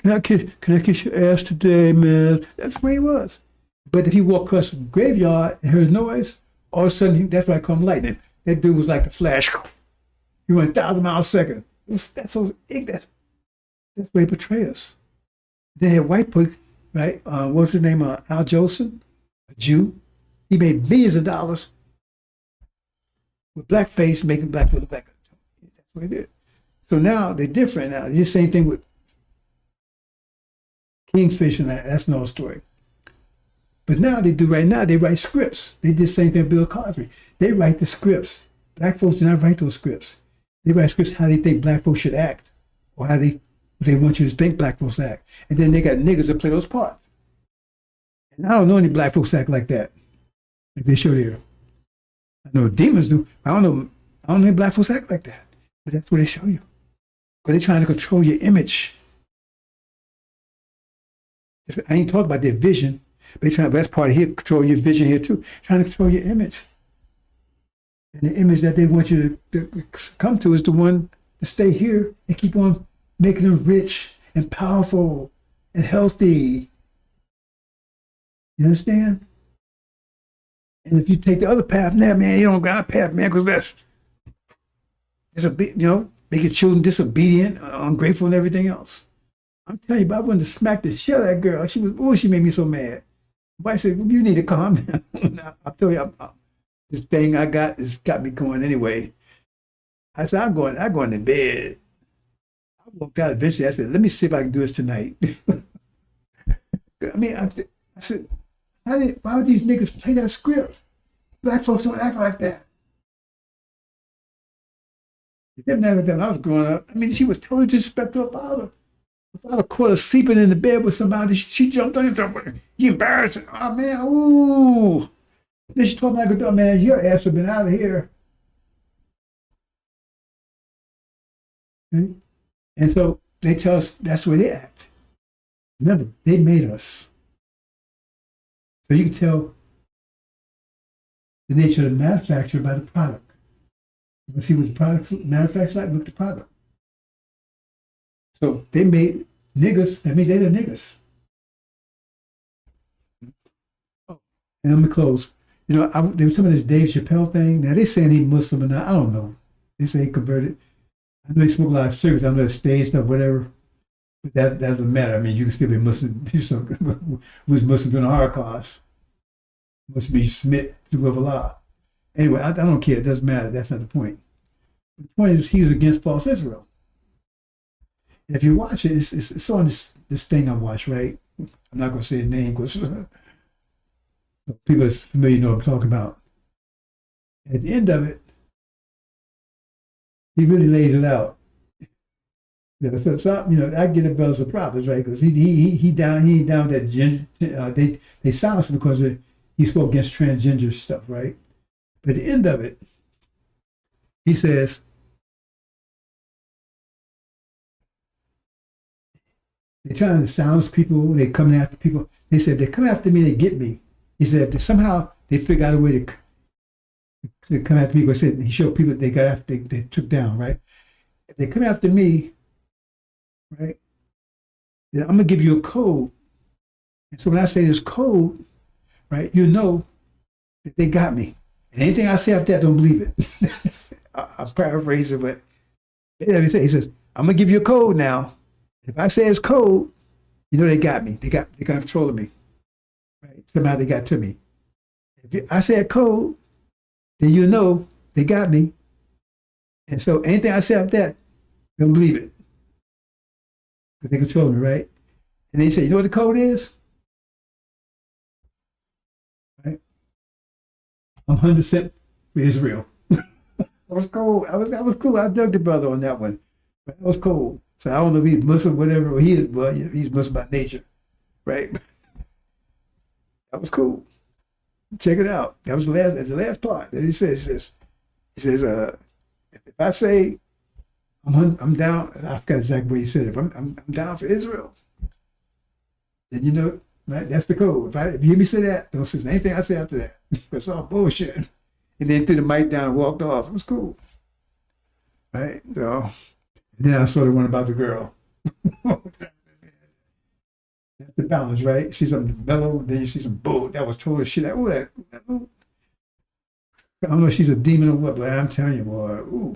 I kiss your ass today, man? That's where he was. But if he walked across the graveyard and heard noise, all of a sudden, that's why I call him Lightning. That dude was like the Flash. He went 1,000 miles a second. That's what he portrays us. Then he had white people, right? What's his name? Al Jolson, a Jew. He made millions of dollars with blackface, making black people look like. That's what he did. So now they're different now. It's the same thing with Kingfish and that. That's another story. But now they write scripts. They did the same thing with Bill Cosby. They write the scripts. Black folks do not write those scripts. They write scripts how they think black folks should act, or how they want you to think black folks act. And then they got niggas that play those parts. And I don't know any black folks act like that, like they show there. I know demons do. I don't know any black folks act like that. But that's what they show you. Because they're trying to control your image. I ain't talking about their vision, but that's part of here, controlling your vision here too. Trying to control your image. And the image that they want you to come to is the one to stay here and keep on making them rich and powerful and healthy. You understand? And if you take the other path, now, man, you don't got a path, man, because that's making children disobedient, ungrateful, and everything else. I'm telling you, I wanted to smack the shit out of that girl. She made me so mad. But I said, well, you need to calm down. I'll tell you, this thing I got has got me going anyway. I said, I'm going to bed. I walked out eventually. I said, let me see if I can do this tonight. I mean, I said, why would these niggas play that script? Black folks don't act like that. They didn't act like that when I was growing up. I mean, she was totally disrespectful to her father. Her father caught her sleeping in the bed with somebody. She jumped on him. You embarrassing. Oh, man, ooh. Then she told me, like, man, your ass have been out of here. Okay? And so they tell us that's where they act. Remember, they made us. So you can tell the nature of the manufacturer by the product. You want to see what the product manufactured like? Look at the product. So they made niggas, that means they're the niggas. Oh, and I'm going to close. They were talking about this Dave Chappelle thing. Now they saying he's Muslim or not. I don't know. They say he converted. I know they smoke a lot of cigarettes. I know the stage stuff, whatever. But that doesn't matter. I mean, you can still be Muslim. Who's Muslim during the Holocaust? Must be submit to Allah. Anyway, I don't care. It doesn't matter. That's not the point. The point is he was against false Israel. And if you watch it, it's on this thing I watch, right? I'm not going to say his name because people are familiar know what I'm talking about. At the end of it, he really lays it out. So, I get a brother's problems, right? Because he down that they silenced him because he spoke against transgender stuff, right? But at the end of it, he says, they're trying to silence people. They're coming after people. They said, they come after me, they get me. He said, that somehow they figure out a way to come after people. He said, he showed people they got after, they took down, right? If they come after me, right, then I'm going to give you a code. And so when I say this code, right, you know that they got me. And anything I say after that, don't believe it. I'm paraphrasing, but he says, I'm going to give you a code now. If I say it's code, you know they got me. They got control of me. Right? Somehow they got to me. If I say a code, then you know they got me. And so anything I say after that, don't believe it. Because they control me, right? And they say, you know what the code is? Right? I'm 100% for Israel. That was cool. That was cool. I dug the brother on that one. But that was cool. So I don't know if he's Muslim, whatever he is, but he's Muslim by nature, right? That was cool. Check it out. That was the last part. Then he says, if I say I'm down, I forgot exactly what he said. If I'm down for Israel, then you know, right? That's the code. If you hear me say that, don't say anything I say after that. It's all bullshit. And then threw the mic down and walked off. It was cool, right? So. And then I saw the one about the girl. That's the balance, right? You see something mellow, then you see some bull. That was total shit. I don't know if she's a demon or what, but I'm telling you, boy, ooh,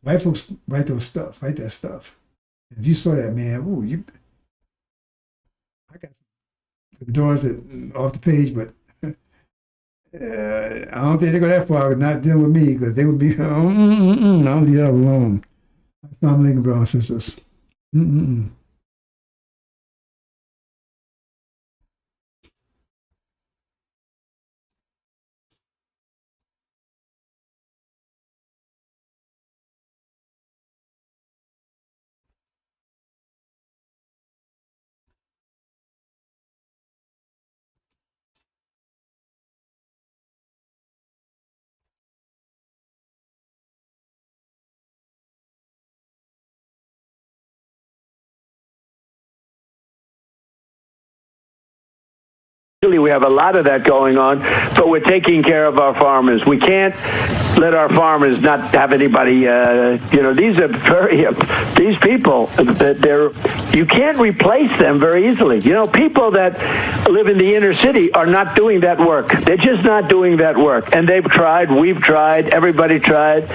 white folks write that stuff. If you saw that, man, ooh, I got some doors that off the page, but I don't think they go that far, not dealing with me, because they would be, I'll leave that alone. Assalamu alaikum, brothers and sisters. We have a lot of that going on, but we're taking care of our farmers. We can't let our farmers not have anybody, these people, you can't replace them very easily. You know, people that live in the inner city are not doing that work. They're just not doing that work. And they've tried, we've tried, everybody tried.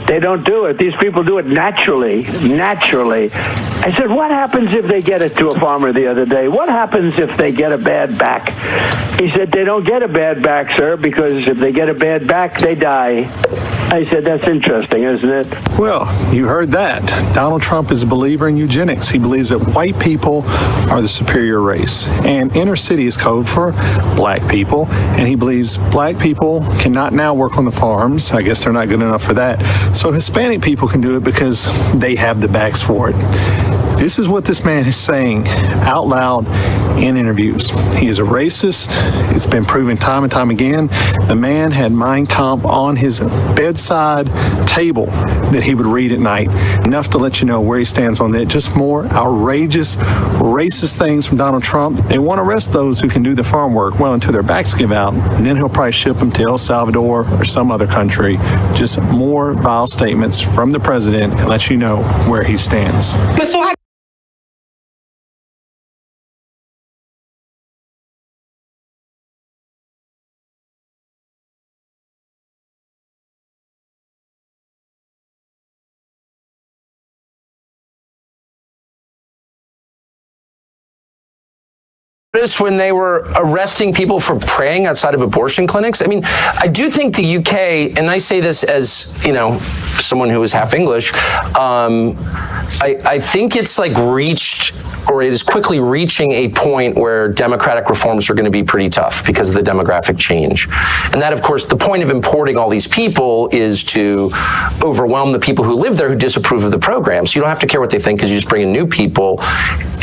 They don't do it. These people do it naturally. I said, what happens if they get it to a farmer the other day? What happens if they get a bad back? He said, they don't get a bad back, sir, because if they get a bad back, they die. I said, that's interesting, isn't it? Well, you heard that. Donald Trump is a believer in eugenics. He believes that white people are the superior race. And inner city is code for black people. And he believes black people cannot now work on the farms. I guess they're not good enough for that. So Hispanic people can do it because they have the backs for it. This is what this man is saying out loud in interviews. He is a racist. It's been proven time and time again. The man had Mein Kampf on his bedside table that he would read at night. Enough to let you know where he stands on that. Just more outrageous, racist things from Donald Trump. They want to arrest those who can do the farm work well until their backs give out. And then he'll probably ship them to El Salvador or some other country. Just more vile statements from the president and let you know where he stands. When they were arresting people for praying outside of abortion clinics. I mean, I do think the UK, and I say this as, you know, someone who is half English, I think it's like reached, or it is quickly reaching a point where democratic reforms are going to be pretty tough because of the demographic change. And that, of course, the point of importing all these people is to overwhelm the people who live there who disapprove of the program. So you don't have to care what they think because you just bring in new people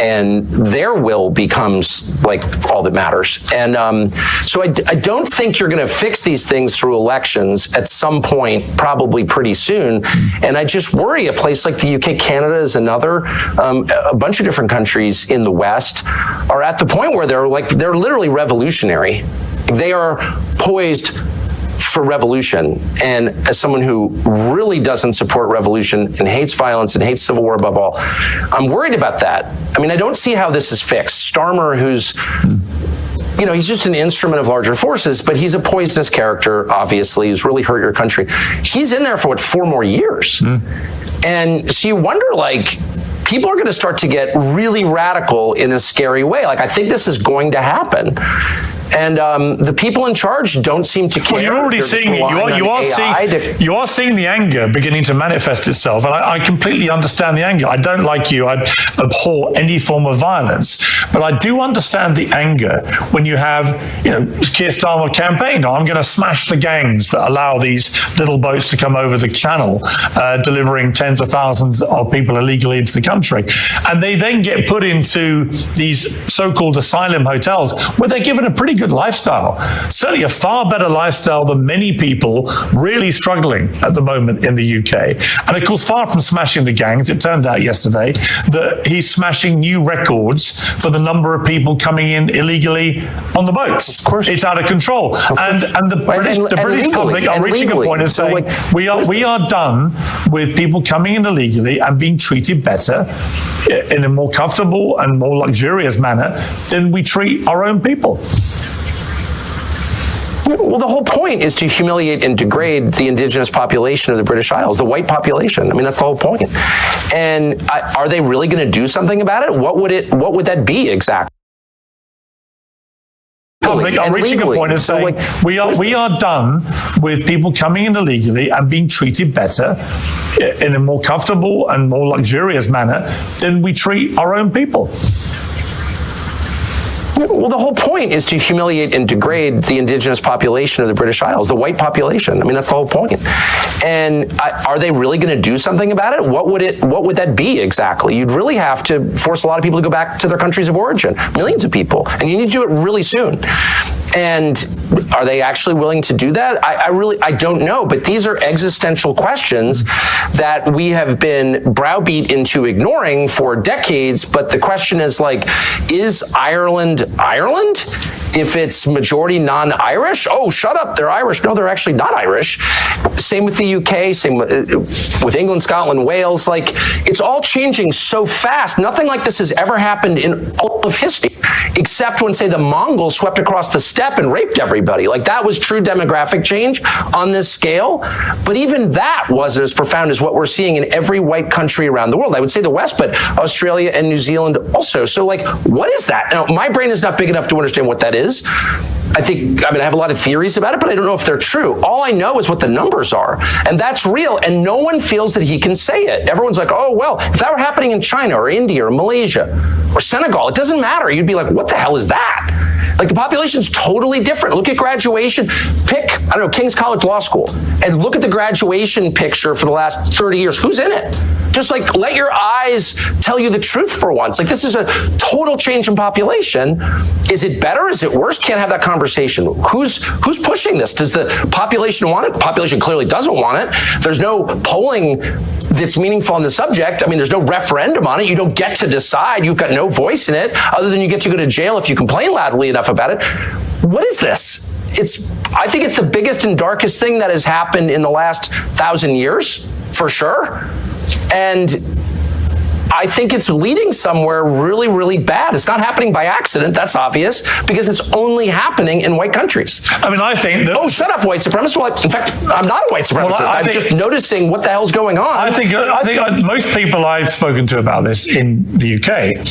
and their will becomes like all that matters. And so I don't think you're going to fix these things through elections at some point, probably pretty soon. And I just worry a place like the UK, Canada is another, a bunch of different countries in the West are at the point where they're literally revolutionary. They are poised for revolution. And as someone who really doesn't support revolution and hates violence and hates civil war above all, I'm worried about that. I mean, I don't see how this is fixed. Starmer, who's, you know, he's just an instrument of larger forces, but he's a poisonous character, obviously, who's really hurt your country. He's in there for, what, 4 more years? And so you wonder, like, people are going to start to get really radical in a scary way. Like, I think this is going to happen. And the people in charge don't seem to care. Well, you're already seeing it. You are seeing the anger beginning to manifest itself, and I completely understand the anger. I don't like you. I abhor any form of violence, but I do understand the anger when you have, you know, Keir Starmer campaigned on, I'm going to smash the gangs that allow these little boats to come over the channel, delivering tens of thousands of people illegally into the country, and they then get put into these so-called asylum hotels where they're given a pretty good lifestyle, certainly a far better lifestyle than many people really struggling at the moment in the UK. And of course, far from smashing the gangs, it turned out yesterday that he's smashing new records for the number of people coming in illegally on the boats. Of course, it's out of control. And the British public are reaching a point of saying, we are done with people coming in illegally and being treated better in a more comfortable and more luxurious manner than we treat our own people. Well, the whole point is to humiliate and degrade the indigenous population of the British Isles, the white population. I mean, that's the whole point. And are they really going to do something about it? What would that be exactly? Public are reaching a point of saying, we are done with people coming in illegally and being treated better in a more comfortable and more luxurious manner than we treat our own people. Well, the whole point is to humiliate and degrade the indigenous population of the British Isles, the white population. I mean, that's the whole point. And are they really going to do something about it? What would that be exactly? You'd really have to force a lot of people to go back to their countries of origin, millions of people, and you need to do it really soon. And are they actually willing to do that? I don't know, but these are existential questions that we have been browbeat into ignoring for decades. But the question is, like, is Ireland Ireland? If it's majority non-Irish, oh, shut up, they're Irish. No, they're actually not Irish. Same with the UK, same with England, Scotland, Wales. Like, it's all changing so fast. Nothing like this has ever happened in all of history, except when, say, the Mongols swept across the steppe and raped everybody. Like, that was true demographic change on this scale. But even that wasn't as profound as what we're seeing in every white country around the world. I would say the West, but Australia and New Zealand also. So, like, what is that? Now, my brain is not big enough to understand what that is. I have a lot of theories about it, but I don't know if they're true. All I know is what the numbers are, and that's real, and no one feels that he can say it. Everyone's like, oh, well, if that were happening in China or India or Malaysia or Senegal, it doesn't matter. You'd be like, what the hell is that? Like, the population's totally different. Look at graduation. Pick, I don't know, King's College Law School, and look at the graduation picture for the last 30 years. Who's in it? Just, like, let your eyes tell you the truth for once. Like, this is a total change in population. Is it better? Is it worse? Can't have that conversation. Who's pushing this? Does the population want it? The population clearly doesn't want it. There's no polling that's meaningful on the subject. I mean, there's no referendum on it. You don't get to decide. You've got no voice in it, other than you get to go to jail if you complain loudly enough about it. What is this? I think it's the biggest and darkest thing that has happened in the last 1,000 years, for sure. And I think it's leading somewhere really, really bad. It's not happening by accident, that's obvious, because it's only happening in white countries. I mean, I think that... Oh, shut up, white supremacist. Well, in fact, I'm not a white supremacist. Well, I'm just noticing what the hell's going on. I think most people I've spoken to about this in the UK,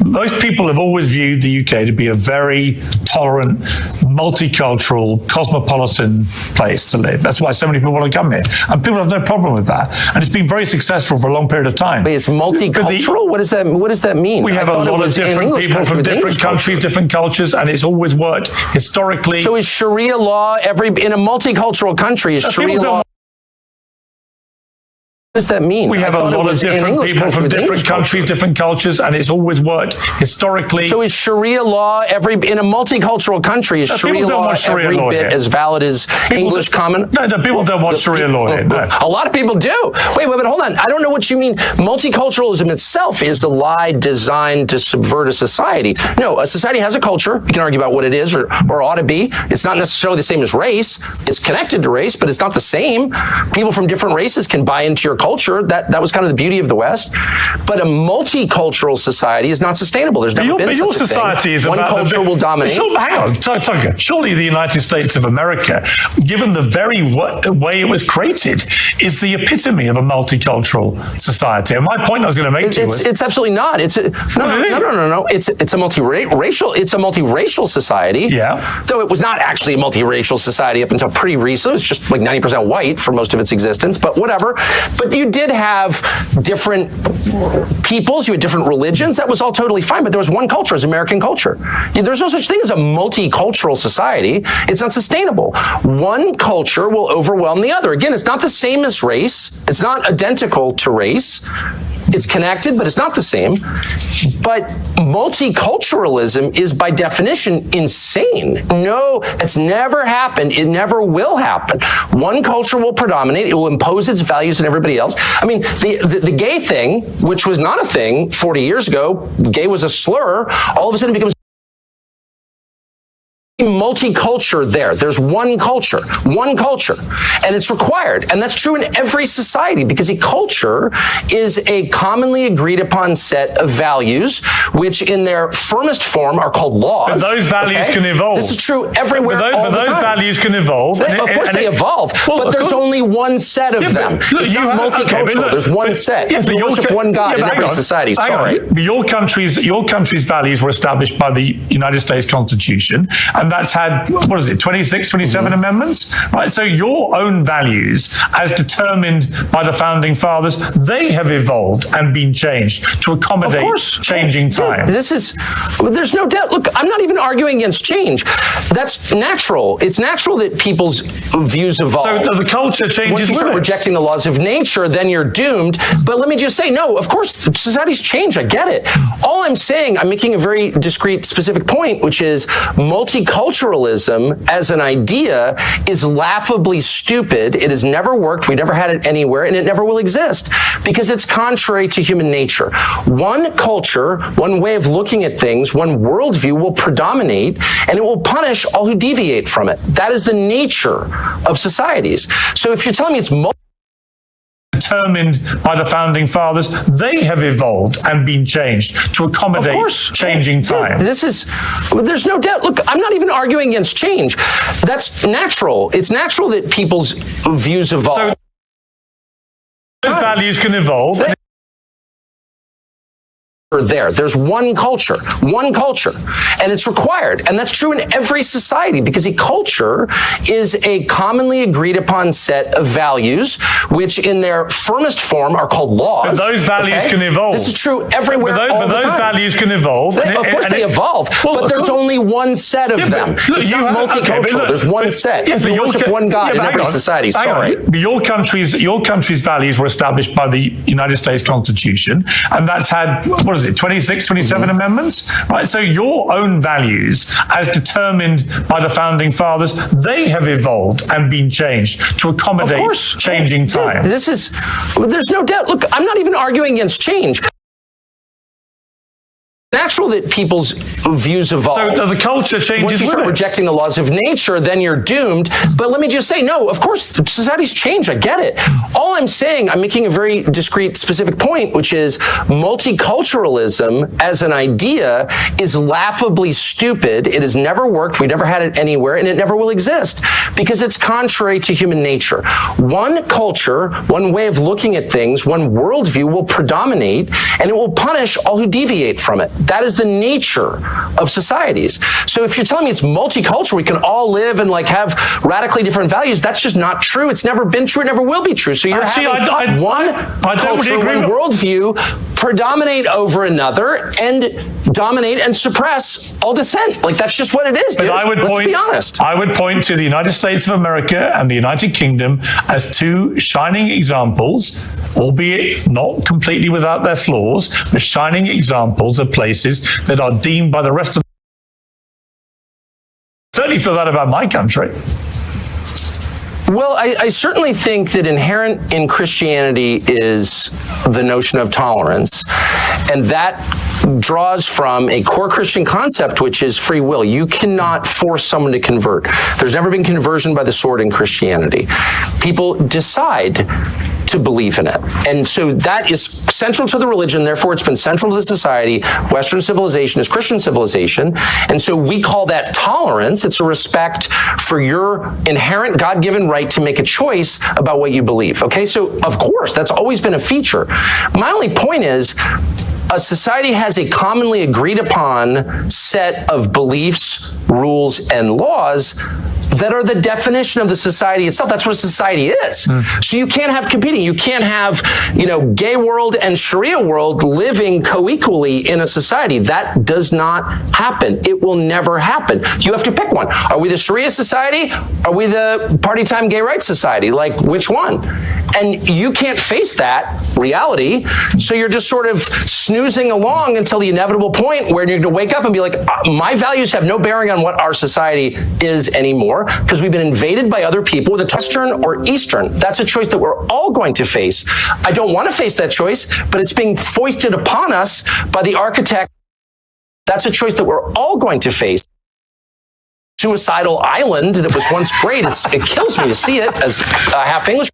most people have always viewed the UK to be a very tolerant, multicultural, cosmopolitan place to live. That's why so many people want to come here. And people have no problem with that. And it's been very successful for a long period of time. But it's multicultural? What does that mean? We have a lot of different people from different countries, different cultures, and it's always worked historically. So is Sharia law in a multicultural country, is Sharia law What does that mean? We have a lot of different people from different countries, different cultures, and it's always worked historically. So is Sharia law in a multicultural country, is Sharia law every bit as valid as English common? No, people don't want Sharia law here. No. A lot of people do. Wait, hold on. I don't know what you mean. Multiculturalism itself is a lie designed to subvert a society. No, a society has a culture. You can argue about what it is or ought to be. It's not necessarily the same as race. It's connected to race, but it's not the same. People from different races can buy into your culture. That was kind of the beauty of the West. But a multicultural society is not sustainable. There's never been such a thing. One culture will dominate. Hang on, Tucker. Surely the United States of America, given the very way it was created, is the epitome of a multicultural society. And my point I was going to make to you was... It's absolutely not. No. It's a multiracial society. Yeah. Though it was not actually a multiracial society up until pretty recent. It was just like 90% white for most of its existence, but whatever. But you did have different peoples, you had different religions. That was all totally fine, but there was one culture, as American culture. There's no such thing as a multicultural society. It's not sustainable. One culture will overwhelm the other. Again, it's not the same as race. It's not identical to race. It's connected, but it's not the same. But multiculturalism is by definition insane. No, it's never happened. It never will happen. One culture will predominate. It will impose its values on everybody else. I mean, the gay thing, which was not a thing 40 years ago, gay was a slur, all of a sudden becomes multicultural there. There's one culture, and it's required. And that's true in every society because a culture is a commonly agreed upon set of values, which in their firmest form are called laws. But those values can evolve. This is true everywhere. But those values can evolve. Of course they evolve, but there's only one set of them. It's not multicultural. There's one set. You worship one God in every society. Sorry. But your country's values were established by the United States Constitution, and that's had, 26, 27 amendments? Right. So your own values, as determined by the founding fathers, they have evolved and been changed to accommodate changing time. There's no doubt. Look, I'm not even arguing against change. That's natural. It's natural that people's views evolve. So the culture changes. Once you start rejecting the laws of nature, then you're doomed. But let me just say, no, of course, societies change. I get it. All I'm saying, I'm making a very discrete, specific point, which is multiculturalism as an idea is laughably stupid. It has never worked. We never had it anywhere, and it never will exist because it's contrary to human nature. One culture, one way of looking at things, one worldview will predominate, and it will punish all who deviate from it. That is the nature of societies. So if you're telling me it's determined by the founding fathers, they have evolved and been changed to accommodate changing time. There's no doubt. Look, I'm not even arguing against change. That's natural. It's natural that people's views evolve. So those values can evolve. There's one culture, and it's required. And that's true in every society because a culture is a commonly agreed upon set of values, which in their firmest form are called laws. But those values can evolve. This is true everywhere. But those values can evolve. Of course they evolve, but there's only one set of them. It's not multicultural. There's one set. You worship one God in every society. Sorry. But your country's values were established by the United States Constitution, and that's had 26, 27 amendments? Right. So your own values, as determined by the founding fathers, they have evolved and been changed to accommodate changing time. There's no doubt. Look, I'm not even arguing against change. Natural that people's views evolve. So the culture changes. Once you start rejecting the laws of nature, then you're doomed. But let me just say, no, of course, societies change. I get it. All I'm saying, I'm making a very discrete, specific point, which is multiculturalism as an idea is laughably stupid. It has never worked. We never had it anywhere, and it never will exist because it's contrary to human nature. One culture, one way of looking at things, one worldview will predominate, and it will punish all who deviate from it. That is the nature of societies. So if you're telling me it's multicultural, we can all live and like have radically different values, that's just not true. It's never been true. It never will be true. So you're having one culture, one worldview predominate over another and dominate and suppress all dissent. Like, that's just what it is, dude. Let's be honest. I would point to the United States of America and the United Kingdom as two shining examples, albeit not completely without their flaws, but shining examples of places that are deemed by the rest of the world. I certainly feel that about my country. Well, I certainly think that inherent in Christianity is the notion of tolerance, and that draws from a core Christian concept, which is free will. You cannot force someone to convert. There's never been conversion by the sword in Christianity. People decide to believe in it. And so that is central to the religion, therefore it's been central to the society. Western civilization is Christian civilization. And so we call that tolerance. It's a respect for your inherent God-given right to make a choice about what you believe. Okay, so of course, that's always been a feature. My only point is, a society has a commonly agreed upon set of beliefs, rules, and laws that are the definition of the society itself. That's what a society is. So you can't have competing. You can't have, gay world and Sharia world living co-equally in a society. That does not happen. It will never happen. You have to pick one. Are we the Sharia society? Are we the party time gay rights society? Like, which one? And you can't face that reality. So you're just sort of snoozing along until the inevitable point where you're going to wake up and be like, my values have no bearing on what our society is anymore, because we've been invaded by other people, whether Western or Eastern. That's a choice that we're all going to face. I don't want to face that choice, but it's being foisted upon us by the architect. That's a choice that we're all going to face. Suicidal island that was once great. It kills me to see it as a half English.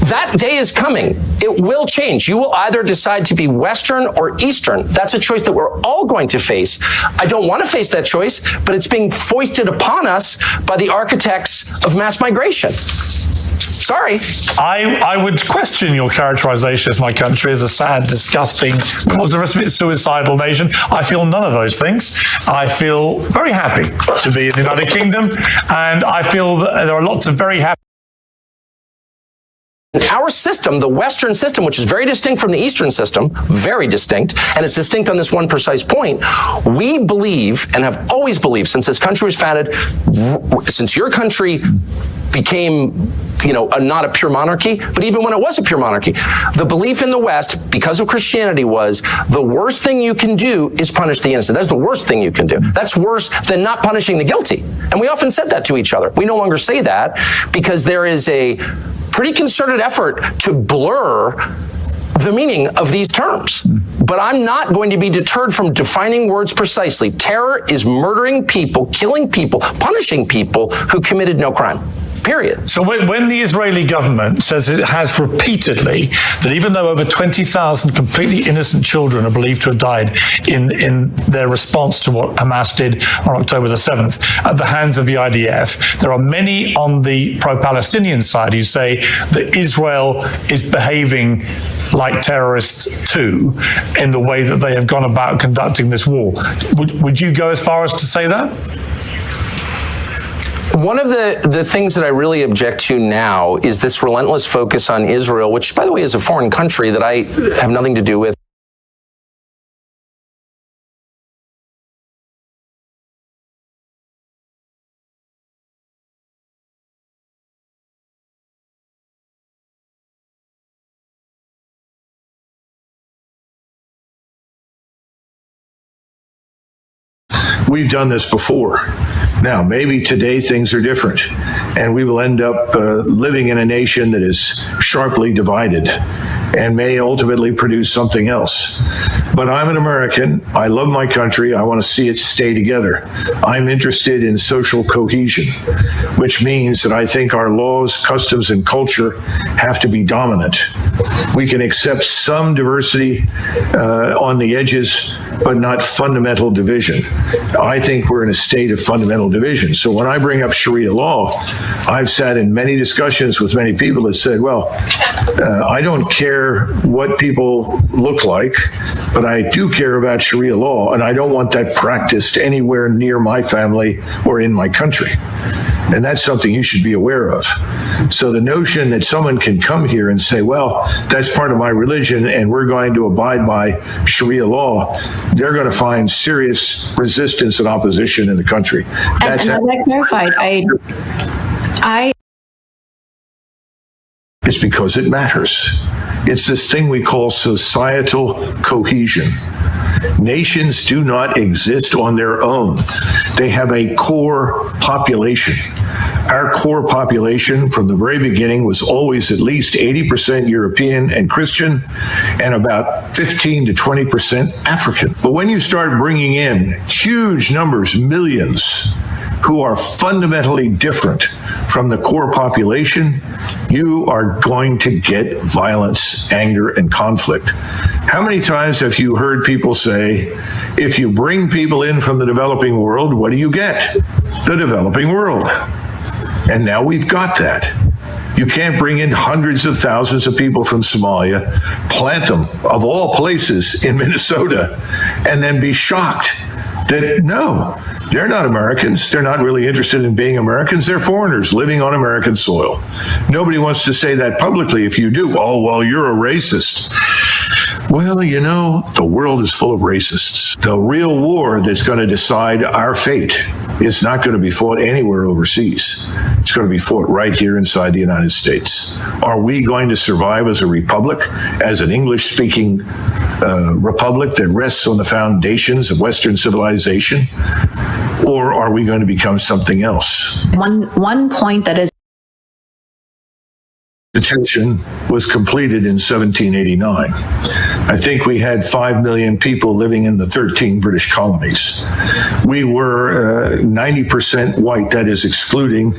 That day is coming. It will change. You will either decide to be Western or Eastern. That's a choice that we're all going to face. I don't want to face that choice, but it's being foisted upon us by the architects of mass migration. Sorry. I would question your characterization as my country as a sad, disgusting, what's the rest of it, suicidal nation. I feel none of those things. I feel very happy to be in the United Kingdom, and I feel that there are lots of very happy. Our system, the Western system, which is very distinct from the Eastern system, very distinct, and it's distinct on this one precise point, we believe and have always believed since this country was founded, since your country became, not a pure monarchy, but even when it was a pure monarchy, the belief in the West, because of Christianity, was the worst thing you can do is punish the innocent. That's the worst thing you can do. That's worse than not punishing the guilty. And we often said that to each other. We no longer say that because there is a pretty concerted effort to blur the meaning of these terms. But I'm not going to be deterred from defining words precisely. Terror is murdering people, killing people, punishing people who committed no crime. Period. So when the Israeli government says it has repeatedly that even though over 20,000 completely innocent children are believed to have died in their response to what Hamas did on October the 7th at the hands of the IDF, there are many on the pro-Palestinian side who say that Israel is behaving like terrorists too in the way that they have gone about conducting this war. Would you go as far as to say that? One of the things that I really object to now is this relentless focus on Israel, which, by the way, is a foreign country that I have nothing to do with. We've done this before. Now, maybe today things are different, and we will end up living in a nation that is sharply divided and may ultimately produce something else. But I'm an American. I love my country. I want to see it stay together. I'm interested in social cohesion, which means that I think our laws, customs, and culture have to be dominant. We can accept some diversity on the edges, but not fundamental division. I think we're in a state of fundamental division. So when I bring up Sharia law, I've sat in many discussions with many people that said, well, I don't care what people look like, but I do care about Sharia law, and I don't want that practiced anywhere near my family or in my country. And that's something you should be aware of. So the notion that someone can come here and say, well, that's part of my religion and we're going to abide by Sharia law, they're going to find serious resistance and opposition in the country. That's and as I clarified, It's because it matters. It's this thing we call societal cohesion. Nations do not exist on their own. They have a core population. Our core population from the very beginning was always at least 80% European and Christian and about 15 to 20% African. But when you start bringing in huge numbers, millions, who are fundamentally different from the core population, you are going to get violence, anger, and conflict. How many times have you heard people say, if you bring people in from the developing world, what do you get? The developing world. And now we've got that. You can't bring in hundreds of thousands of people from Somalia, plant them, of all places, in Minnesota, and then be shocked that, no, they're not Americans. They're not really interested in being Americans. They're foreigners living on American soil. Nobody wants to say that publicly. If you do, oh, well, you're a racist. Well, you know, the world is full of racists. The real war that's going to decide our fate is not going to be fought anywhere overseas. It's going to be fought right here inside the United States. Are we going to survive as a republic, as an English-speaking republic that rests on the foundations of Western civilization? Or are we going to become something else? One point that is Constitution was completed in 1789. I think we had 5 million people living in the 13 British colonies. We were 90% white, that is excluding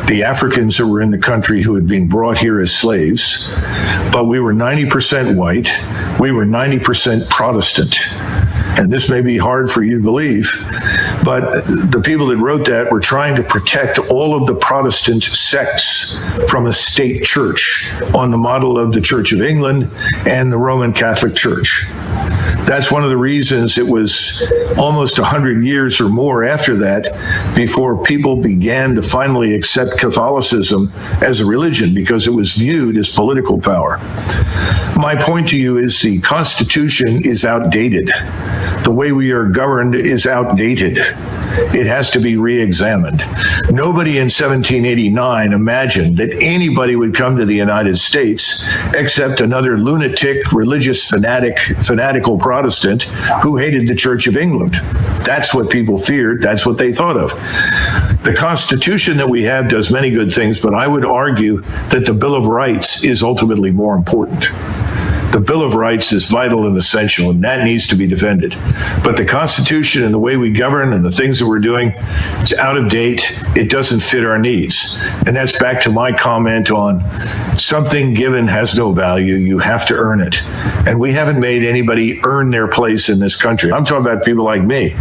the Africans who were in the country who had been brought here as slaves. But we were 90% white. We were 90% Protestant. And this may be hard for you to believe, but the people that wrote that were trying to protect all of the Protestant sects from a state church on the model of the Church of England and the Roman Catholic Church. That's one of the reasons it was almost 100 years or more after that before people began to finally accept Catholicism as a religion, because it was viewed as political power. My point to you is the Constitution is outdated. The way we are governed is outdated. It has to be re-examined. Nobody in 1789 imagined that anybody would come to the United States except another lunatic, religious fanatical Protestant who hated the Church of England. That's what people feared. That's what they thought of. The Constitution that we have does many good things, but I would argue that the Bill of Rights is ultimately more important. The Bill of Rights is vital and essential, and that needs to be defended. But the Constitution and the way we govern and the things that we're doing, it's out of date. It doesn't fit our needs. And that's back to my comment on something given has no value. You have to earn it. And we haven't made anybody earn their place in this country. I'm talking about people like me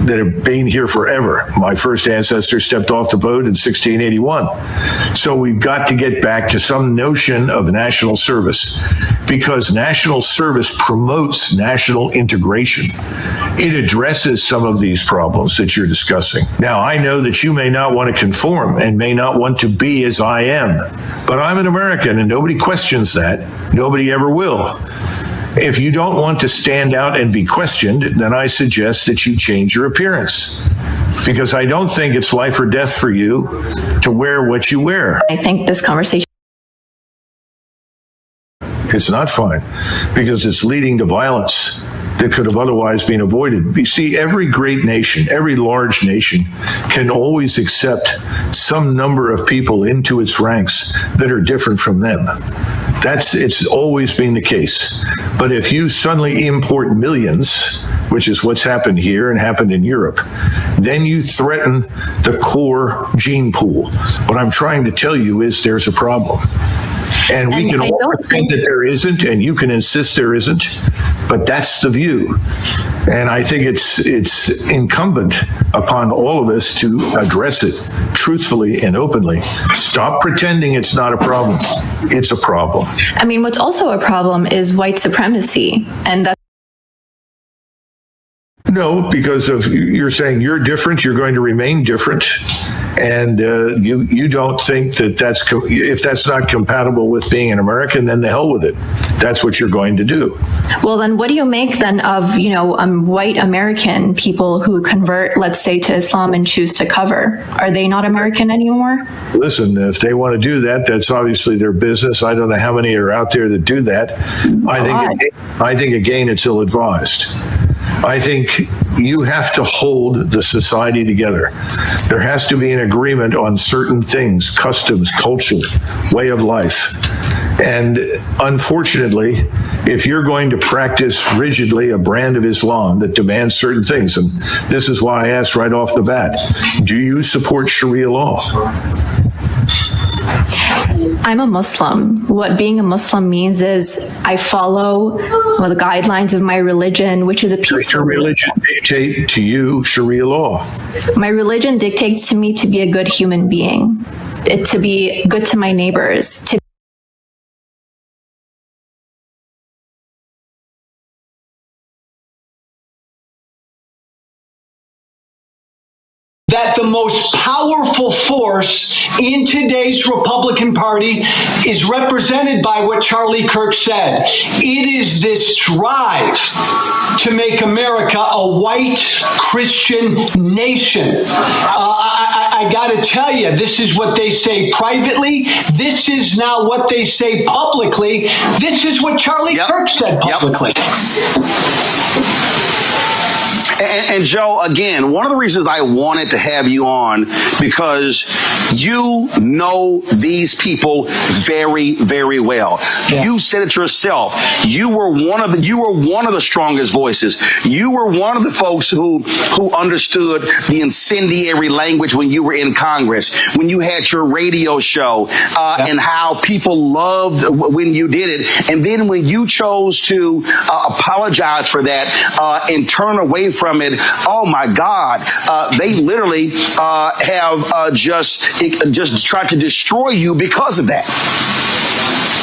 that have been here forever. My first ancestor stepped off the boat in 1681. So we've got to get back to some notion of national service, because national service promotes national integration. It addresses some of these problems that you're discussing. Now, I know that you may not want to conform and may not want to be as I am, but I'm an American and nobody questions that. Nobody ever will. If you don't want to stand out and be questioned, then I suggest that you change your appearance, because I don't think it's life or death for you to wear what you wear. I think this conversation, it's not fine, because it's leading to violence that could have otherwise been avoided. You see, every great nation, every large nation can always accept some number of people into its ranks that are different from them. It's always been the case. But if you suddenly import millions, which is what's happened here and happened in Europe, then you threaten the core gene pool. What I'm trying to tell you is there's a problem. And we can all pretend that there isn't, and you can insist there isn't, but that's the view. And I think it's incumbent upon all of us to address it truthfully and openly. Stop pretending it's not a problem. It's a problem. I mean, what's also a problem is white supremacy, and that's No, because you're saying you're different, you're going to remain different, and you don't think that if that's not compatible with being an American, then the hell with it. That's what you're going to do. Well, then what do you make then of, white American people who convert, let's say, to Islam and choose to cover? Are they not American anymore? Listen, if they want to do that, that's obviously their business. I don't know how many are out there that do that. I think again, it's ill-advised. I think you have to hold the society together. There has to be an agreement on certain things, customs, culture, way of life. And unfortunately, if you're going to practice rigidly a brand of Islam that demands certain things, and this is why I asked right off the bat, do you support Sharia law? I'm a Muslim. What being a Muslim means is I follow the guidelines of my religion, which is a peaceful. Does your religion dictate to you Sharia law? My religion dictates to me to be a good human being, to be good to my neighbors, to that the most powerful force in today's Republican Party is represented by what Charlie Kirk said. It is this drive to make America a white Christian nation. I got to tell you, this is what they say privately. This is now what they say publicly. This is what Charlie Kirk said publicly. And Joe, again, one of the reasons I wanted to have you on, because you know these people very, very well. Yeah. You said it yourself. You were one of the strongest voices. You were one of the folks who understood the incendiary language when you were in Congress, when you had your radio show, and how people loved when you did it. And then when you chose to apologize for that and turn away from it, oh my God, they literally have just tried to destroy you because of that.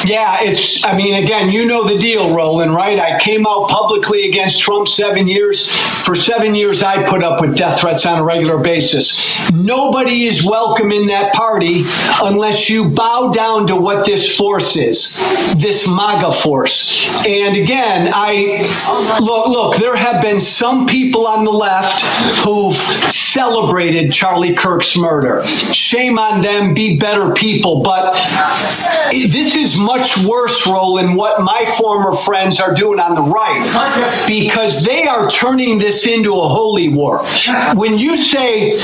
Yeah, again, you know the deal, Roland, right? I came out publicly against Trump 7 years. For 7 years, I put up with death threats on a regular basis. Nobody is welcome in that party unless you bow down to what this force is, this MAGA force. And again, look, there have been some people on the left who've celebrated Charlie Kirk's murder. Shame on them, be better people. But this is much worse, Roland, what my former friends are doing on the right, because they are turning this into a holy war. When you say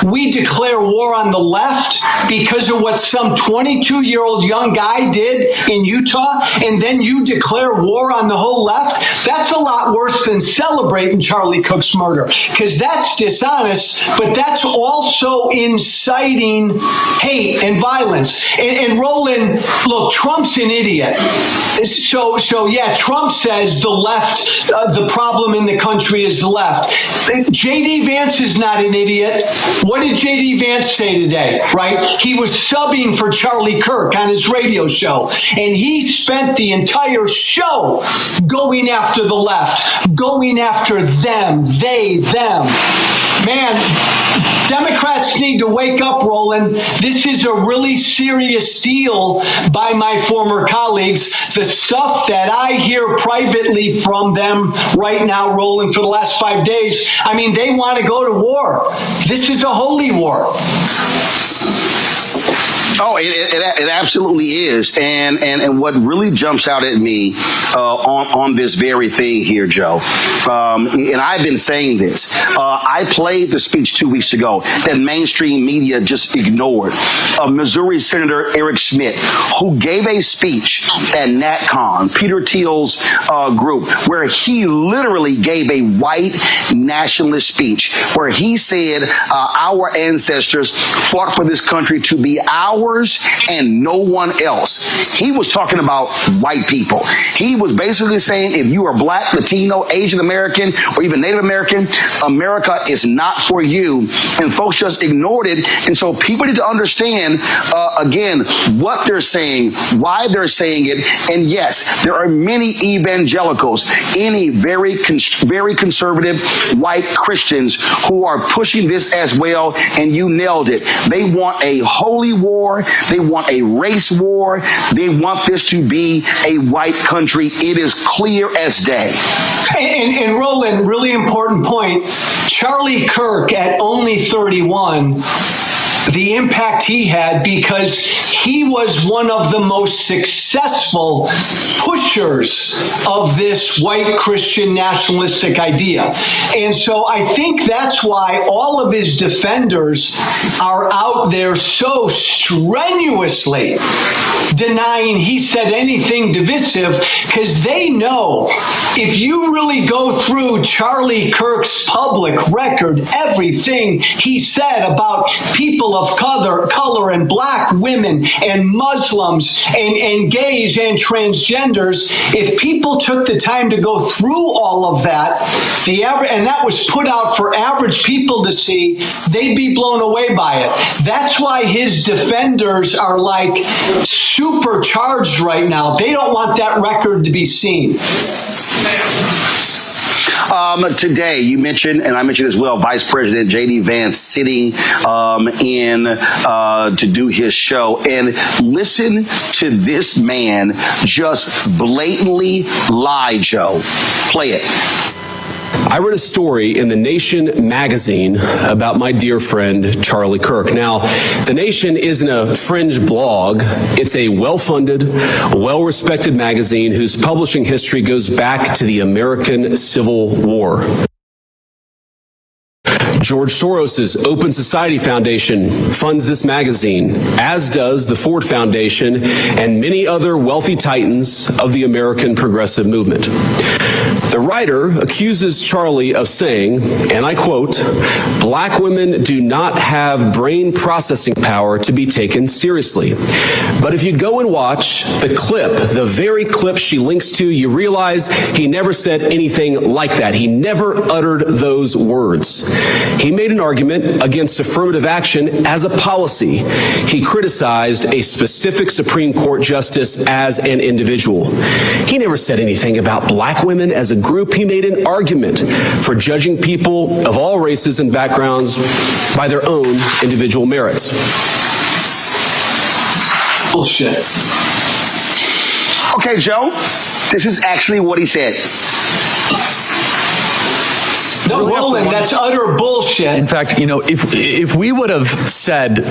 we declare war on the left because of what some 22-year-old young guy did in Utah, and then you declare war on the whole left, that's a lot worse than celebrating Charlie Kirk's murder, because that's dishonest, but that's also inciting hate and violence. And Roland, look, Trump's an idiot. So yeah, Trump says the left, the problem in the country is the left. J.D. Vance is not an idiot. What did J.D. Vance say today, right? He was subbing for Charlie Kirk on his radio show, and he spent the entire show going after the left, going after them, they, them. Man, Democrats need to wake up, Roland. This is a really serious deal by my former colleagues. The stuff that I hear privately from them right now, Roland, for the last 5 days, I mean, they want to go to war. This is a holy war. Oh, it absolutely is. And what really jumps out at me on this very thing here, Joe, and I've been saying this, I played the speech 2 weeks ago that mainstream media just ignored, of Missouri Senator Eric Schmidt, who gave a speech at NatCon, Peter Thiel's group, where he literally gave a white nationalist speech, where he said our ancestors fought for this country to be our yours and no one else. He was talking about white people. He was basically saying if you are black, Latino, Asian American, or even Native American, America is not for you. And folks just ignored it. And so people need to understand, again, what they're saying, why they're saying it. And yes, there are many evangelicals, any very conservative white Christians who are pushing this as well. And you nailed it. They want a holy war. They want a race war. They want this to be a white country. It is clear as day. And Roland, really important point. Charlie Kirk at only 31, the impact he had because he was one of the most successful pushers of this white Christian nationalistic idea. And so I think that's why all of his defenders are out there so strenuously denying he said anything divisive, because they know if you really go through Charlie Kirk's public record, everything he said about people of color and black women and Muslims and gays and transgenders, if people took the time to go through all of that, and that was put out for average people to see, they'd be blown away by it. That's why his defenders are like supercharged right now. They don't want that record to be seen. Today, you mentioned, and I mentioned as well, Vice President J.D. Vance sitting in to do his show. And listen to this man just blatantly lie, Joe. Play it. I read a story in The Nation magazine about my dear friend, Charlie Kirk. Now, The Nation isn't a fringe blog. It's a well-funded, well-respected magazine whose publishing history goes back to the American Civil War. George Soros's Open Society Foundation funds this magazine, as does the Ford Foundation and many other wealthy titans of the American progressive movement. The writer accuses Charlie of saying, and I quote, "Black women do not have brain processing power to be taken seriously." But if you go and watch the clip, the very clip she links to, you realize he never said anything like that. He never uttered those words. He made an argument against affirmative action as a policy. He criticized a specific Supreme Court justice as an individual. He never said anything about black women as a group. He made an argument for judging people of all races and backgrounds by their own individual merits. Bullshit. Okay, Joe, this is actually what he said. No, Roland, that's utter bullshit. In fact, you know, if we would have said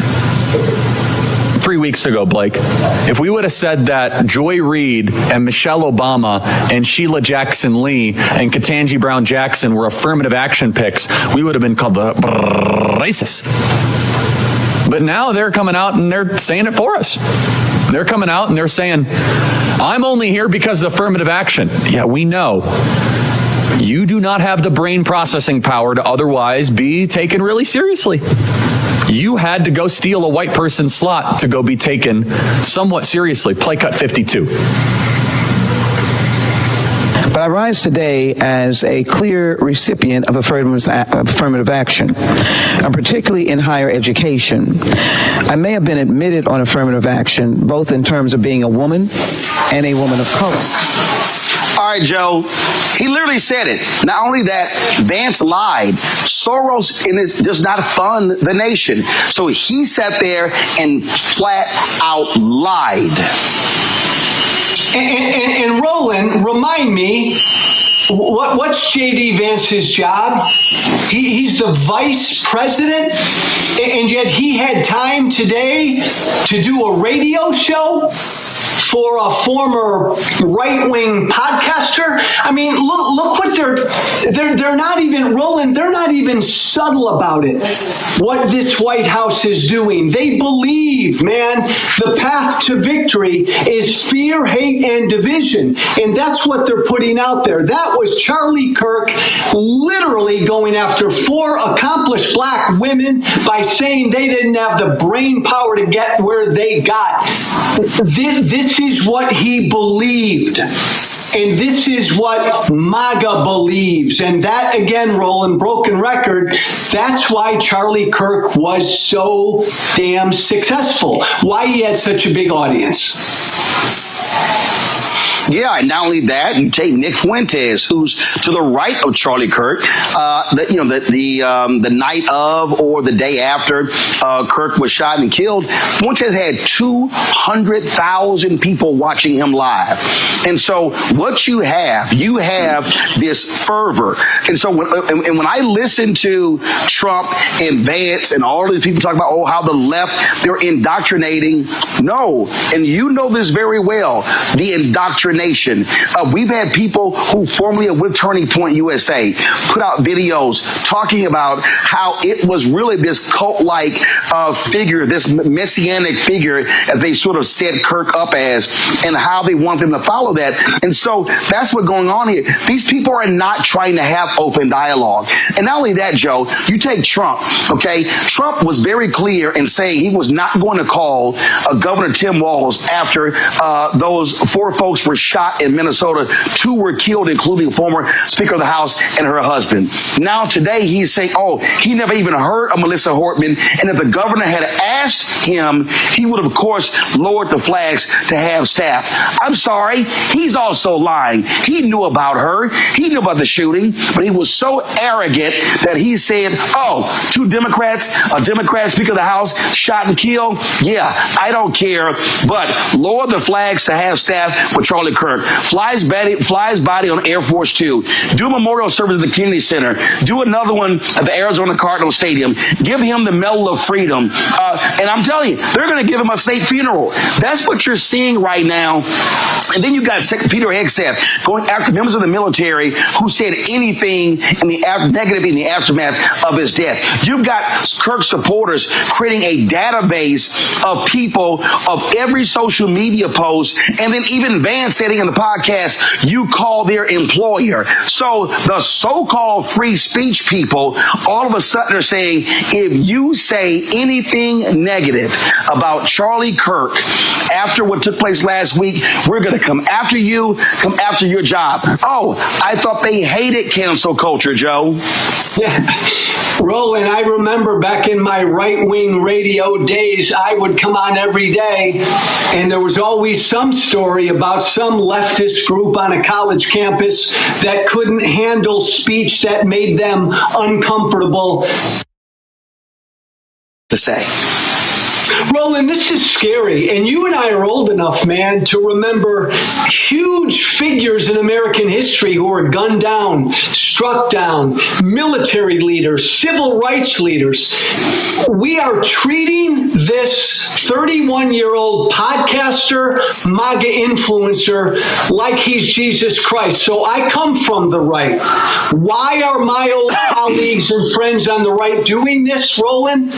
3 weeks ago, Blake, if we would have said that Joy Reid and Michelle Obama and Sheila Jackson Lee and Ketanji Brown Jackson were affirmative action picks, we would have been called the racist. But now they're coming out and they're saying it for us. They're coming out and they're saying, I'm only here because of affirmative action. Yeah, we know. You do not have the brain processing power to otherwise be taken really seriously. You had to go steal a white person's slot to go be taken somewhat seriously. Play cut 52. But I rise today as a clear recipient of affirmative action, particularly in higher education. I may have been admitted on affirmative action, both in terms of being a woman and a woman of color. All right, Joe. He literally said it. Not only that, Vance lied. Soros does not fund the nation. So he sat there and flat out lied. And Roland, remind me, what's J.D. Vance's job? He's the vice president, and yet he had time today to do a radio show for a former right-wing podcaster. I mean, look what they're not even, Roland, they're not even subtle about it, what this White House is doing. They believe, man, the path to victory is fear, hate, and division. And that's what they're putting out there. That was Charlie Kirk literally going after 4 accomplished black women by saying they didn't have the brain power to get where they got. This is what he believed. And this is what MAGA believes. And that, again, Roland, broken record, that's why Charlie Kirk was so damn successful, why he had such a big audience. Yeah, and not only that, you take Nick Fuentes, who's to the right of Charlie Kirk. The night of or the day after Kirk was shot and killed, Fuentes had 200,000 people watching him live. And so what you have this fervor. And so when I listen to Trump and Vance and all of these people talk about, how the left, they're indoctrinating. No, and you know this very well, the indoctrination. We've had people who formerly with Turning Point USA put out videos talking about how it was really this cult-like figure, this messianic figure, as they sort of set Kirk up as, and how they want them to follow that. And so that's what's going on here. These people are not trying to have open dialogue. And not only that, Joe, you take Trump, okay? Trump was very clear in saying he was not going to call Governor Tim Walz after those 4 folks were shot in Minnesota. 2 were killed, including former Speaker of the House and her husband. Now today he's saying, he never even heard of Melissa Hortman, and if the governor had asked him, he would have, of course, lowered the flags to have staff. I'm sorry, he's also lying. He knew about her. He knew about the shooting, but he was so arrogant that he said, 2 Democrats, a Democrat Speaker of the House shot and killed. Yeah, I don't care, but lower the flags to have staff with Charlie Kirk. Flies body on Air Force 2. Do a memorial service at the Kennedy Center. Do another one at the Arizona Cardinal Stadium. Give him the Medal of Freedom. And I'm telling you, they're going to give him a state funeral. That's what you're seeing right now. And then you got Peter Hegseth going after members of the military who said anything negative in the aftermath of his death. You've got Kirk supporters creating a database of people of every social media post, and then even Vance saying in the podcast, you call their employer. So the so-called free speech people all of a sudden are saying, if you say anything negative about Charlie Kirk after what took place last week, we're going to come after you, come after your job. I thought they hated cancel culture, Joe. Yeah. Roland, I remember back in my right-wing radio days, I would come on every day, and there was always some story about some leftist group on a college campus that couldn't handle speech that made them uncomfortable to say. Roland, this is scary, and you and I are old enough, man, to remember huge figures in American history who were gunned down, struck down, military leaders, civil rights leaders. We are treating this 31-year-old podcaster, MAGA influencer, like he's Jesus Christ. So I come from the right. Why are my old colleagues and friends on the right doing this, Roland?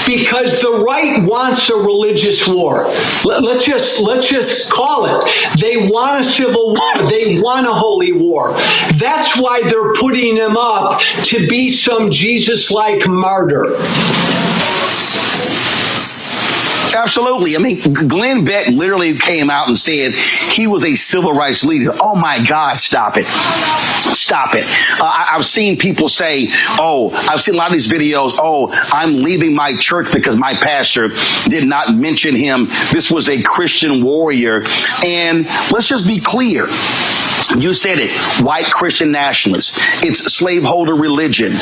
Because the right wants a religious war. Let's just call it. They want a civil war. They want a holy war. That's why they're putting him up to be some Jesus-like martyr. Absolutely. I mean, Glenn Beck literally came out and said he was a civil rights leader. Oh, my God, stop it. Stop it. I've seen people say, I've seen a lot of these videos, I'm leaving my church because my pastor did not mention him. This was a Christian warrior. And let's just be clear. You said it, white Christian nationalists. It's slaveholder religion.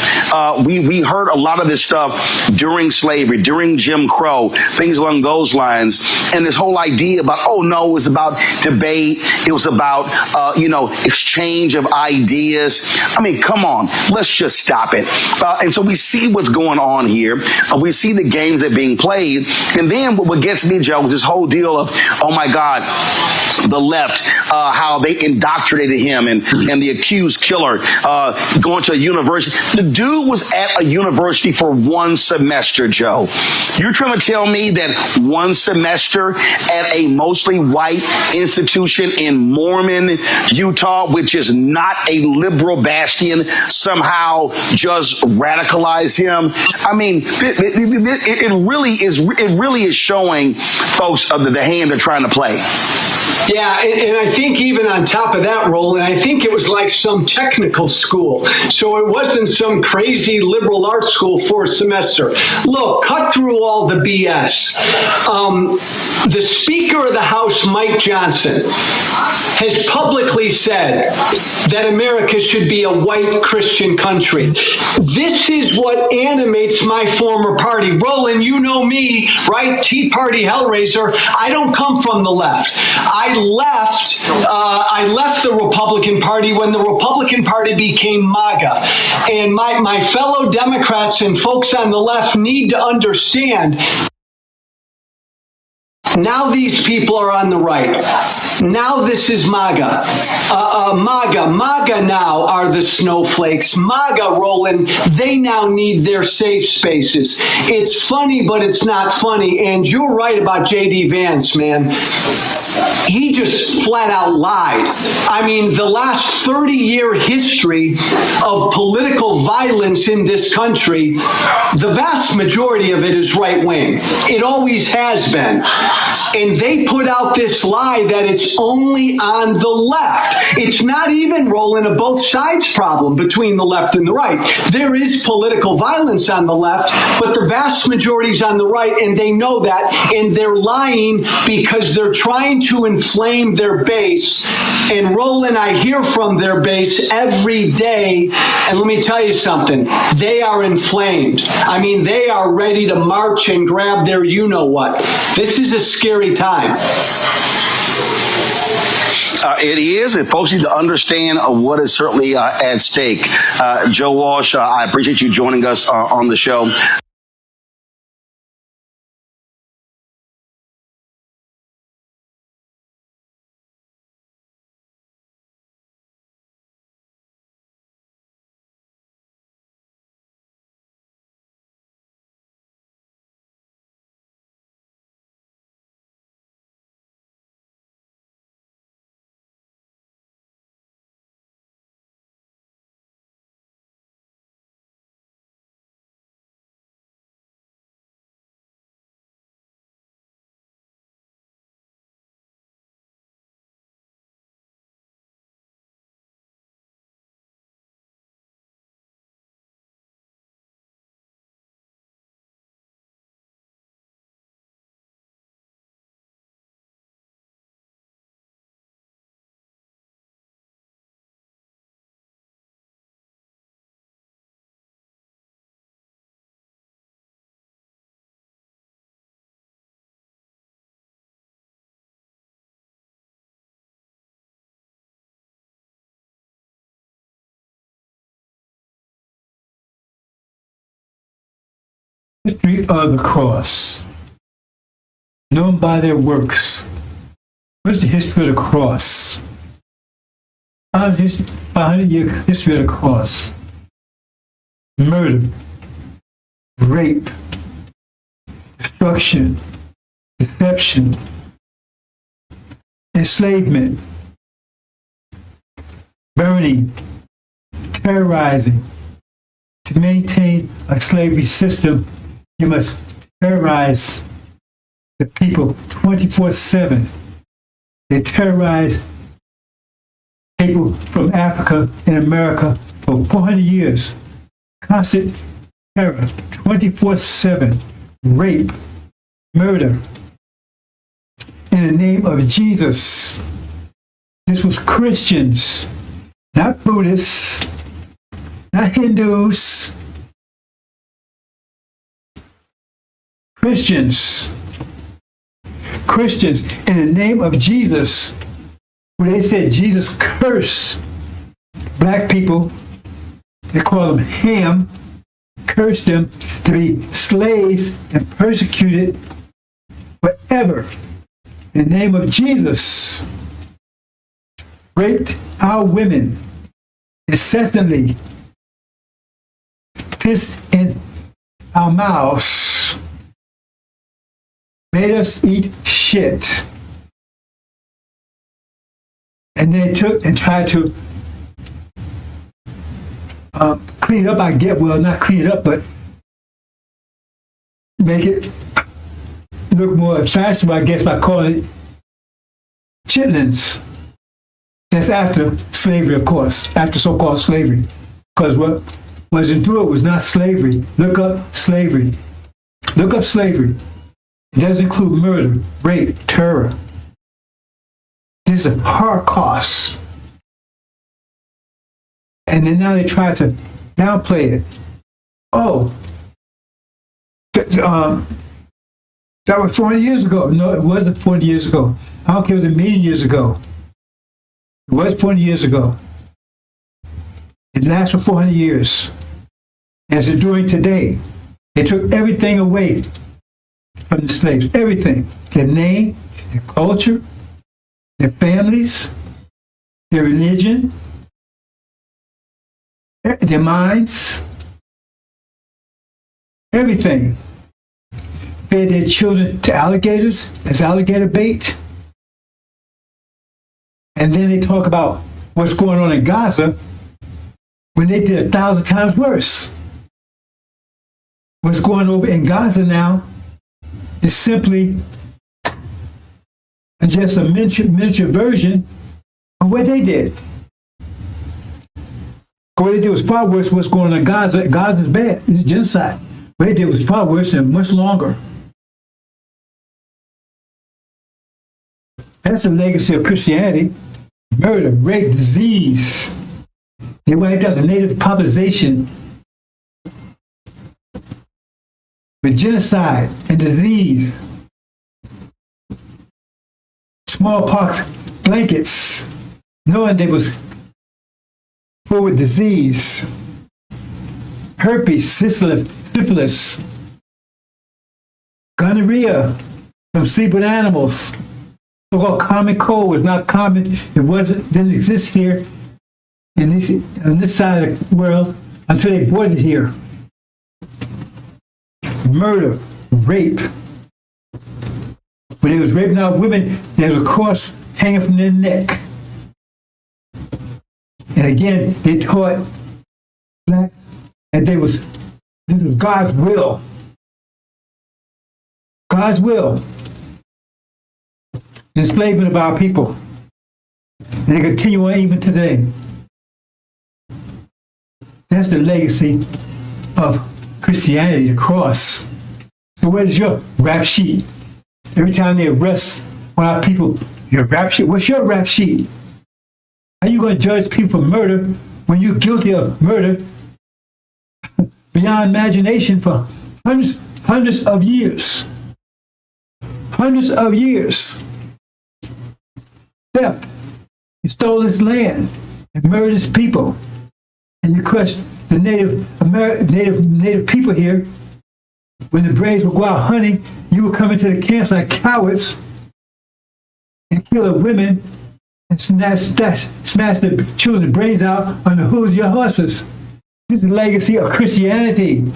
We heard a lot of this stuff during slavery, during Jim Crow, things along those lines. And this whole idea about, oh no, it was about debate. It was about, exchange of ideas. I mean, come on, let's just stop it. And so we see what's going on here. We see the games that are being played. And then what gets me, Joe, is this whole deal of, oh my God, the left, how they indoctrinated him and the accused killer going to a university. The dude was at a university for one semester, Joe. You're trying to tell me that one semester at a mostly white institution in Mormon, Utah, which is not a liberal bastion, somehow just radicalized him? I mean, it really is showing folks the hand they're trying to play. Yeah, and I think even on top of that, Roland, I think it was like some technical school. So it wasn't some crazy liberal arts school for a semester. Look, cut through all the BS. The Speaker of the House, Mike Johnson, has publicly said that America should be a white Christian country. This is what animates my former party. Roland, you know me, right? Tea Party Hellraiser. I don't come from the left. I left the Republican Party when the Republican Party became MAGA. And my fellow Democrats and folks on the left need to understand, now these people are on the right. Now this is MAGA. MAGA now are the snowflakes. MAGA, Roland, they now need their safe spaces. It's funny, but it's not funny. And you're right about J.D. Vance, man. He just flat out lied. I mean, the last 30-year history of political violence in this country, the vast majority of it is right-wing. It always has been. And they put out this lie that it's only on the left. It's not even, Roland, a both sides problem between the left and the right. There is political violence on the left, but the vast majority is on the right, and they know that, and they're lying because they're trying to inflame their base. And Roland, I hear from their base every day, and let me tell you something, they are inflamed. I mean, they are ready to march and grab their you-know-what. This is a scary time. It is, and folks need to understand what is certainly at stake. Joe Walsh, I appreciate you joining us on the show. History of the cross, known by their works. What's the history of the cross? 500-year history of the cross. Murder, rape, destruction, deception, enslavement, burning, terrorizing. To maintain a slavery system, you must terrorize the people 24/7. They terrorize people from Africa and America for 400 years. Constant terror, 24/7, rape, murder. In the name of Jesus, This was Christians, not Buddhists, not Hindus. Christians in the name of Jesus, when they said Jesus cursed black people, they call them Ham, cursed them to be slaves and persecuted forever. In the name of Jesus, raped our women incessantly, pissed in our mouths, made us eat shit. And they took and tried to clean up, not clean it up, but make it look more fashionable, I guess, by calling it chitlins. That's after slavery, of course, after so-called slavery. Because what was endured was not slavery. Look up slavery. Look up slavery. It does include murder, rape, terror. This is a Holocaust. And then now they try to downplay it. Oh, that was 40 years ago. No, it wasn't 40 years ago. I don't care if it was a million years ago. It was 40 years ago. It lasts for 400 years. As they're doing today. They took everything away from the slaves. Everything. Their name, their culture, their families, their religion, their minds, everything. Fed their children to alligators as alligator bait. And then they talk about what's going on in Gaza when they did 1,000 times worse. What's going over in Gaza now is simply just a miniature version of what they did. What they did was far worse than what's going on in Gaza. Gaza's bad. It's genocide. What they did was far worse and much longer. That's the legacy of Christianity. Murder, rape, disease. They wiped out the native population with genocide and disease. Smallpox blankets, knowing they was full with disease. Herpes, syphilis, gonorrhea from sleep with animals. So-called common cold was not common. It didn't exist here on this side of the world until they brought it here. Murder, rape. When they was raping our women, there was a cross hanging from their neck. And again, they taught blacks that this was God's will. God's will. Enslavement of our people. And they continue on even today. That's the legacy of Christianity, the cross. So where's your rap sheet? Every time they arrest one of our people, your rap sheet. What's your rap sheet? How are you going to judge people for murder when you're guilty of murder beyond imagination for hundreds of years? Hundreds of years. Theft. You stole this land and murdered its people. And you crushed the native people here. When the braves would go out hunting, you would come into the camps like cowards and kill the women and smash the children's brains out on the hooves of your horses. This is the legacy of Christianity.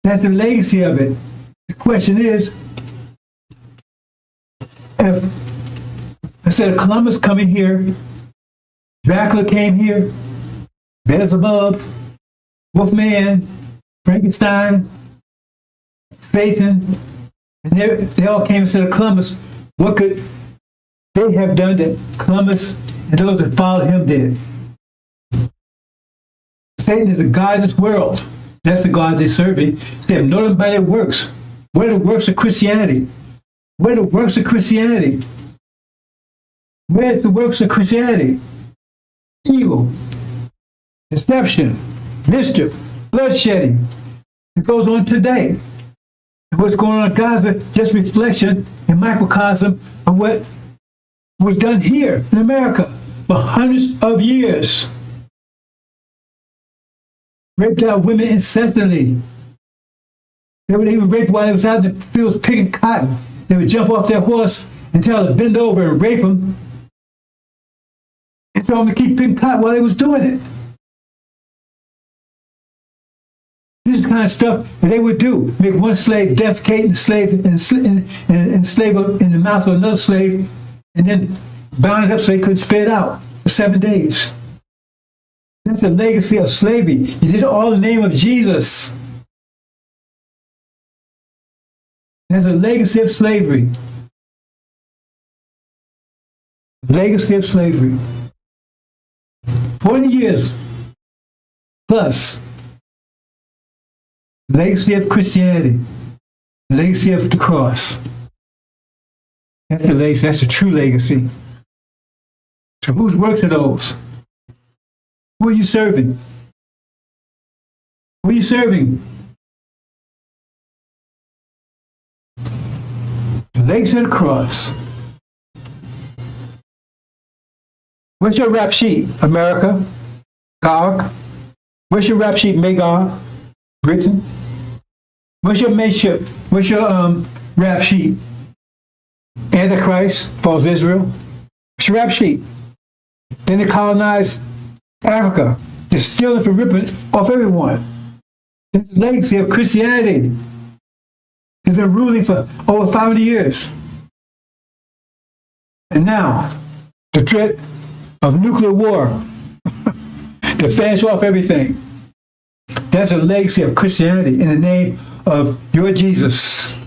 That's the legacy of it. The question is, if instead of Columbus coming here, Dracula came here, Beelzebub, Wolfman, Frankenstein, Satan, and they all came instead of Columbus. What could they have done that Columbus and those that followed him did? Satan is the God of this world. That's the God they're serving. They have known him by their works. What are the works of Christianity? What are the works of Christianity? Where's the works of Christianity? Evil, deception, mischief, bloodshedding. It goes on today. And what's going on in Gaza, just reflection and microcosm of what was done here in America for hundreds of years. Raped out women incessantly. They would even rape while they was out in the fields picking cotton. They would jump off their horse and tell them to bend over and rape them. And tell them to keep picking cotton while they was doing it. This is the kind of stuff that they would do. Make one slave defecate and slave and slave in the mouth of another slave, and then bound it up so they couldn't spit it out for 7 days. That's a legacy of slavery. You did it all in the name of Jesus. That's a legacy of slavery. Legacy of slavery. 40 years plus. Legacy of Christianity. Legacy of the cross. That's the legacy. That's the true legacy. So whose works are those? Who are you serving? Who are you serving? The legacy of the cross. Where's your rap sheet, America? Gog? Where's your rap sheet, Magog? Britain? Where's your mateship? Where's your rap sheet? Antichrist, false Israel? Where's your rap sheet? Then they colonized Africa. They're stealing for ripping off everyone. It's the legacy of Christianity. It's been ruling for over 500 years. And now, the threat of nuclear war to finish off everything. That's a legacy of Christianity in the name of your Jesus.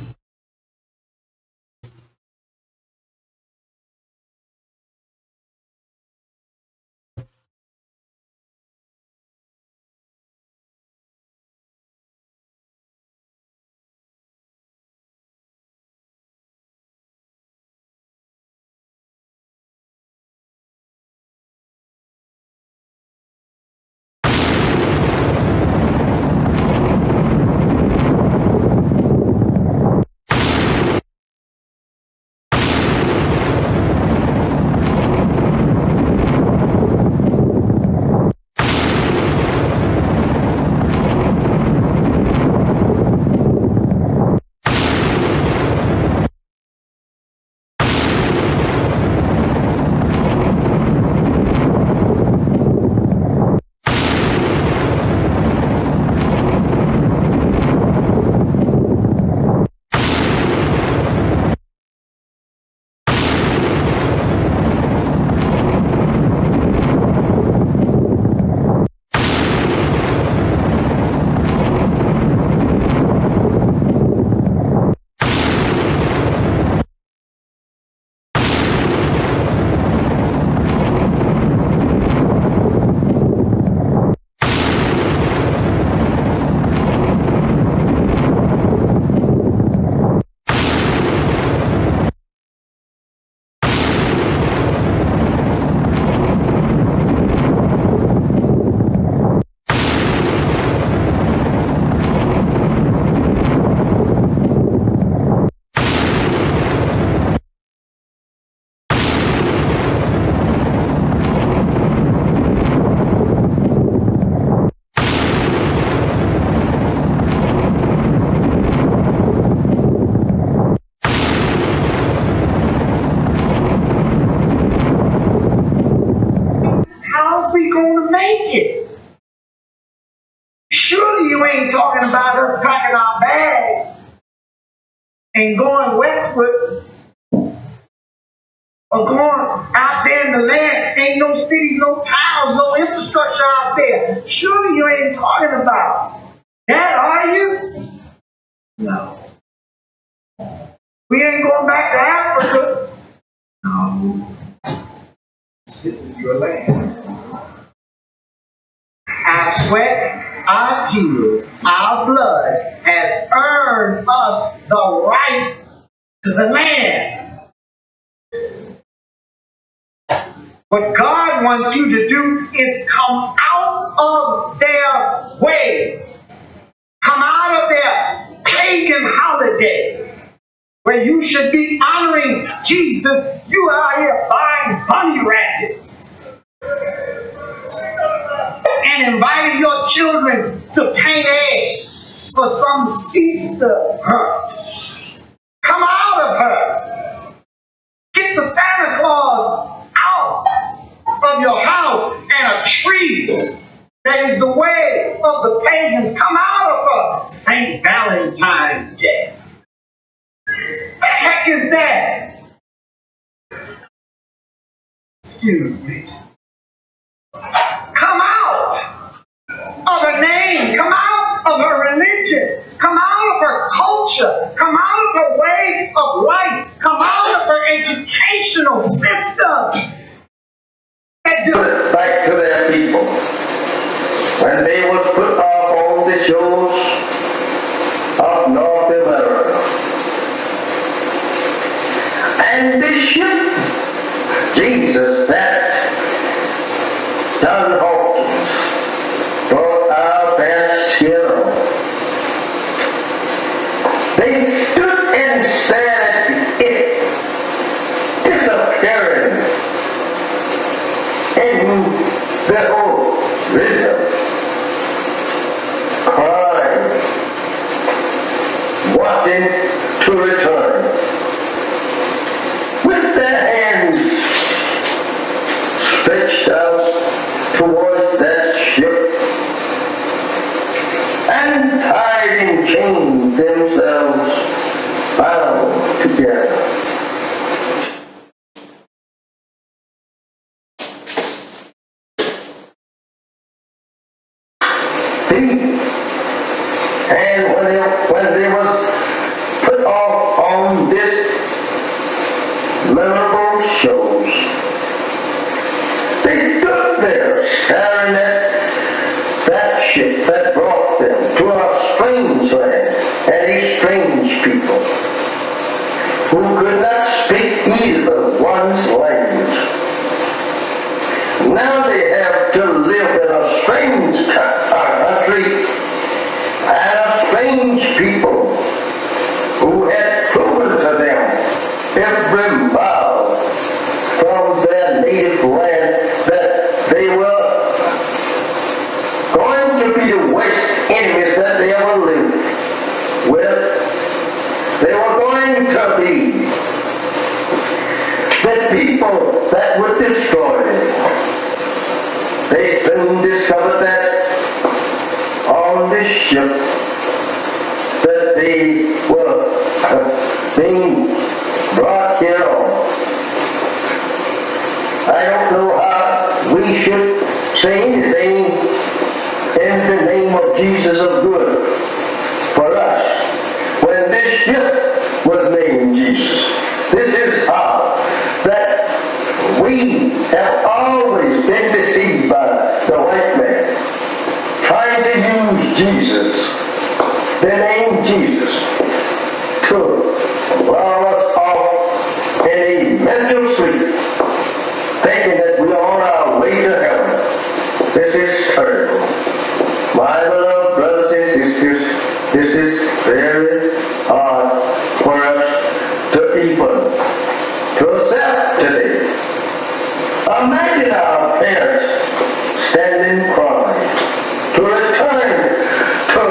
Surely you ain't talking about us packing our bags and going westward or going out there in the land. Ain't no cities, no towns, no infrastructure out there. Surely you ain't talking about that, are you? No. We ain't going back to Africa. No. This is your land. Our sweat, our tears, our blood has earned us the right to the land. What God wants you to do is come out of their ways. Come out of their pagan holidays, where you should be honoring Jesus. You are out here buying bunny rabbits and inviting your children to paint eggs for some Easter hunt. Come out of her. Get the Santa Claus out of your house and a tree that is the way of the pagans. Come out of her. St. Valentine's Day. The heck is that? Excuse me. Come out of her name. Come out of her religion. Come out of her culture. Come out of her way of life. Come out of her educational system. Back to their people. When they was put up on the shores of North America. And the ship, Jesus, that John Hawkins brought our best hero. They stood and stared at it disappearing in the old rhythm, crying, watching to return, with their hands stretched out towards that ship, and tied in chains themselves, bound together. And when they was put off on this memorable shows, they stood there staring at that ship that brought them to a strange land and a strange people who could not speak either one's language. Now they have to live in a strange country and a strange people who had proven to them every mile from their native land that they were going to be the worst enemies that they ever lived with. They were going to be the people that would destroy them. They soon discovered that on this ship that they were being brought here on. I don't know how we should say anything in the name of Jesus of good for us when this ship was named Jesus. This is how that we have always been deceived by the white man, trying to use Jesus, the name Jesus, to lull us off in a mental sleep, thinking that we are on our way to heaven. This is terrible. My beloved brothers and sisters, this is very hard for us to even to accept today. Imagine our parents standing crying to return to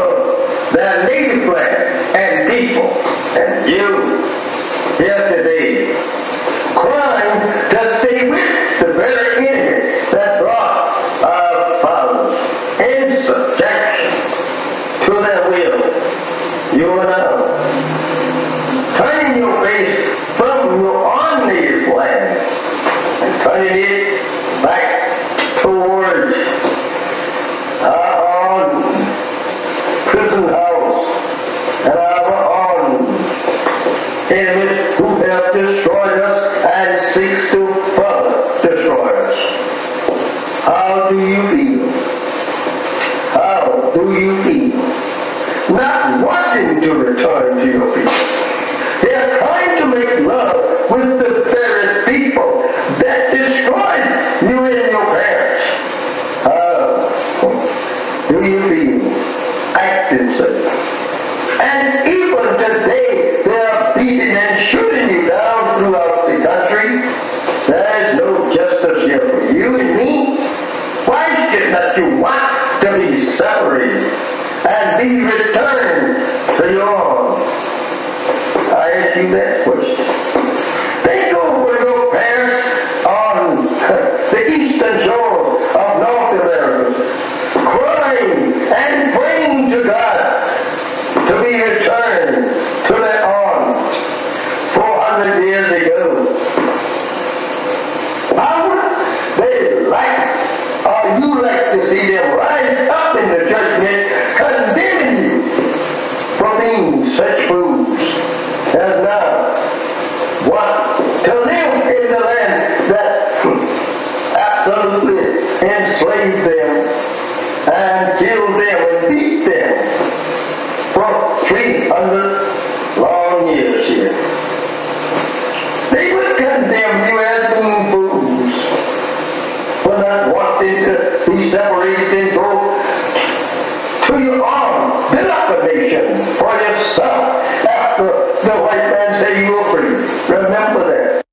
their native land and people, and you here today crying to stay with the very enemy that brought our fathers in subjection to their will. You and I, turning your face from your own native land and turning it back towards our own prison house and our own enemies who have destroyed us and seeks to further destroy us. How do you feel? How do you feel? Not wanting to return to your people. They are trying to make love with the very people that destroyed acting such. And even today, they are beating and shooting you down throughout the country. There is no justice here for you and me. Why is it that you want to be separated and be returned to your own? I ask you that question. Think over your parents on the eastern shore of North America, crying and praying to God to be returned to their own 400 years ago. How would they like, or you like to see them rise up in the judgment, condemning you for being such fools as now want to live in the land that absolutely enslaved them and killed them and beat them for 300 long years here. They would condemn you as being fools for not wanting to be separated and go to your own, build up a nation for yourself after the white man say you were free. Remember that.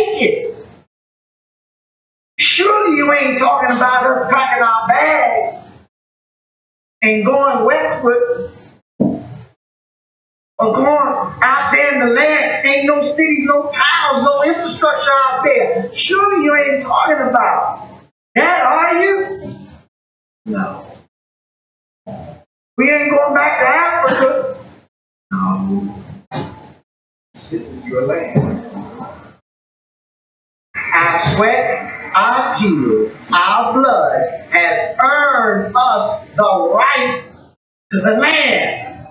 make it. Surely you ain't talking about us packing our bags and going westward or going out there in the land. Ain't no cities, no towns, no infrastructure out there. Surely you ain't talking about that, are you? No. We ain't going back to Africa. No. This is your land. Our sweat, our tears, our blood has earned us the right to the land.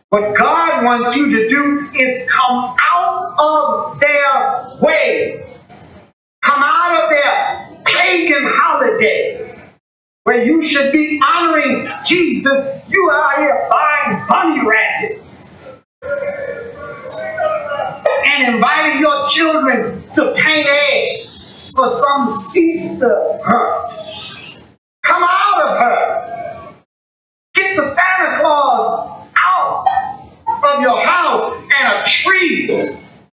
What God wants you to do is come out of their ways. Come out of their pagan holidays where you should be honoring Jesus. You are out here buying bunny rabbits and inviting your children to paint eggs for some Easter hunt. Come out of her. Get the Santa Claus out of your house and a tree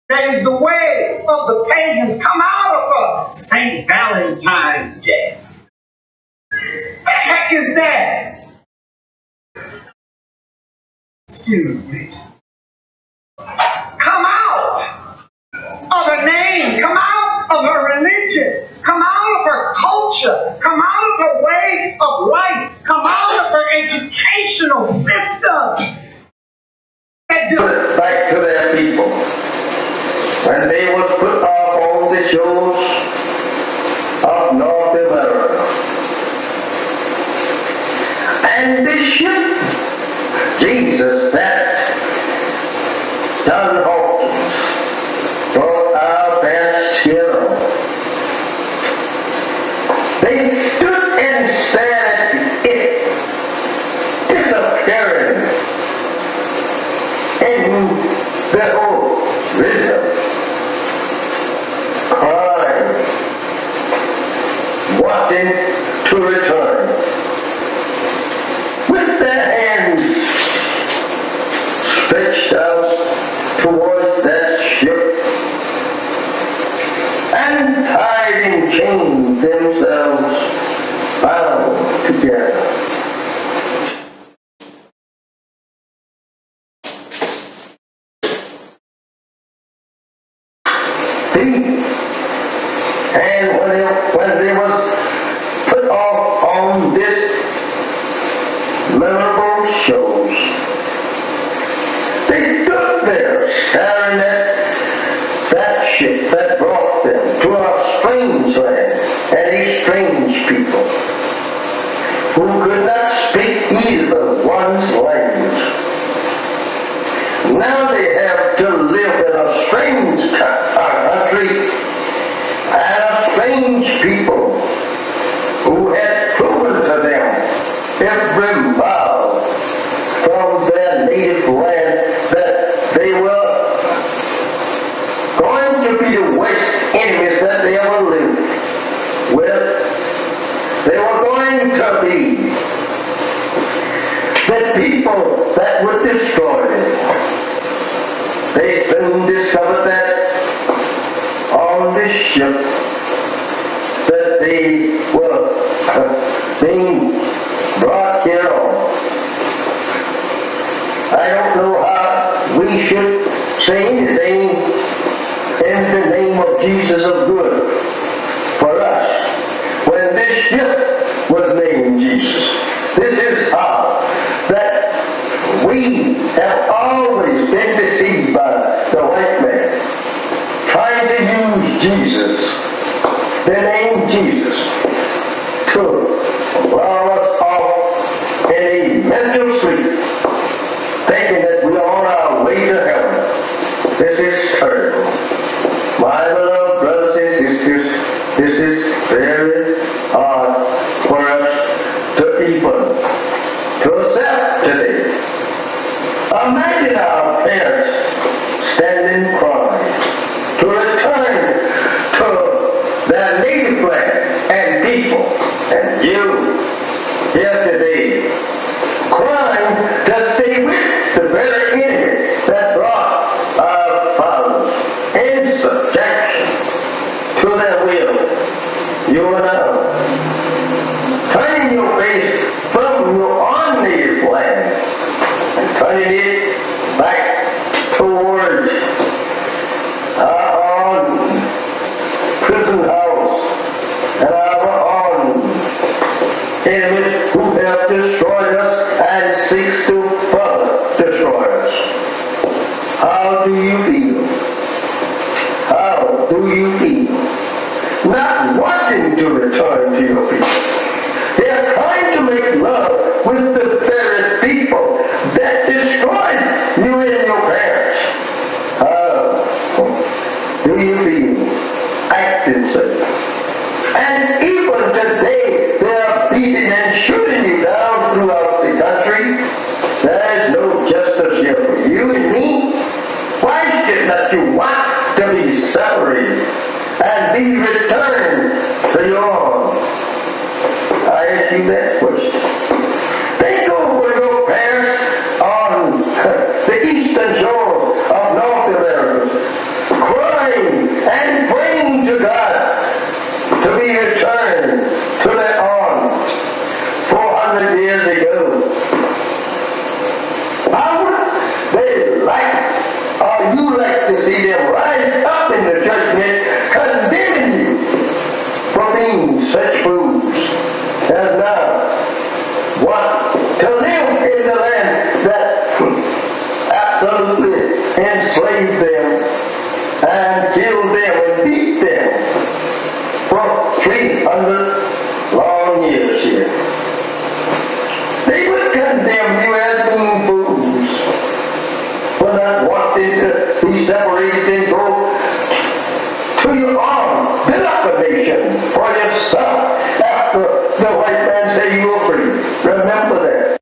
that is the way of the pagans. Come out of her. St. Valentine's Day. The heck is that? Excuse me. Come out of her name. Come out of her religion. Come out of her culture. Come out of her way of life. Come out of her educational system. Back to their people. When they was put off on the shores of North America. And the ship, Jesus, that John Hawkins brought our best hero. They stood and stared at it disappearing in the old rhythm, crying, wanting to return, with their hands stretched out towards that ship, and tied in chains themselves, bound together. And when they was put off on this memorable shows, they stood there staring at that ship that brought them to a strange land and a strange people who could not speak either one's language. Now they have to live in a strange country and a strange people who had proven to them every mile from their native land that they were going to be the worst enemies that they ever lived with. They were going to be the people that would destroy them. They soon discovered that on this ship that they were being brought here on. I don't know how we should say anything in the name of Jesus of good for us when this ship was named Jesus. This is how that we have always been deceived by the white man, trying to use Jesus, the name Jesus, to lull us off in a mental sleep, thinking that we are on our way to heaven. This is terrible. My beloved brothers and sisters, this is very hard for us to even to accept today. Imagine our parents standing crying to return to their native land and people, and you here today crying to stay with the very enemy that brought our Father. you are now turning your face from your own-native land and turning it back towards our own prison house and our own enemies who have destroyed us and seeks to further destroy us. How do you feel? How do you feel? Not wanting to return to your people. They are trying to make love with the very people that destroyed you and your parents. How do you feel? Acting such. And even today, they are beating and shooting you down throughout the country. There is no justice here for you and me. Why should not you want to be separated and be returned to your own? I ask you that question. Think over your parents on the eastern shore of North America, crying and praying to God to be returned to their own 400 years ago. How would they like, or you like to see them rise up in the judgment, condemning you for being such fools as now want to live in the land that absolutely enslaved them and killed them and beat them for 300 long years here. They would condemn you as being fools for not wanting to be separated and go to your own, build up a nation for yourself after the white man say you were free. Remember that.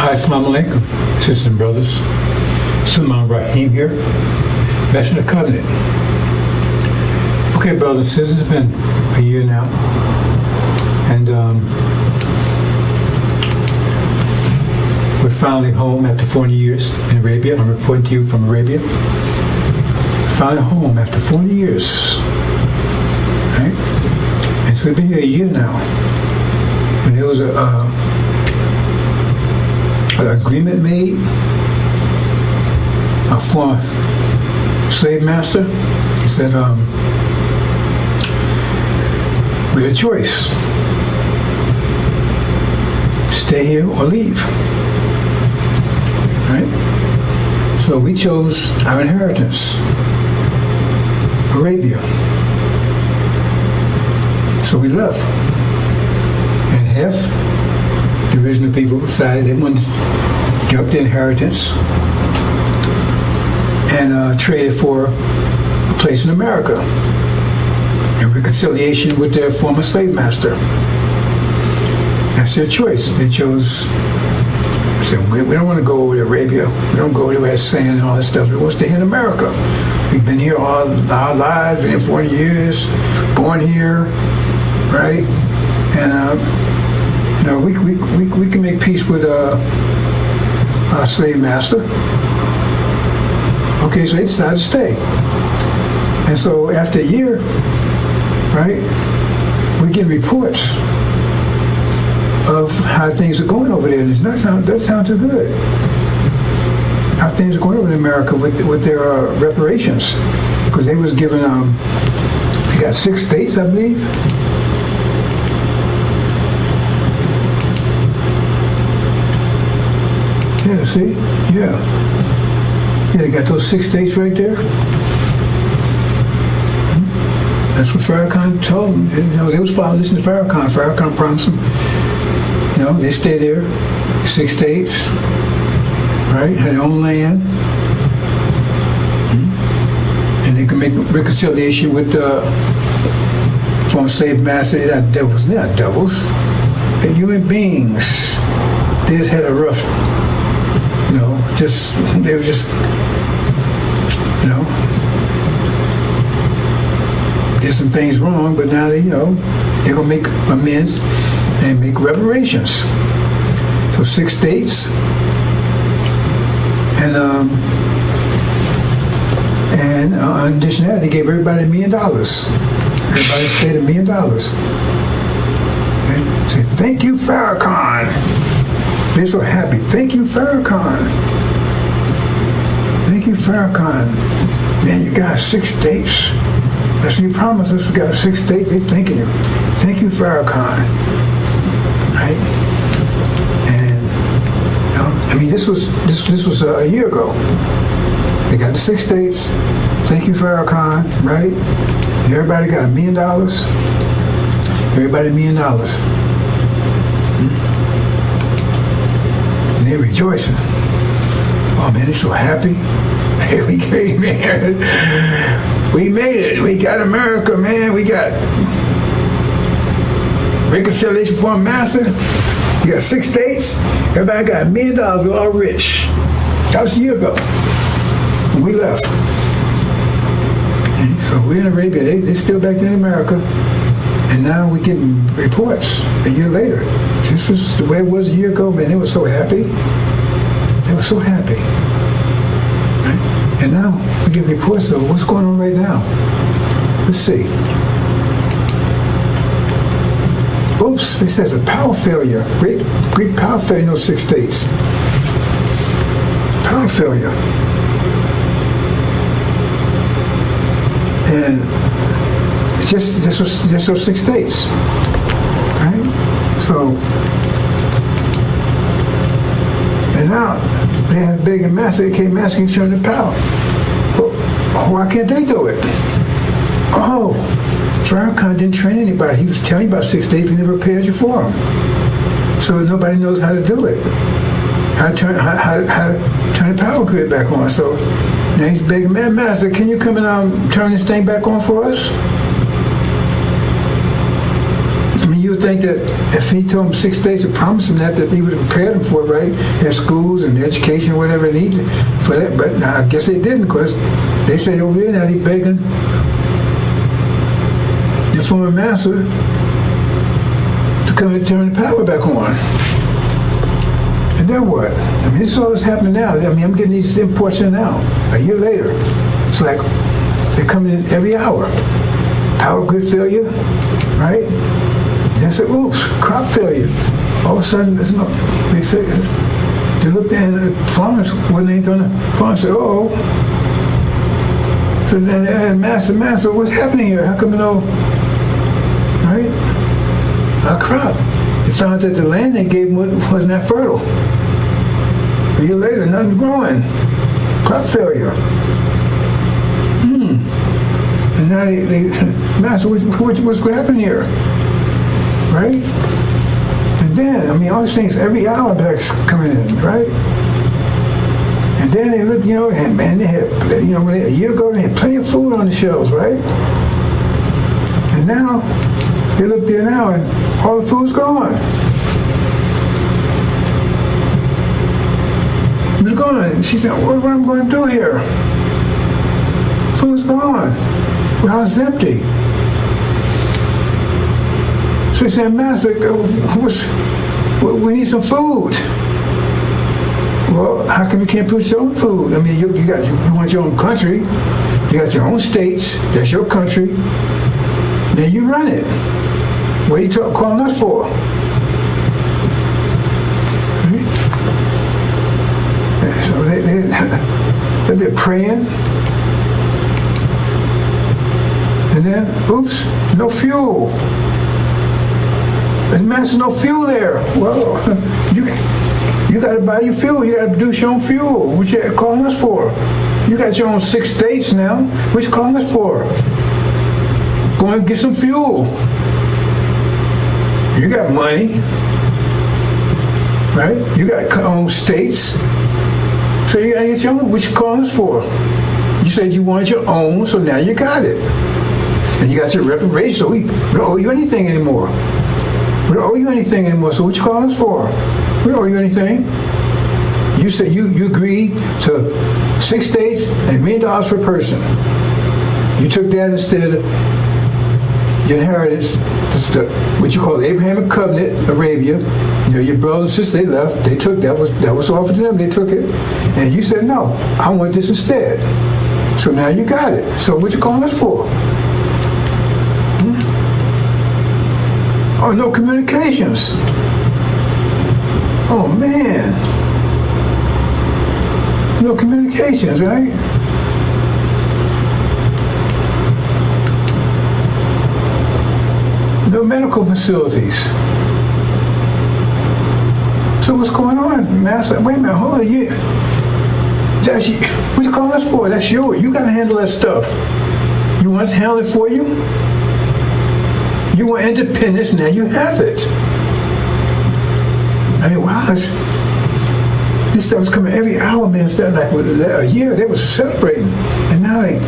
Assalamu alaikum, sisters and brothers. Sulman Rahim here, Veteran of Covenant. Okay, brothers and sisters, it's been a year now, and we're finally home after 40 years in Arabia. I'm reporting to you from Arabia. Finally home after 40 years. Right? And so I've been here a year now. And there was an agreement made. A former slave master, he said, we had a choice. Stay here or leave. Right? So we chose our inheritance, Arabia. So we left. And half the original people decided they wanted to give up their inheritance and trade it for a place in America in reconciliation with their former slave master. That's their choice. They chose, said, we don't want to go over to Arabia. We don't go over there sand and all that stuff. We want to stay here in America. We've been here all our lives, been here 40 years, born here, right? And we can make peace with our slave master. Okay, so they decided to stay. And so after a year, right, we get reports of how things are going over there. And it doesn't sound too good. How things are going over in America with their reparations. Because they was given, they got 6 states, I believe. Yeah, see? Yeah. Yeah, they got those 6 states right there. That's what FARRACON told them. They was following, listen to FARRACON. FARRACON promised them. They stay there, 6 states, right? Had their own land. And they can make reconciliation with the former slave master. They're not devils. They're not devils. They're human beings. They just had a rough, they were just, did some things wrong, but now they're going to make amends and make reparations. So 6 states, and in addition to that, they gave everybody $1 million. Everybody stayed $1 million. Okay? Say, thank you, FARRACON. They're so happy. Thank you, FARRACON. Thank you, FARRACON. Man, you got 6 states. That's what you promised us. We got 6 states. They're thanking you. Thank you, FARRACON. Right? And this was a year ago. They got the 6 states. Thank you, FARRACON. Right? Everybody got $1 million. Everybody $1 million. And they're rejoicing. Oh man, they're so happy. Hey, we made it. We got America, man. We got reconciliation for a master. We got 6 states. Everybody got $1 million. We're all rich. That was a year ago when we left. So we're in Arabia. They're still back there in America. And now we're getting reports a year later. This was the way it was a year ago, man. They were so happy. They were so happy. Right? And now we get reports of what's going on right now. Let's see. Oops, it says a power failure. Great power failure in those 6 states. Power failure. And it's just those 6 states. Right? So, and now they had a big and massive, they came asking to turn the power. But why can't they do it? Oh, FARRACON didn't train anybody. He was telling you about 6 states, but he never prepared you for them. So nobody knows how to do it. How to turn the power grid back on. So now he's begging, man, master, can you come and turn this thing back on for us? I mean, you would think that if he told him 6 states and promised him that he would have prepared them for it, right? Their schools and education, whatever they needed for that. But I guess they didn't, because they said over there now he's begging this former master to come and turn the power back on. And then what? I mean, this is all that's happening now. I mean, I'm getting these imports in now. A year later, it's like they're coming in every hour. Power grid failure, right? Then say, oops, crop failure. All of a sudden, there's no. They looked at the farmers when they done it. Farmers said, oh. So then, master, what's happening here? How come you know? Right? Our crop. They found that the land they gave them wasn't that fertile. A year later, nothing's growing. Crop failure. And now they master, what's happening here? Right? And then, I mean, all these things, every hour back's coming in, right? And then they look, you know, and they had, you know, a year ago, they had plenty of food on the shelves, right? And now, they look there now, and all the food's gone. It's gone. And she said, what am I going to do here? Food's gone. The house is empty. So he said, Master, we need some food. Well, how come you can't produce your own food? I mean, you want your own country. You got your own states. That's your country. Then you run it. What are you calling us for? Right? And so they've been praying. And then, oops, no fuel. There's master, no fuel there. Well, you got to buy your fuel. You got to produce your own fuel. What you calling us for? You got your own 6 states now. What you calling us for? Go and get some fuel. You got money, right? You got your own states. So you got to get your own. What you calling us for? You said you wanted your own, so now you got it. And you got your reparation, so we don't owe you anything anymore. We don't owe you anything anymore, so what you calling us for? We don't owe you anything. You said you agreed to 6 states and $1 million per person. You took that instead of your inheritance, what you call the Abrahamic covenant, Arabia. You know, your brothers and sisters, they left. They took that was offered to them. They took it, and you said no. I want this instead. So now you got it. So what you calling us for? Oh, no communications. Oh man, no communications, right? No medical facilities. So what's going on, Master? Wait a minute, hold on. That's you. What you calling us for? That's yours. You got to handle that stuff. You want us to handle it for you? You want independence, now you have it. I mean, wow, this stuff was coming every hour, man. Instead, like a year, they was celebrating, and now they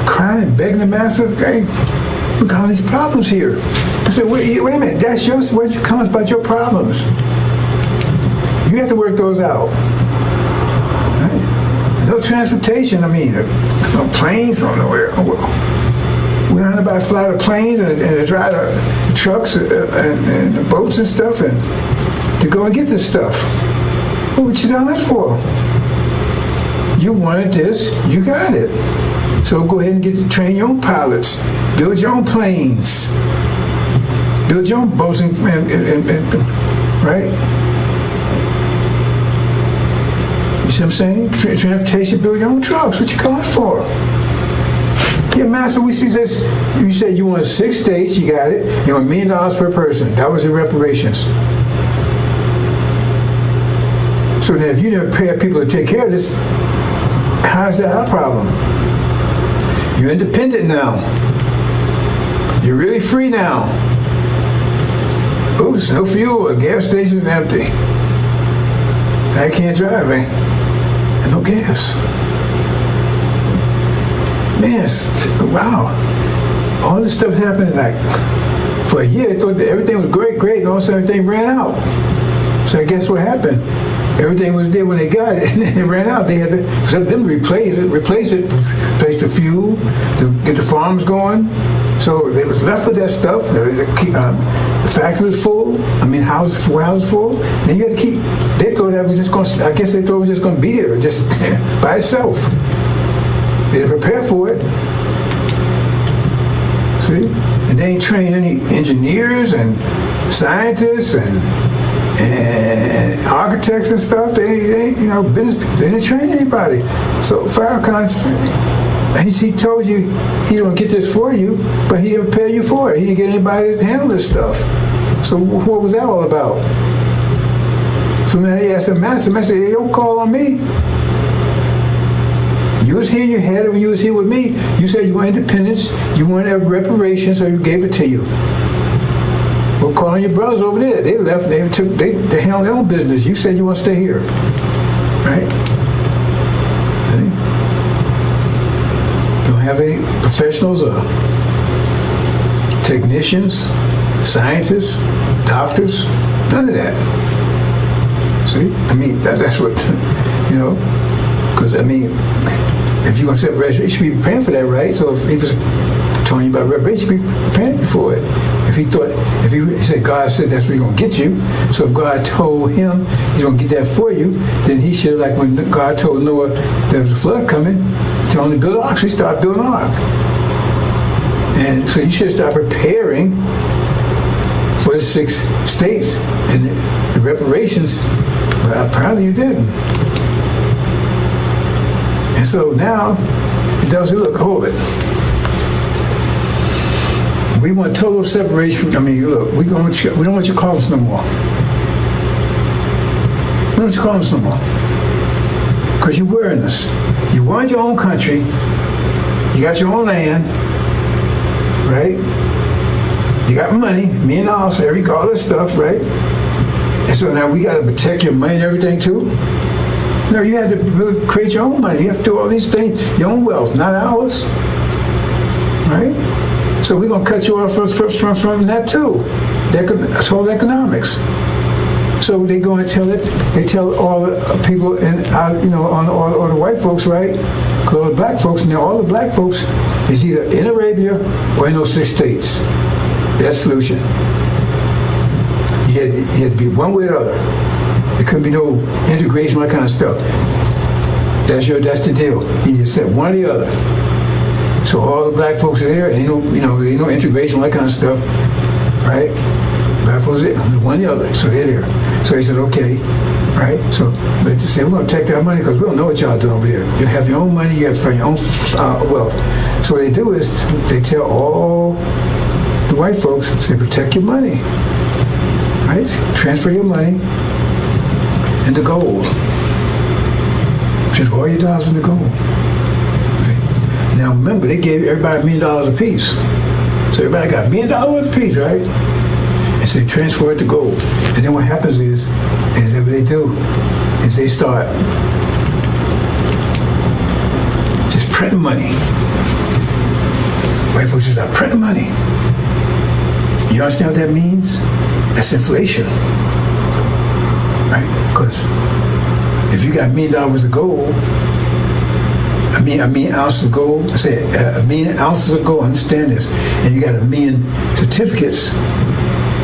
crying and begging the master. Hey, look at all these problems here. I said, wait a minute, that's yours. Where'd you come about your problems? You have to work those out. Right? No transportation. I mean, no planes, no nowhere. We don't know about fly the planes and drive the trucks and the boats and stuff and to go and get this stuff. What would you done that for? You wanted this, you got it. So go ahead and get to train your own pilots, build your own planes, build your own boats and right? You see what I'm saying? Transportation, build your own trucks. What you calling for? Yeah, Master, we see this. You said you wanted 6 states, you got it. You want $1 million per person. That was your reparations. So then if you didn't pay people to take care of this, how's that our problem? You're independent now. You're really free now. Oops, no fuel. The gas station's empty. I can't drive, eh? And no gas. Man, wow. All this stuff happened like for a year. They thought that everything was great, and all of a sudden everything ran out. So guess what happened? Everything was there when they got it, and then it ran out. They had to replace the fuel, to get the farms going. So they was left with that stuff. The factory was full. Warehouses full. Then you had to keep. They thought that was just going. I guess they thought it was just going to be there, just by itself. They didn't prepare for it. See, and they ain't trained any engineers and scientists and architects and stuff. They ain't business. They didn't train anybody. So Farrakon, he told you he's going to get this for you, but he didn't prepare you for it. He didn't get anybody to handle this stuff. So what was that all about? So now he asked the master, hey, don't call on me. You was here, you had it when you was here with me. You said you want independence, you wanted reparations, so you gave it to you. Well, calling your brothers over there. They left, they handled their own business. You said you want to stay here. Right? See? You don't have any professionals or technicians, scientists, doctors, none of that. See? That's what, because, if you're going to set reparation, you should be preparing for that, right? So if he was telling you about reparation, you should be preparing for it. If he said God said that's where he's going to get you, so if God told him he's going to get that for you, then he should, like when God told Noah there was a flood coming, to only build an ark, so he started building an ark. And so you should start preparing for the 6 states and the reparations, but apparently you didn't. And so now, it does say, look, hold it. We want total separation. Look, we don't want you to call us no more. We don't want you to call us no more. Because you're wearing us. You want your own country. You got your own land. Right? You got money, $1,000,000, all this stuff, right? And so now we got to protect your money and everything too? No, you have to really create your own money. You have to do all these things, your own wealth, not ours. Right? So we're going to cut you off from that too. That's whole economics. So they go and tell it. They tell all the people all the white folks, right? Because all the black folks, and all the black folks is either in Arabia or in those 6 states. That's the solution. You had to be one way or the other. There couldn't be no integration, all that kind of stuff. That's the deal. He just said one or the other. So all the black folks are there, ain't no integration, all that kind of stuff, right? Black folks are there, one or the other, so they're there. So he said, okay, right? So, but they said, we're going to take that money because we don't know what y'all doing over there. You have your own money, you have to find your own wealth. So what they do is they tell all the white folks, say, protect your money, right? Transfer your money into gold. Transfer all your dollars into gold. Now remember, they gave everybody $1 million a piece. So everybody got $1 million a piece, right? And so they transfer it to gold. And then what happens is that what they do is they start just printing money. White folks just start printing money. You understand what that means? That's inflation. Right? Because if you got $1 million of gold, a million ounces of gold, say a million ounces of gold, understand this, and you got 1 million certificates,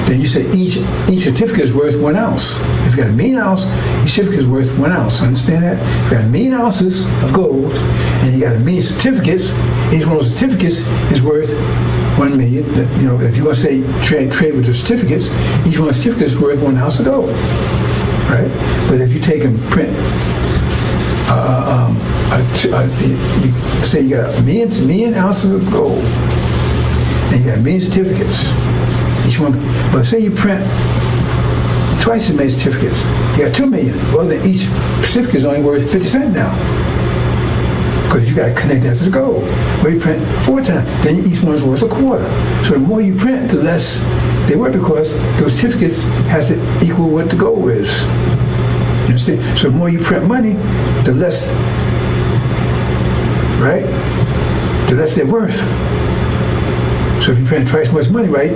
then you say each certificate is worth 1 ounce. If you got 1 million ounces, each certificate is worth 1 ounce. Understand that? If you got 1 million ounces of gold, and you got 1 million certificates, each one of those certificates is worth 1 million. If you want to say trade with the certificates, each one of the certificates is worth 1 ounce of gold. Right? But if you take and print, you say you got 1 million ounces of gold, and you got 1 million certificates, each one. But say you print twice as many certificates, you got 2 million. Well, then each certificate is only worth 50 cents now, because you got to connect that to the gold. Well, you print 4 times, then each one's worth a quarter. So the more you print, the less they work, because those certificates has to equal what the gold is. You understand? So the more you print money, the less, right? The less they're worth. So if you print twice as much money, right,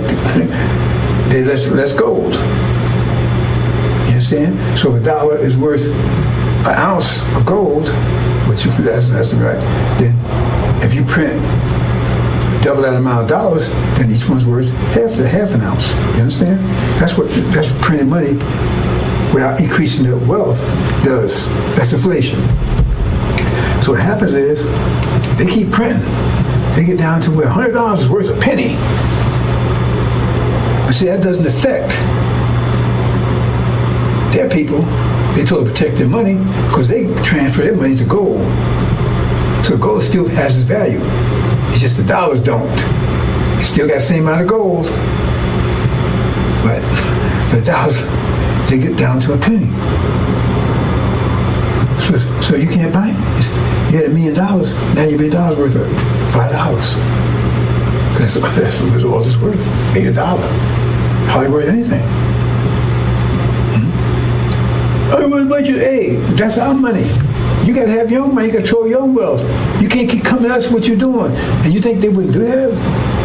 there's less gold. You understand? So $1 is worth an ounce of gold, which that's right. Then if you print double that amount of dollars, then each one's worth half an ounce. You understand? That's what printing money without increasing the wealth does. That's inflation. So what happens is they keep printing. They get down to where $100 is worth a penny. But see, that doesn't affect their people. They told to protect their money because they transfer their money to gold. So gold still has its value. It's just the dollars don't. It still got the same amount of gold. But the dollars, they get down to a penny. So you can't buy it. You had $1 million, now your $1 million worth of $5. That's what all this worth. $1 hardly worth anything. Hey, that's our money. You got to have your own money. You control your own wealth. You can't keep coming to us what you're doing. And you think they wouldn't do that?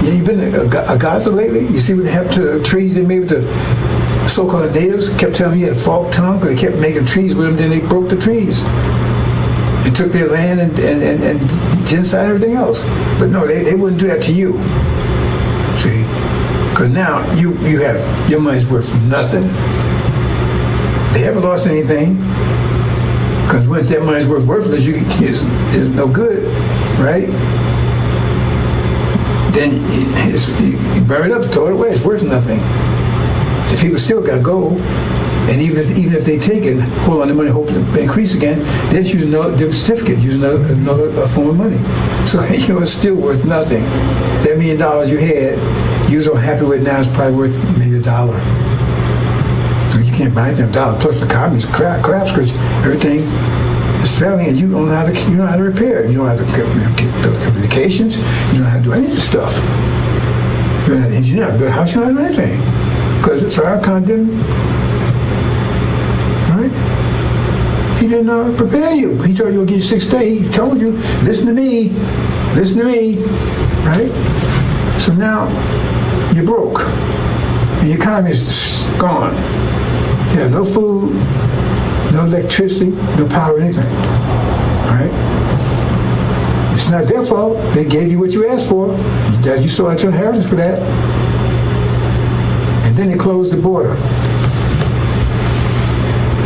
Yeah, you've been a Gaza lately? You see what happened to the trees they made with the so-called natives? Kept telling me you had a forked tongue because they kept making trees with them, then they broke the trees. And took their land and genocide and everything else. But no, they wouldn't do that to you. See? Because now you have, your money's worth nothing. They haven't lost anything. Because once that money's worthless, it's no good, right? Then you burn it up, throw it away. It's worth nothing. The people still got gold, and even if they take it, hold on to money, hope to increase again, they just use another different certificate, use another form of money. So it's still worth nothing. That $1 million you had, you was all happy with now, it's probably worth maybe $1. You can't buy anything $1. Plus the economy's collapsed because everything is failing, and you don't know how to repair it. You don't know how to build communications. You don't know how to do any of this stuff. You're not an engineer. Build a house. You don't know how to do anything because FARRACON didn't. Right? He didn't prepare you. He told you he'll give you 6 days. He told you, listen to me, right? So now you're broke, and your economy is gone. You have no food, no electricity, no power, anything. All right? It's not their fault. They gave you what you asked for. You saw your inheritance for that. And then they closed the border.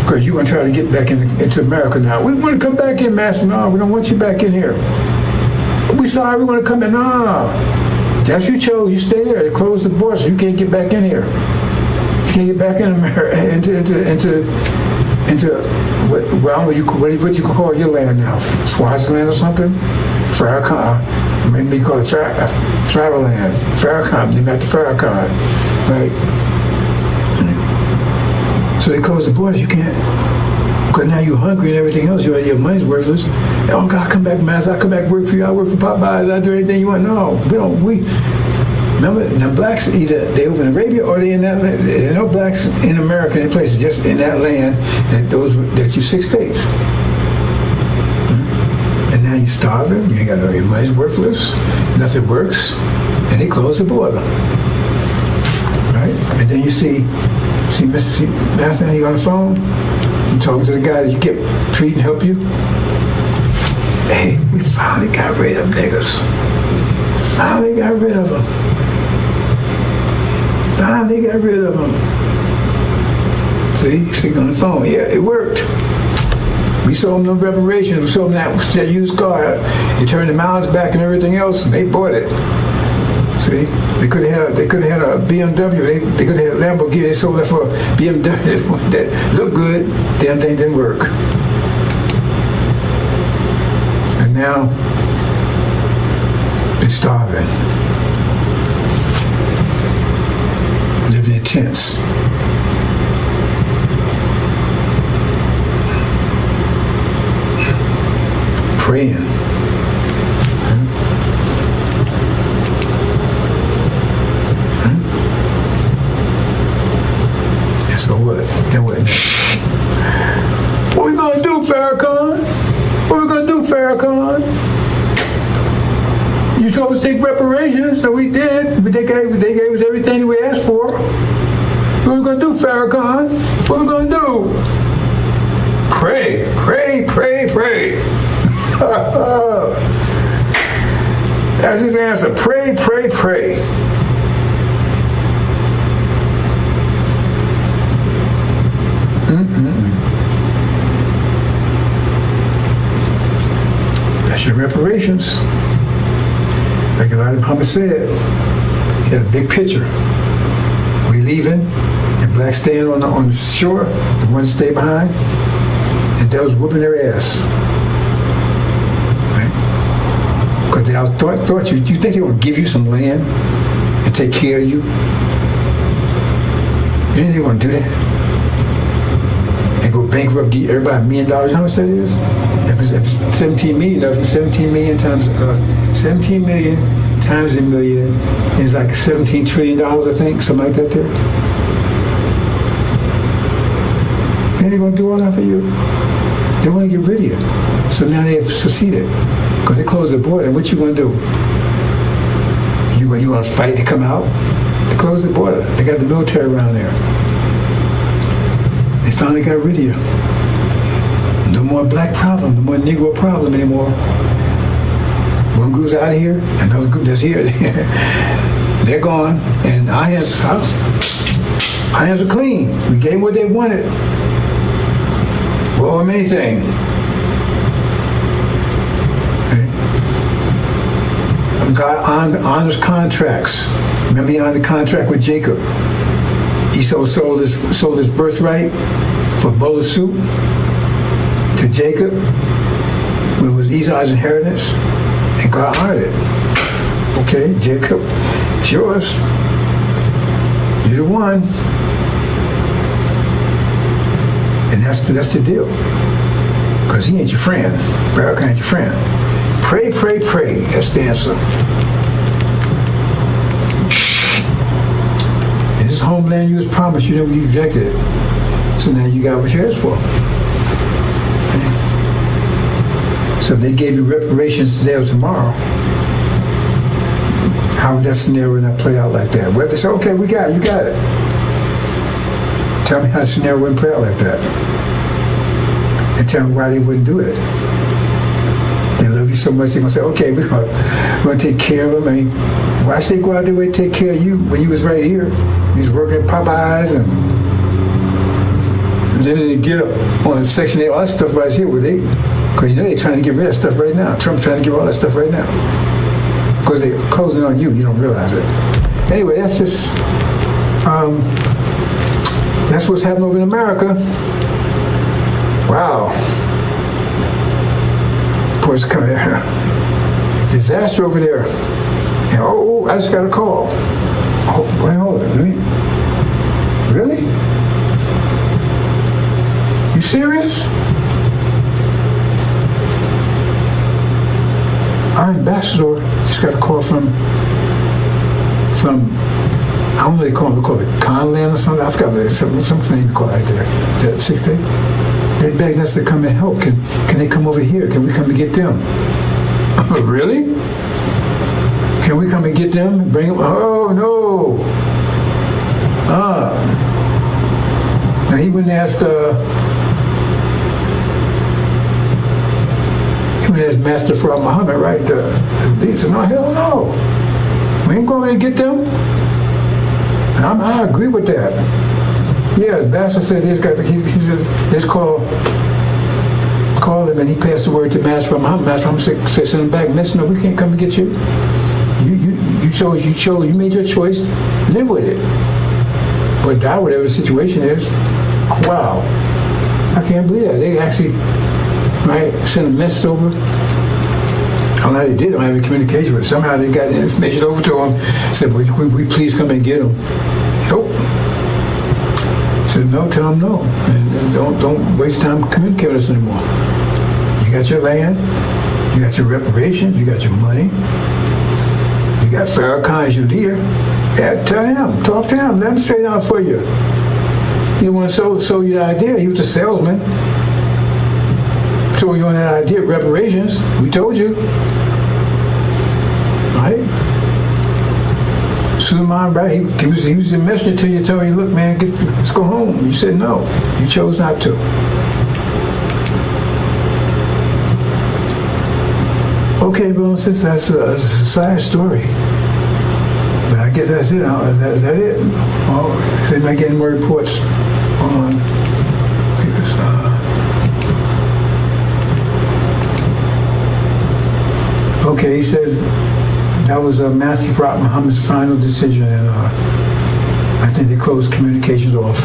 Because you're going to try to get back into America now. We want to come back in, Master. No, we don't want you back in here. We're sorry, we want to come in. No. That's what you chose. You stay there. They closed the border so you can't get back in here. You can't get back in America, into what you call your land now, Swaziland or something? FARRACON, maybe you call it travel land. FARRACON, they met the FARRACON, right? So they closed the borders. You can't, because now you're hungry and everything else. Your money's worthless. Oh God, come back, Master. I come back work for you. I work for Popeyes. I do anything you want. No, we remember, the blacks either they over in Arabia or they in that land. There are no blacks in America, any places, just in that land that you 6 days. And now you're starving. You ain't got no, your money's worthless. Nothing works, and they close the border. Right? And then you see Master, he on the phone. He talking to the guy that you kept treating, help you. Hey, we finally got rid of them niggas. Finally got rid of them. Finally got rid of them. See on the phone. Yeah, it worked. We sold them no reparations. We sold them that used car. You turned the miles back and everything else, and they bought it. See, they could have had a BMW. They could have had a Lamborghini. They sold that for a BMW that looked good. Damn thing didn't work. And now they're starving, living in tents. Praying. And so what? Then what next? What we gonna do, FARRACON? What we gonna do, FARRACON? You told us to take reparations, so we did. But they gave us everything we asked for. What we gonna do, FARRACON? What we gonna do? That's your reparations. Like Elijah Muhammad said, he had a big picture. We leaving, and blacks staying on the shore, the ones stay behind, and they was whooping their ass. Right? Because they thought you think they would give you some land and take care of you? You think they want to do that? And go bankrupt, give everybody $1 million? You know how much that is? If it's 17 million, if it's 17 million times 17 million times a million is like $17 trillion, I think, something like that there. And they're going to do all that for you. They want to get rid of you. So now they've succeeded. Because they closed the border. And what you going to do? You want to fight to come out? They closed the border. They got the military around there. They finally got rid of you. No more black problem, no more Negro problem anymore. One group's out of here, another group that's here. They're gone, and our hands are clean. We gave them what they wanted. Well, anything. Okay. God honors contracts. Remember, he honored the contract with Jacob. Esau sold his birthright for a bowl of soup to Jacob, it was Esau's inheritance, and God honored it. Okay, Jacob, it's yours. You're the one. And that's the deal. Because he ain't your friend. Farrakon ain't your friend. Pray, pray, pray. That's the answer. And this homeland you was promised, you never rejected it. So now you got what you asked for. So if they gave you reparations today or tomorrow, how would that scenario not play out like that? Well, they say, okay, we got it, you got it. Tell me how the scenario wouldn't play out like that. And tell me why they wouldn't do it. They love you so much, they're going to say, okay, we're going to take care of them. I mean, why should they go out there and take care of you when you was right here? You was working at Popeyes and then they get up on Section 8, all that stuff right here where they, because you know they're trying to get rid of stuff right now. Trump's trying to get all that stuff right now. Because they're closing on you, you don't realize it. Anyway, that's just, that's what's happening over in America. Wow. Of course, come here. It's a disaster over there. And I just got a call. Oh, wait, hold on. Really? You serious? Our ambassador just got a call from I don't know what they call it. They call it Conland or something. I forgot what it's some name they call it right there. That 6th day. They're begging us to come and help. Can they come over here? Can we come and get them? Really? Can we come and get them and bring them? Oh no. Now he wouldn't ask as Master Farad Muhammad, right? He said, no, hell no. We ain't going to get them. And I agree with that. Yeah, the Master said he said, let's call him, and he passed the word to Master Farad Muhammad. Master Muhammad said, send him back. And said, no, we can't come and get you. You made your choice, live with it. But die, whatever the situation is. Wow. I can't believe that. They actually, right, sent a message over. I don't know how they did. I don't have any communication, but somehow they got the information over to him. Said, we please come and get him. Nope. Said, no, tell him no. And don't waste time communicating with us anymore. You got your land, you got your reparations, you got your money, you got Farrakon as your leader. Yeah, tell him, talk to him, let him straighten out for you. He didn't want to sell you the idea. He was a salesman. So you on that idea of reparations. We told you. Right? Suleiman, right? He was the messenger to you, telling you, look, man, let's go home. You said no. You chose not to. Okay, brothers and sisters, that's a sad story. But I guess that's it. Is that it? Oh, so you might get more reports on Okay, he says that was Matthew Farrakon Muhammad's final decision, and I think they closed communications off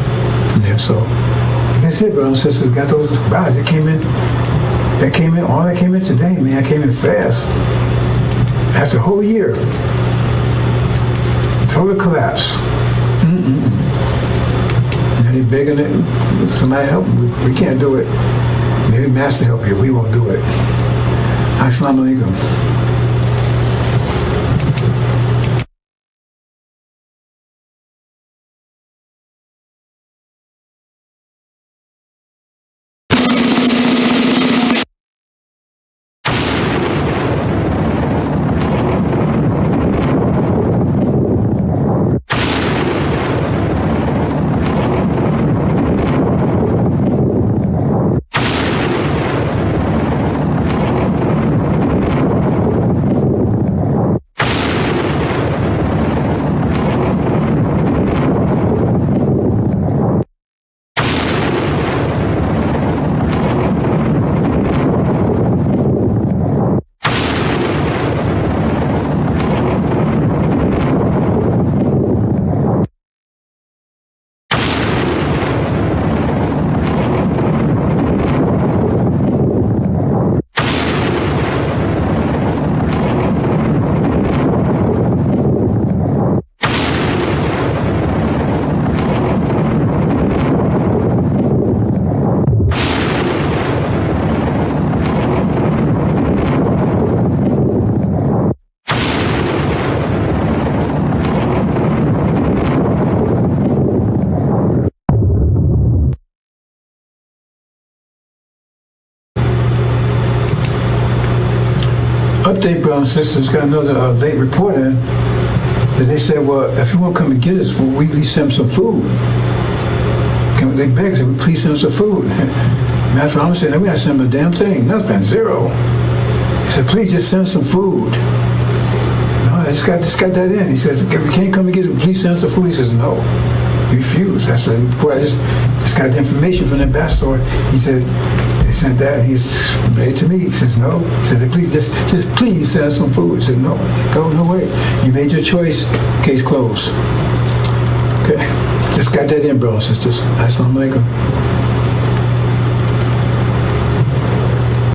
from there. So, like I said, brothers and sisters, we got those guys that came in. All that came in today, man. I came in fast. After a whole year, total collapse. Now they're begging it. Somebody help them. We can't do it. Maybe Master help you. We won't do it. Assalamu alaikum. Update, brothers and sisters, got another late report in that they said, well, if you want to come and get us, we'll at least send some food. They begged, said, please send some food. Master Muhammad said, no, we not send them a damn thing, nothing, zero. He said, please just send some food. No, I just got that in. He says, if you can't come and get us, please send some food. He says, no. He refused. That's the report. I just got the information from the ambassador. He said, they sent that. He's read it to me. He says, no. He said, please, just please send some food. He said, no way. You made your choice. Case closed. Okay. Just got that in, brothers and sisters. Assalamu alaikum.